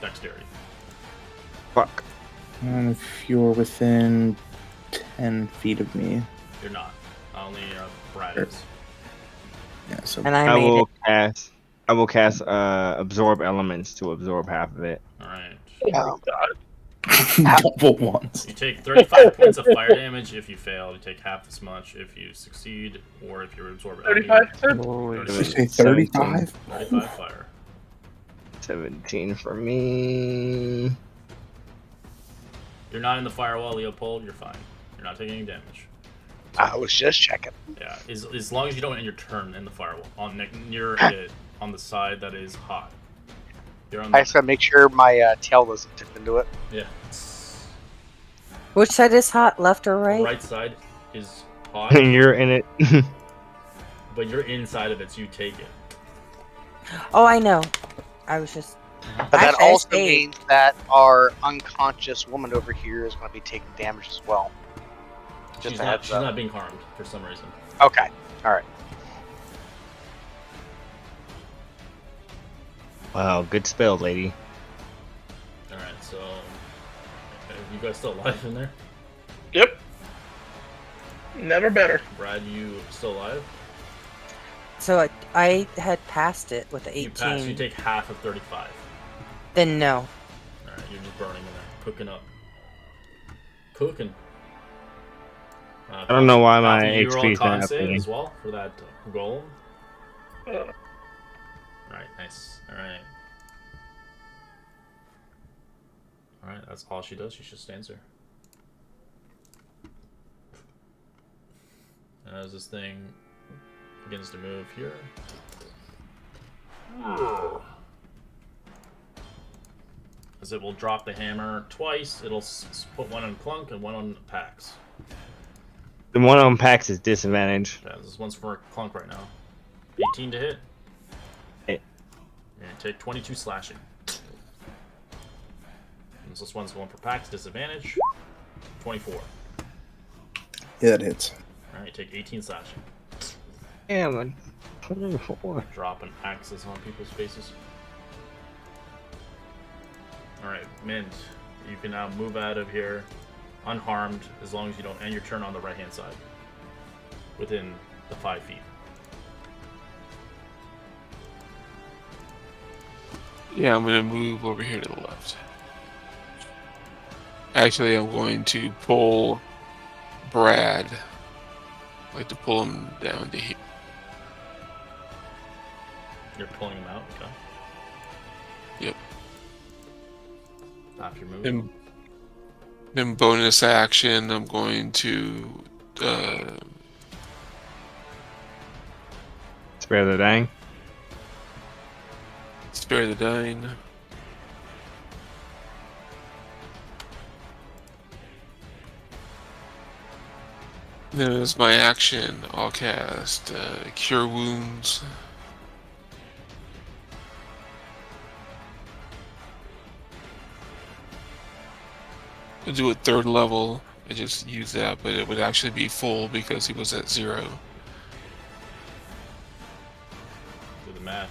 Dexterity. Fuck. And if you're within 10 feet of me. You're not. Only Brad is. Yeah, so And I made it. I will cast absorb elements to absorb half of it. Alright. Oh double ones. You take 35 points of fire damage if you fail. You take half as much if you succeed, or if you absorb 35, sir? Holy Did you say 35? 35 fire. 17 for me. You're not in the firewall, Leopold. You're fine. You're not taking any damage. I was just checking. Yeah, as long as you don't end your turn in the firewall near it on the side that is hot. You're on I just gotta make sure my tail doesn't tip into it. Yeah. Which side is hot, left or right? Right side is hot, And you're in it. but you're inside of it, so you take it. Oh, I know. I was just. But that Actually, I also stayed. means that our unconscious woman over here is going to be taking damage as well. Just a heads She's up. not being harmed for some reason. Okay. All right. Wow, good spell, lady. Alright, so... Are you guys still alive in there? Yep. Never better. Brad, you still alive? So I had passed it with the 18. You pass, you take half of 35. Then no. Alright, you're just burning in there. Cooking up. Cooking. I don't know why my you roll a HP is con not save updating. as well for that golem. Uh, Alright, nice. Alright. Alright, that's all she does. She just stands there. And as this thing begins to move here. As it will drop the hammer twice, it'll put one on Clunk and one on Pax. The one on Pax is disadvantage. Yeah, this one's for Clunk right now. 18 to hit. Hit. And take 22 slashing. And this one's going for Pax, disadvantage. 24. Yeah, that hits. Alright, take 18 slashing. Yeah, man. 24. Dropping axes on people's faces. Alright, Mint. You can now move out of here unharmed as long as you don't end your turn on the right hand side. Within the 5 feet. Yeah, I'm gonna move over here to the left. Actually, I'm going to pull Brad. I'd like to pull him down to here. You're pulling him out, okay. Yep. After your move. Then bonus action, I'm going to Spare the dying. spare the dying. Then as my action, I'll cast Cure Wounds. I'll do it 3rd level. I just use that, but it would actually be full because he was at 0. Do the math.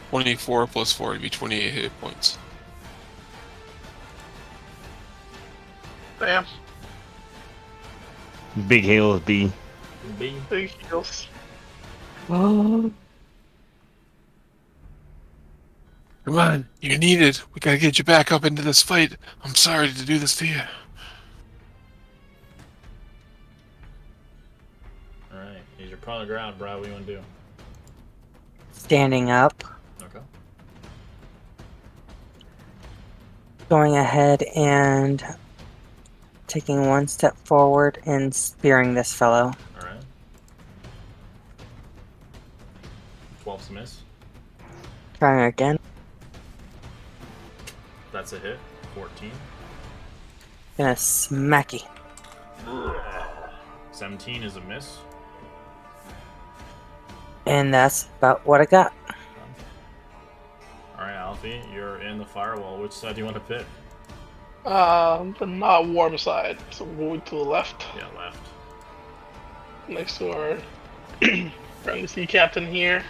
24 plus 4 would be 28 hit points. Damn. Big hails B. B. Big heals. Come on, you need it. We gotta get you back up into this fight. I'm sorry to do this to you. Alright, you're probably on the ground, Brad. What do you want to do? Standing up, Okay. going ahead and taking one step forward and spearing this fellow. Alright. 12's a miss. Trying again. That's a hit. 14. Gonna smacky. 17 is a miss. And that's about what I got. Alright, Alfie, you're in the firewall. Which side do you want to pick? The not warm side. So moving to the left, Yeah, left. next to our friendly sea captain here.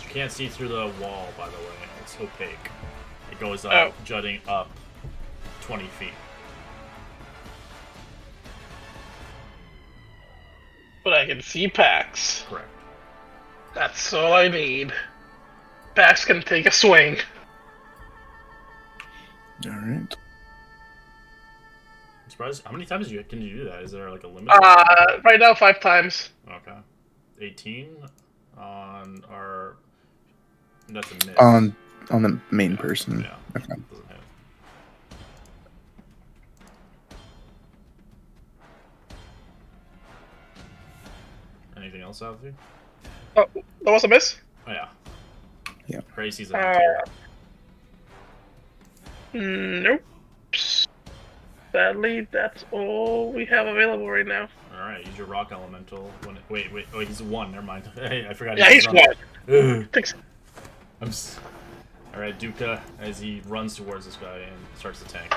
You can't see through the wall, by the way. It's opaque. It goes up, Oh. jutting up 20 feet. But I can see Pax. Correct. That's all I need. Pax can take a swing. All right. I'm surprised. How many times can you do that? Is there like a limit? Right now 5 times. Okay. 18 on our. That's a miss. On the main person. Yeah. Okay. Doesn't hit. Anything else, Alfie? Oh, that was a miss? Oh, yeah. Yeah. Gracie's an tier. Nope. Sadly, that's all we have available right now. Alright, use your rock elemental. Wait, oh, he's 1, never mind. I forgot Yeah, he's running. one. Ugh. Alright, Duka, as he runs towards this guy and starts to tank.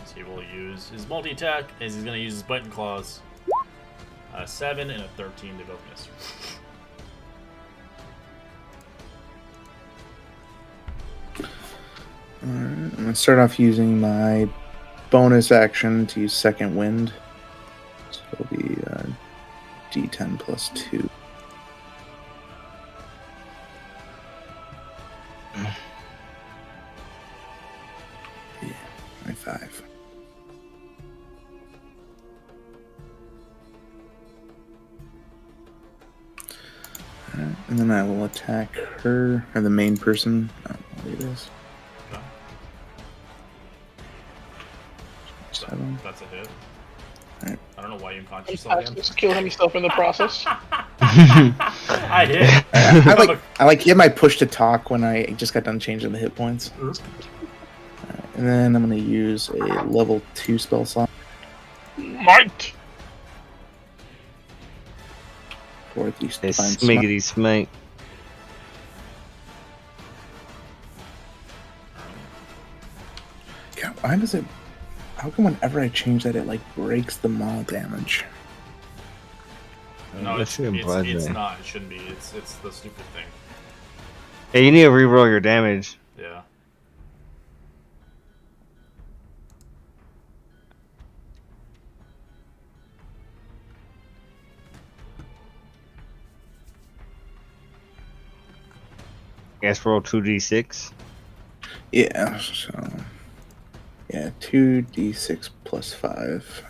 So he will use his multi-attack, as he's going to use his bite and claws. 7 and a 13, they both miss. Alright, I'm gonna start off using my bonus action to use second wind. So it'll be D10 plus 2. Yeah, my 5. Alright, and then I will attack her, or the main person. I don't know what it is. Okay. 7. That's a hit. Alright. I don't know why you unconscious Pax yourself again. just killed himself in the process. I hit. I like hit my push to talk when I just got done changing the hit points. And then I'm gonna use a level 2 spell slot Might. for the They divine smite. smiggity smite. Yeah, why does it? How come whenever I change that, it like breaks the maul damage? No, Let's it's see a blood it's there. not. It shouldn't be. It's the stupid thing. Hey, you need to reroll your damage. Yeah. Guess roll 2d6. Yeah, so. Yeah, 2d6 plus 5.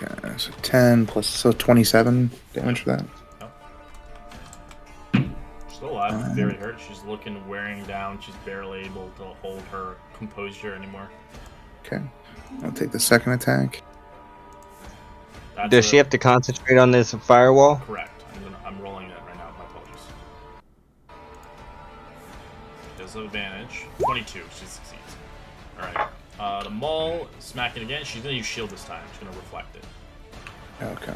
Okay. So 10 plus, so 27 damage for that. Still alive, very hurt. She's looking wearing down. She's barely able to hold her composure anymore. Okay. I'll take the second attack. Does she have to concentrate on this firewall? Correct. I'm rolling that right now. My apologies. She does have advantage. 22. She succeeds. Alright. The maul, smack it again. She's going to use shield this time. She's going to reflect it. Okay.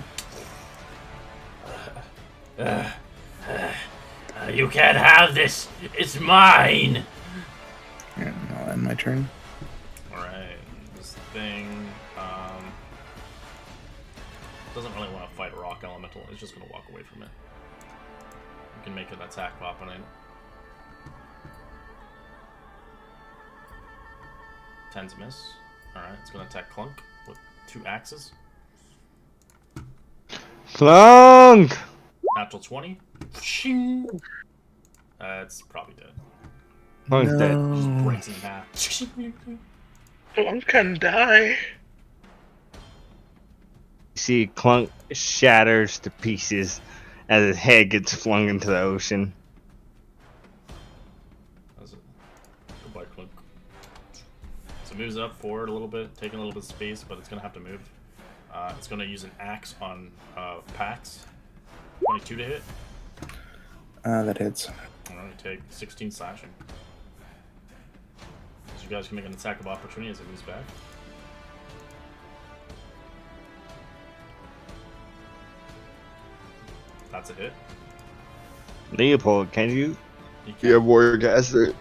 You can't have this. It's mine. And I'll end my turn. Alright. This thing doesn't really want to fight a rock elemental. It's just going to walk away from it. You can make an attack opponent. 10's a miss. Alright, it's going to attack Clunk with 2 axes. Clunk! Natural 20. It's probably dead. Clunk's dead. Just breaks in half. Clunk can die. You see Clunk shatters to pieces as his head gets flung into the ocean. That's it. Goodbye, Clunk. So it moves up forward a little bit, taking a little bit of space, but it's going to have to move. It's going to use an axe on Pax. 22 to hit. That hits. Alright, take 16 slashing. So you guys can make an attack of opportunity as it moves back. That's a hit. Leopold, can you? You have Warcaster?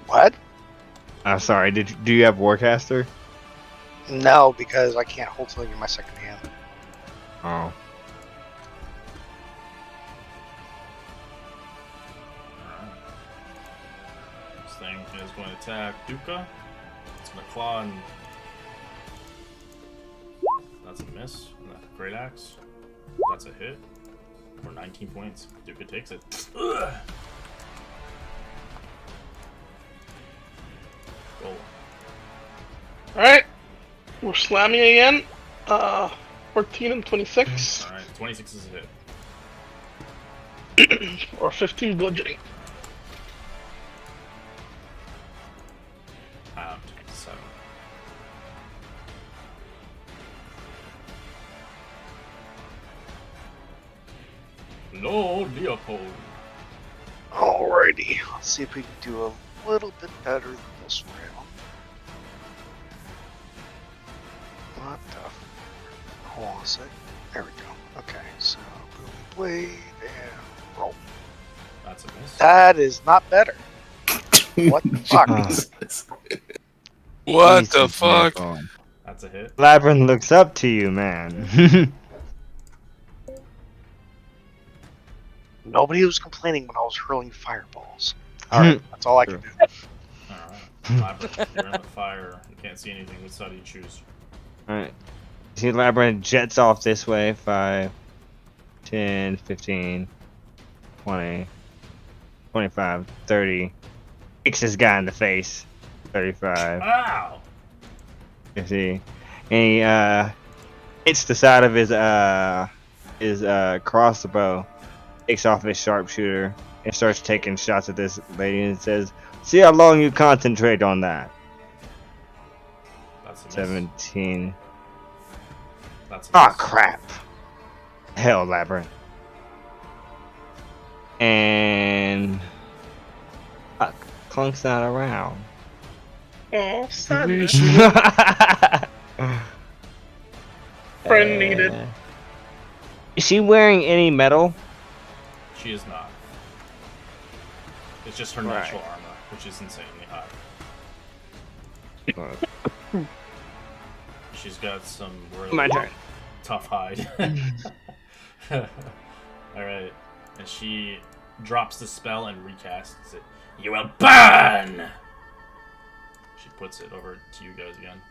What? I'm sorry, do you have Warcaster? No, because I can't hold something in my second hand. Oh. This thing is going to attack Duca. It's going to claw and... That's a miss. And that's a great axe. That's a hit. For 19 points. Duca takes it. Ugh. Roll. Alright. We're slamming again. 14 and 26. Alright, 26 is a hit. Or 15 bludgeoning. Out. 7. No, Leopold. Alrighty. Let's see if we can do a little bit better than this round. What the... Hold on a sec. There we go. Okay, so boom blade and roll. That's a miss. That is not better. What the fuck? What the fuck? That's a hit. Labyrinth looks up to you, man. Nobody was complaining when I was hurling fireballs. Alright, that's all I can do. Alright. Labyrinth, you're in the fire. You can't see anything. Which side do you choose? Alright. See Labyrinth jets off this way. 5, 10, 15, 20, 25, 30. Kicks this guy in the face. 35. Ow! 50. And he hits the side of his crossbow. Takes off his sharpshooter and starts taking shots at this lady and says, "See how long you concentrate on that." That's a miss. 17. That's a Oh miss. crap! Hell, Labyrinth. And fuck, Clunk's not around. Oh, sadness. Friend needed. Is she wearing any metal? She is not. It's just her Right. natural armor, which is insanely high. She's got some really My turn. tough hide. Alright. And she drops the spell and recasts it. You will burn! She puts it over to you guys again.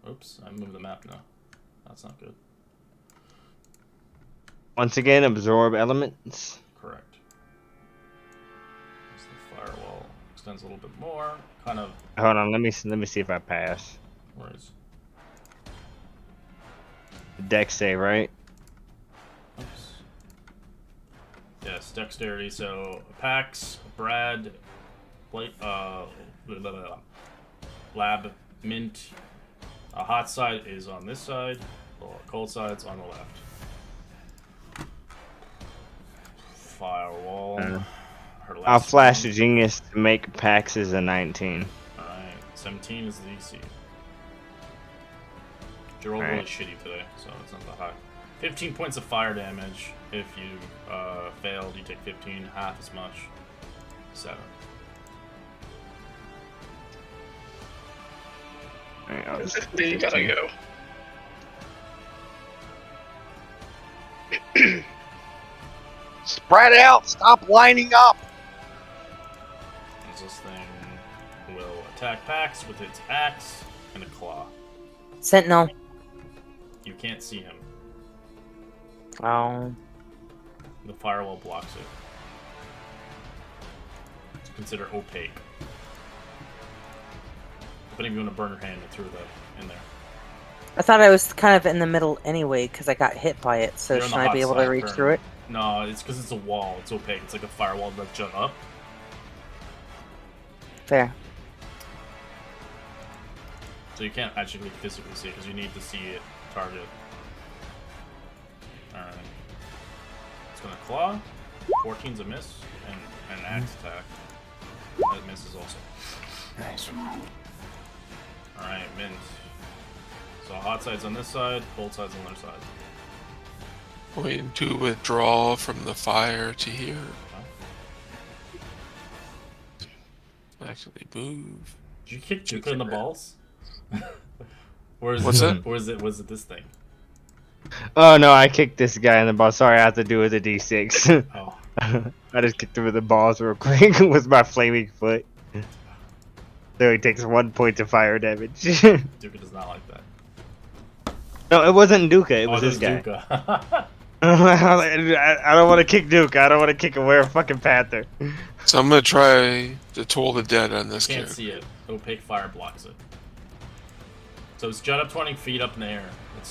Oops, I moved the map now. That's not good. Once again, absorb elements. Correct. As the firewall extends a little bit more, kind of. Hold on, let me see if I pass. Where is? Dex save, right? Oops. Yes, dexterity. So Pax, Brad, Lab, Mint. A hot side is on this side. Cold side's on the left. Firewall. Her last I'll flash one. the genius to make Pax's a 19. Alright, 17 is the DC. You rolled really shitty today, so it's not that high. 15 points of fire damage. If you failed, you take 15, half as much. 7. Alright, I'll just 50, gotta go. Spread out! Stop lining up! This thing will attack Pax with its axe and a claw. Sentinel. You can't see him. Oh. The firewall blocks it. It's considered opaque. But if you want to burn your hand, it threw that in there. I thought I was kind of in the middle anyway because I got hit by it. So You're on should the I hot be able to side reach currently. through it? No, it's because it's a wall. It's opaque. It's like a firewall that jut up. Fair. So you can't actually physically see it because you need to see it target. Alright. It's gonna claw. 14's a miss. And an axe attack. That misses also. Nice. Alright, Mint. So hot side's on this side, cold side's on the other side. Waiting to withdraw from the fire to here. Actually move. Did you kick Juka in the balls? Or is What's it, that? Or was it this thing? Oh no, I kicked this guy in the balls. Sorry, I have to do with a d6. Oh. I just kicked him in the balls real quick with my flaming foot. So he takes 1 point of fire damage. Duka does not like that. No, it wasn't Duka, it was this this guy. Duka. I don't want to kick Duke. I don't want to kick a were fucking panther. So I'm gonna try to Toll the Dead on this Can't kid. see it. Opaque fire blocks it. So it's jut up 20 feet up in the air.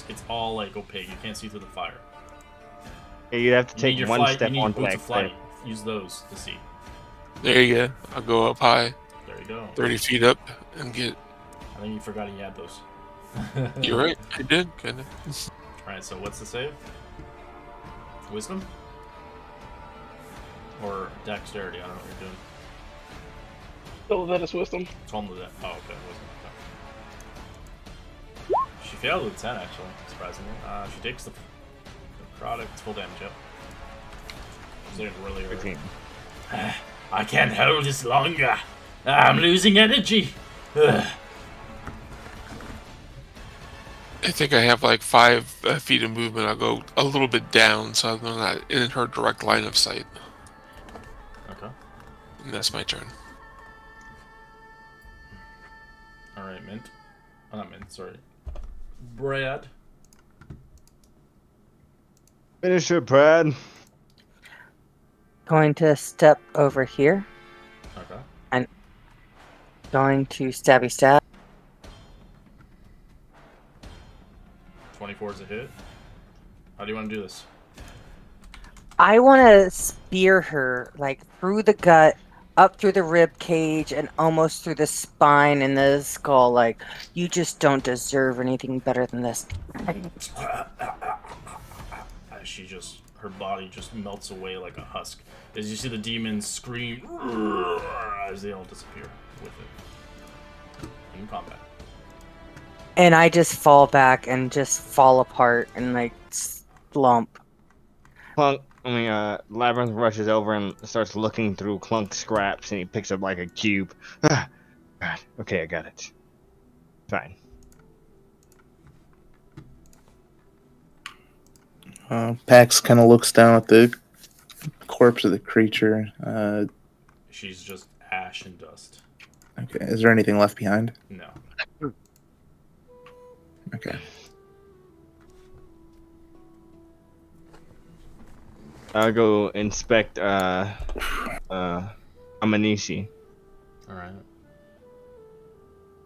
It's all like opaque. You can't see through the fire. Yeah, you'd have to You take need your one flight. step You need on boots back of flight. Use those to see. There you go. I'll go up high, There you go. 30 feet up, and get. I think you forgot he had those. You're right. I did, kinda. Alright, so what's the save? Wisdom? Or dexterity? I don't know what you're doing. So that is wisdom. Told him that. Oh, okay. Wisdom. Okay. She failed with 10, actually, surprisingly. She takes the product full damage up. She's doing really early. 13. I can't hold this longer. I'm losing energy. Ugh. I think I have like 5 feet of movement. I'll go a little bit down so I'm not in her direct line of sight. Okay. And that's my turn. Alright, Mint. Oh, not Mint, sorry. Brad. Finish her, Brad. Going to step over here. Okay. And going to stabby stab. 24 is a hit. How do you want to do this? I want to spear her, like, through the gut, up through the rib cage, and almost through the spine and the skull. Like, you just don't deserve anything better than this. Her body just melts away like a husk. As you see the demons scream as they all disappear with it. In combat. And I just fall back and just fall apart and, like, slump. Clunk, Labyrinth rushes over and starts looking through Clunk's scraps, and he picks up like a cube. God, okay, I got it. Fine. Pax kind of looks down at the corpse of the creature. She's just ash and dust. Okay. Is there anything left behind? No. Okay. I'll go inspect Amanishi All right.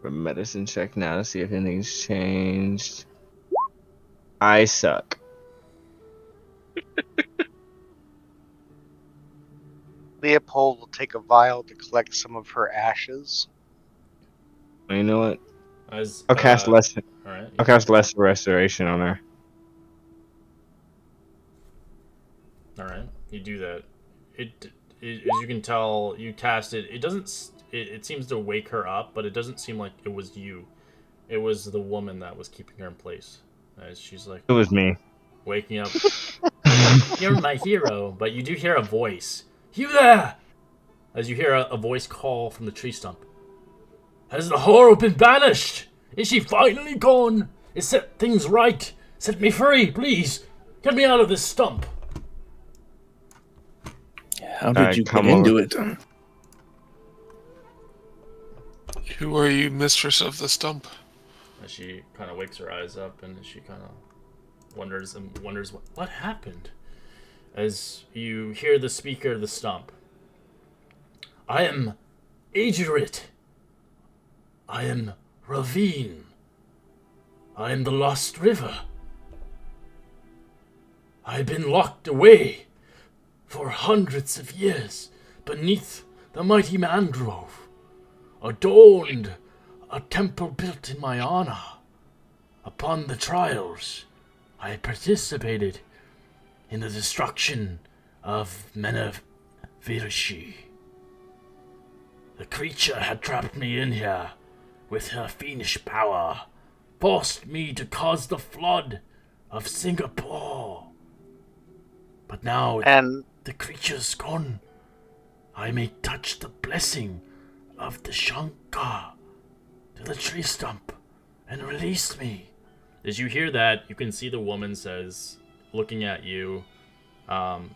for medicine check now to see if anything's changed. I suck. Leopold will take a vial to collect some of her ashes. You know what? As I'll cast less. All right. I'll cast less restoration on her. All right. You do that. It as you can tell, you cast it. It doesn't. It seems to wake her up, but it doesn't seem like it was you. It was the woman that was keeping her in place. As she's like It was me. waking up. You're my hero, but you do hear a voice. You there? As you hear a voice call from the tree stump. Has the horror been banished? Is she finally gone? Is set things right? Set me free, please. Get me out of this stump. How did you get come into over. it? Who are you, mistress of the stump? As she kind of wakes her eyes up and she kind of wonders what happened. As you hear the speaker of the stump. I am Agerit. I am Ravine. I am the Lost River. I have been locked away for hundreds of years beneath the mighty mangrove, adorned a temple built in my honor. Upon the trials, I participated in the destruction of Menavirishi. The creature had trapped me in here with her fiendish power, forced me to cause the flood of Singapore. But now the creature's gone. I may touch the blessing of the Shankar to the tree stump and release me. As you hear that, you can see the woman says, looking at you,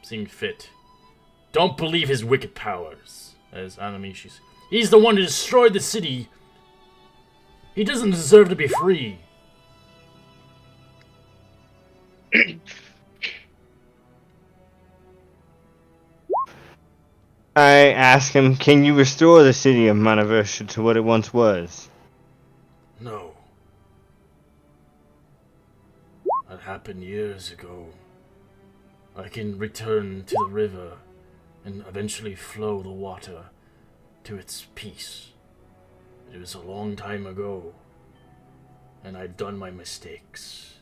seeing fit, don't believe his wicked powers. As Anamishi's, he's the one who destroyed the city. He doesn't deserve to be free. I ask him, can you restore the city of Manaversha to what it once was? No. That happened years ago. I can return to the river and eventually flow the water to its peace. It was a long time ago, and I'd done my mistakes.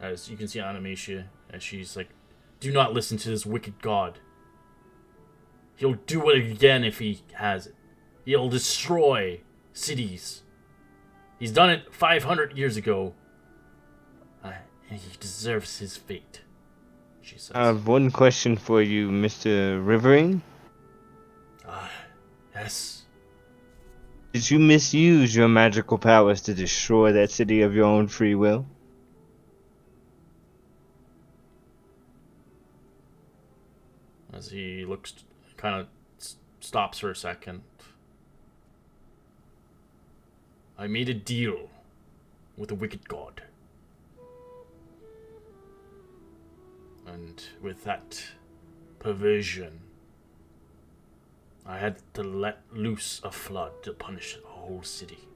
As you can see Animatia, as she's like, do not listen to this wicked god. He'll do it again if he has it. He'll destroy cities. He's done it 500 years ago, and he deserves his fate, she says. I have one question for you, Mr. Rivering. Yes. Did you misuse your magical powers to destroy that city of your own free will? As he looks, kind of stops for a second. I made a deal with a wicked god. And with that perversion, I had to let loose a flood to punish the whole city.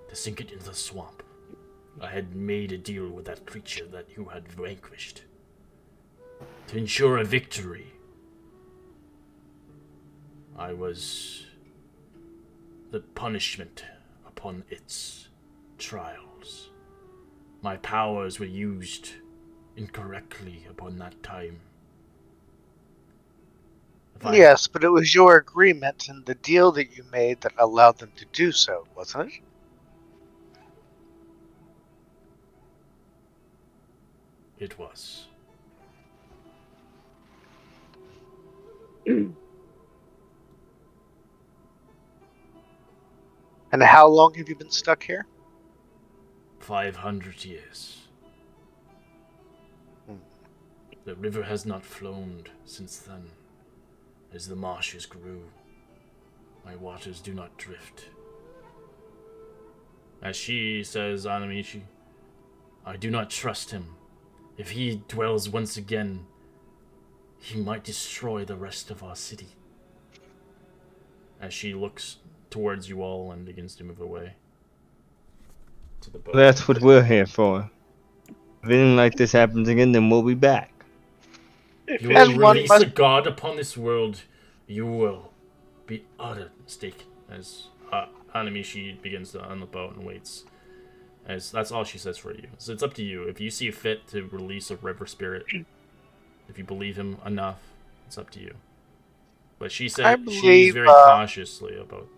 To sink it into the swamp. I had made a deal with that creature that you had vanquished. To ensure a victory. I was the punishment upon its trials. My powers were used incorrectly upon that time. Yes, but it was your agreement and the deal that you made that allowed them to do so, wasn't it? It was. And how long have you been stuck here? 500 years. The river has not flowed since then. As the marshes grew, my waters do not drift. As she says, Anamishi, I do not trust him. If he dwells once again, he might destroy the rest of our city. As she looks towards you all and begins to move away to the boat. That's what we're here for. If anything like this happens again, then we'll be back. You will release a god upon this world. You will be utterly mistaken. As Anamishi begins to on the boat and waits. As that's all she says for you. So it's up to you. If you see fit to release a river spirit, if you believe him enough, it's up to you. But she said she's very cautiously about.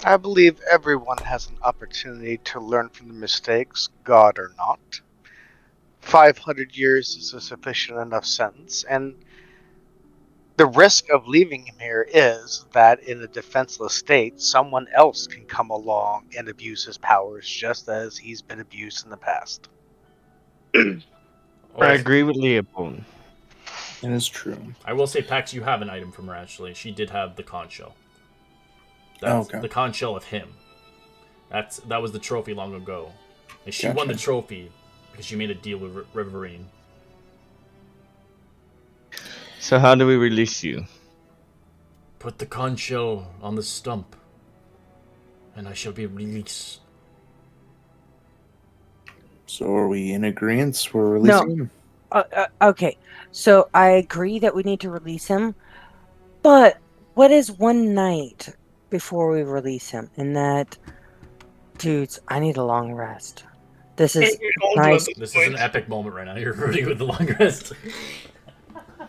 I believe everyone has an opportunity to learn from the mistakes, God or not. 500 years is a sufficient enough sentence, and the risk of leaving him here is that in a defenseless state, someone else can come along and abuse his powers just as he's been abused in the past. I agree with Leopold. It is true. I will say, Pax, you have an item from her, actually. She did have the conch shell. That's the conch shell of him. That was the trophy long ago. And she won the trophy because she made a deal with Riverine. So how do we release you? Put the conch shell on the stump, and I shall be released. So are we in agreement? We're releasing him? Okay, so I agree that we need to release him, but what is one night before we release him? And that, dudes, I need a long rest. This is nice. This is an epic moment right now. You're rooting with the long rest.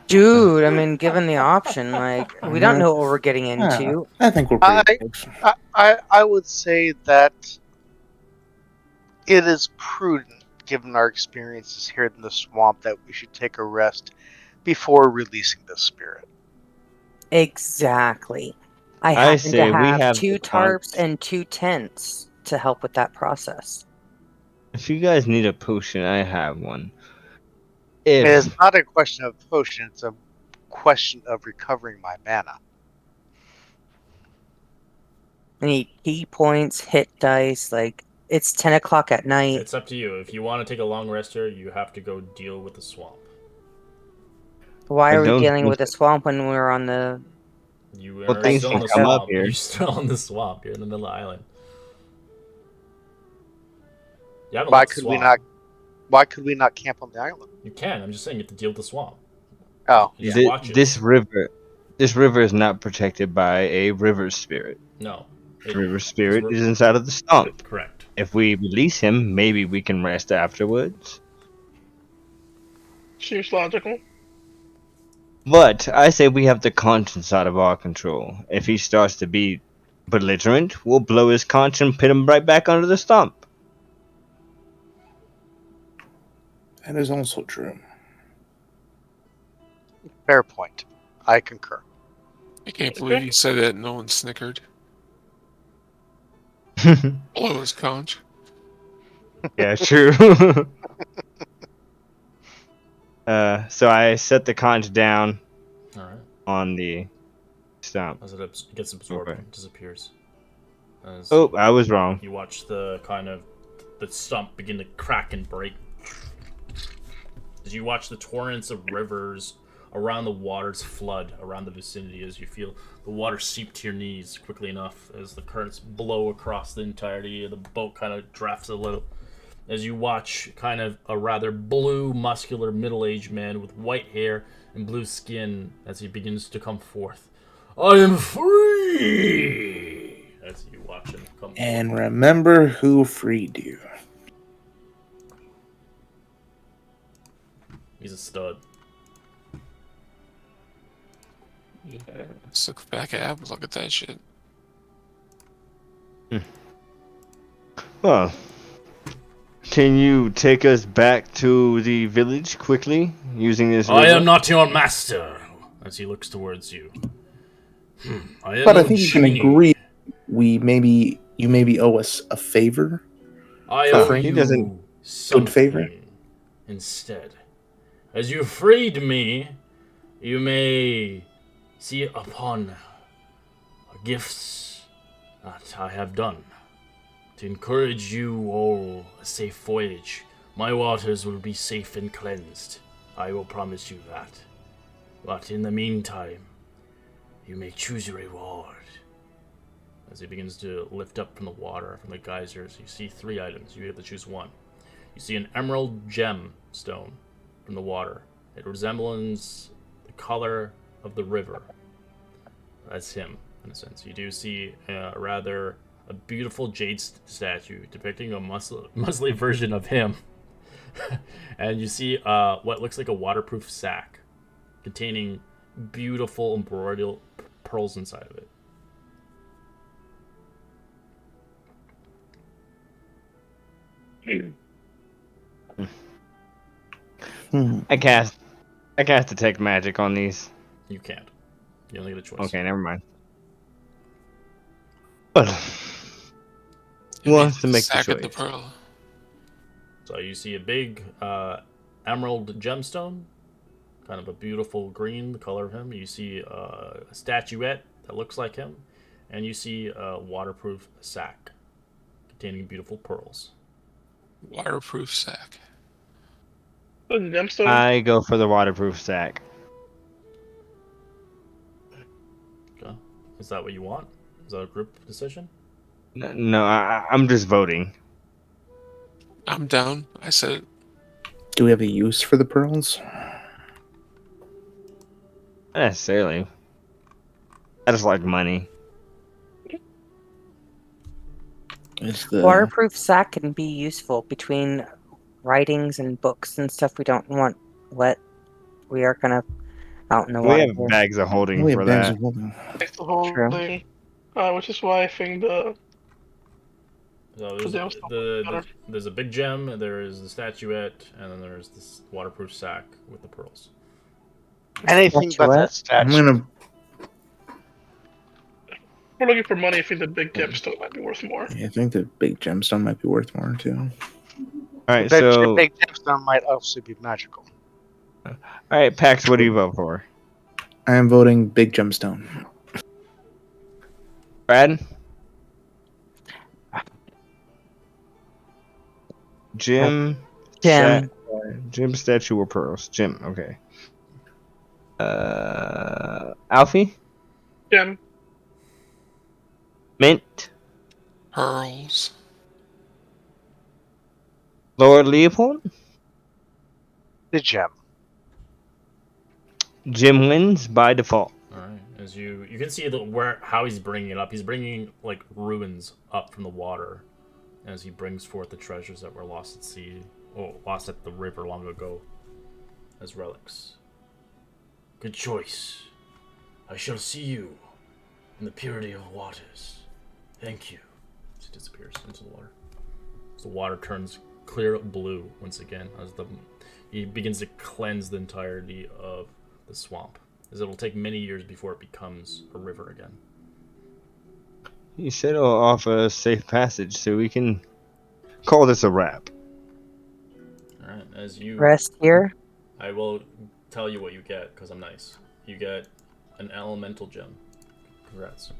Dude, I mean, given the option, like, we don't know what we're getting into. I think we're pretty close. I would say that it is prudent, given our experiences here in the swamp, that we should take a rest before releasing the spirit. Exactly. I happen to have 2 tarps and 2 tents to help with that process. If you guys need a potion, I have one. It is not a question of potion, it's a question of recovering my mana. I need key points, hit dice, like, it's 10 o'clock at night. It's up to you. If you want to take a long rest here, you have to go deal with the swamp. Why are we dealing with the swamp when we're on the... You are still in the swamp. You're still in the swamp. You're in the middle of the island. Why could we not camp on the island? You can. I'm just saying you have to deal with the swamp. Oh, this river is not protected by a river spirit. No. The river spirit is inside of the stump. Correct. If we release him, maybe we can rest afterwards. Seems logical. But I say we have the conscience out of our control. If he starts to be belligerent, we'll blow his conch and put him right back under the stump. That is also true. Fair point. I concur. I can't believe you said that and no one snickered. Blow his conch. Yeah, true. So I set the conch down on the stump. As it gets absorbed, it disappears. I was wrong. You watch the stump begin to crack and break. As you watch the torrents of rivers around the waters flood around the vicinity, as you feel the water seep to your knees quickly enough as the currents blow across the entirety of the boat, kind of drafts a little. As you watch kind of a rather blue, muscular, middle-aged man with white hair and blue skin as he begins to come forth. I am free! As you watch him come And forth. remember who freed you. He's a stud. Yeah, sick back ab. Look at that shit. Well, can you take us back to the village quickly using this river? I am not your master. As he looks towards you. I think you can agree. You maybe owe us a favor. I owe you good favor instead. As you freed me, you may see upon gifts that I have done. To encourage you all a safe voyage, my waters will be safe and cleansed. I will promise you that. But in the meantime, you may choose your reward. As he begins to lift up from the water, from the geysers, you see 3 items. You have to choose one. You see an emerald gem stone from the water. It resembles the color of the river. That's him, in a sense. You do see a beautiful jade statue depicting a muscly version of him. And you see what looks like a waterproof sack containing beautiful embroidered pearls inside of it. I cast detect magic on these. You can't. You only get a choice. Okay, never mind. But who You mean wants to make the sack of the choice? pearl? So you see a big emerald gemstone, kind of a beautiful green, the color of him. You see a statuette that looks like him, and you see a waterproof sack containing beautiful pearls. Waterproof sack. The gemstone. I go for the waterproof sack. Okay. Is that what you want? Is that a group decision? No, I'm just voting. I'm down. I said it. Do we have a use for the pearls? Not necessarily. I just like money. Waterproof sack can be useful between writings and books and stuff we don't want wet. We are kind of out in the We water have here. bags of holding We for have bags that. of holding. It's the whole True. thing. Which is why I think So better. there's a big gem, there is the statuette, and then there's this waterproof sack with the pearls. Anything but that I'm statue. gonna. We're looking for money. I think the big gemstone might be worth more. I think the big gemstone might be worth more too. All I right, bet so your big gemstone might also be magical. all right, Pax, what do you vote for? I am voting big gemstone. Brad? Jim? Jim. Jim, statue, or pearls? Jim, okay. Alfie? Gem. Mint? Pearls. Lord Leopold? The gem. Jim wins by default. All right, as you can see how he's bringing it up. He's bringing like ruins up from the water, as he brings forth the treasures that were lost at sea, or lost at the river long ago, as relics. Good choice. I shall see you in the purity of waters. Thank you. As he disappears into the water. As the water turns clear blue once again, as he begins to cleanse the entirety of the swamp, as it'll take many years before it becomes a river again. You said it'll offer a safe passage, so we can call this a wrap. All right, as you Rest here. I will tell you what you get because I'm nice. You get an elemental gem. Congrats.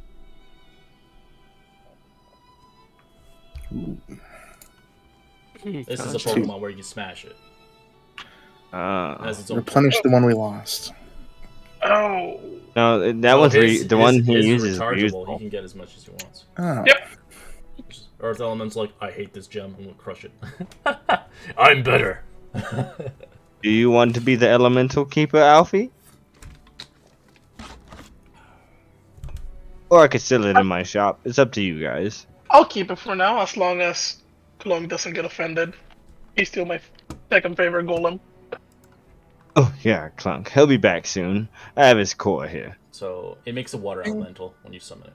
This is a Pokemon where you smash it. Has its own Replenish the one we lost. Oh. No, that No, one's his the one he is uses is rechargeable. He reusable. can get as much as he wants. Oh. Yep. Earth Element's like, I hate this gem. I'm gonna crush it. I'm better. Do you want to be the elemental keeper, Alfie? Or I could sell it in my shop. It's up to you guys. I'll keep it for now, as long as Clone doesn't get offended. He's still my second favorite golem. Oh, yeah, Clunk. He'll be back soon. I have his core here. So it makes a water elemental when you summon it.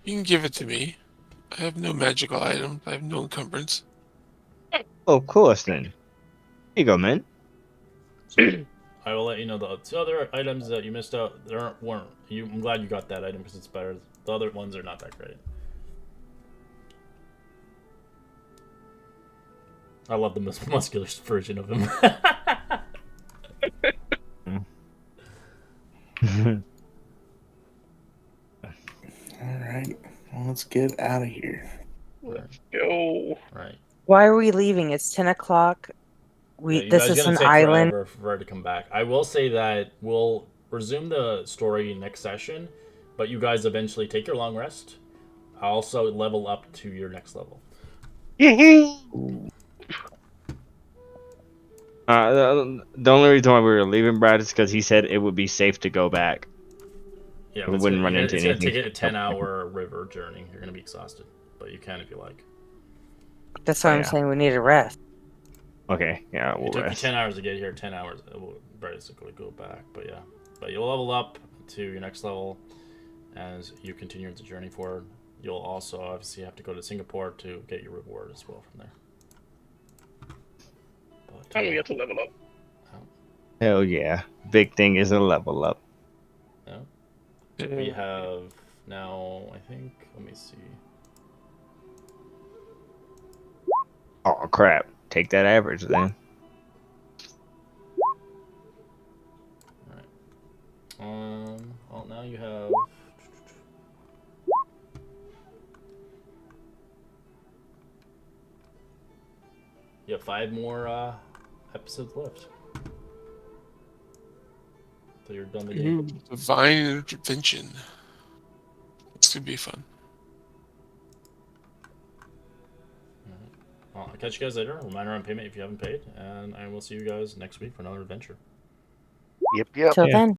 You can give it to me. I have no magical item. I have no encumbrance. Oh, of course, then. Here you go, man. So I will let you know the two other items that you missed out. Weren't. I'm glad you got that item because it's better. The other ones are not that great. I love the muscular version of him. All right. Well, let's get out of here. Let's go. Right. Why are we leaving? It's 10 o'clock. Yeah, you This guys is gonna an take island. forever for it to come back. I will say that we'll resume the story next session, but you guys eventually take your long rest. Also level up to your next level. The only reason why we were leaving Brad is because he said it would be safe to go back. Yeah, We it's wouldn't gonna, run into it's gonna anything. take a 10-hour river journey. You're gonna be exhausted, but you can if you like. That's why Oh, I'm yeah. saying we need a rest. Okay, yeah, It we'll took you rest. 10 hours to get here. 10 hours. It will basically go back, but yeah. But you'll level up to your next level as you continue the journey forward. You'll also obviously have to go to Singapore to get your reward as well from there. But, And we get to level up. Hell yeah. Big thing is a level up. yeah. We have now, I think, let me see. Oh crap. Take that average then. Well, now you have. You have 5 more episodes left. So you're done the game. Ooh, divine intervention. This could be fun. Well, I'll catch you guys later. Reminder on payment if you haven't paid, and I will see you guys next week for another adventure. Yep. Till Yeah. then.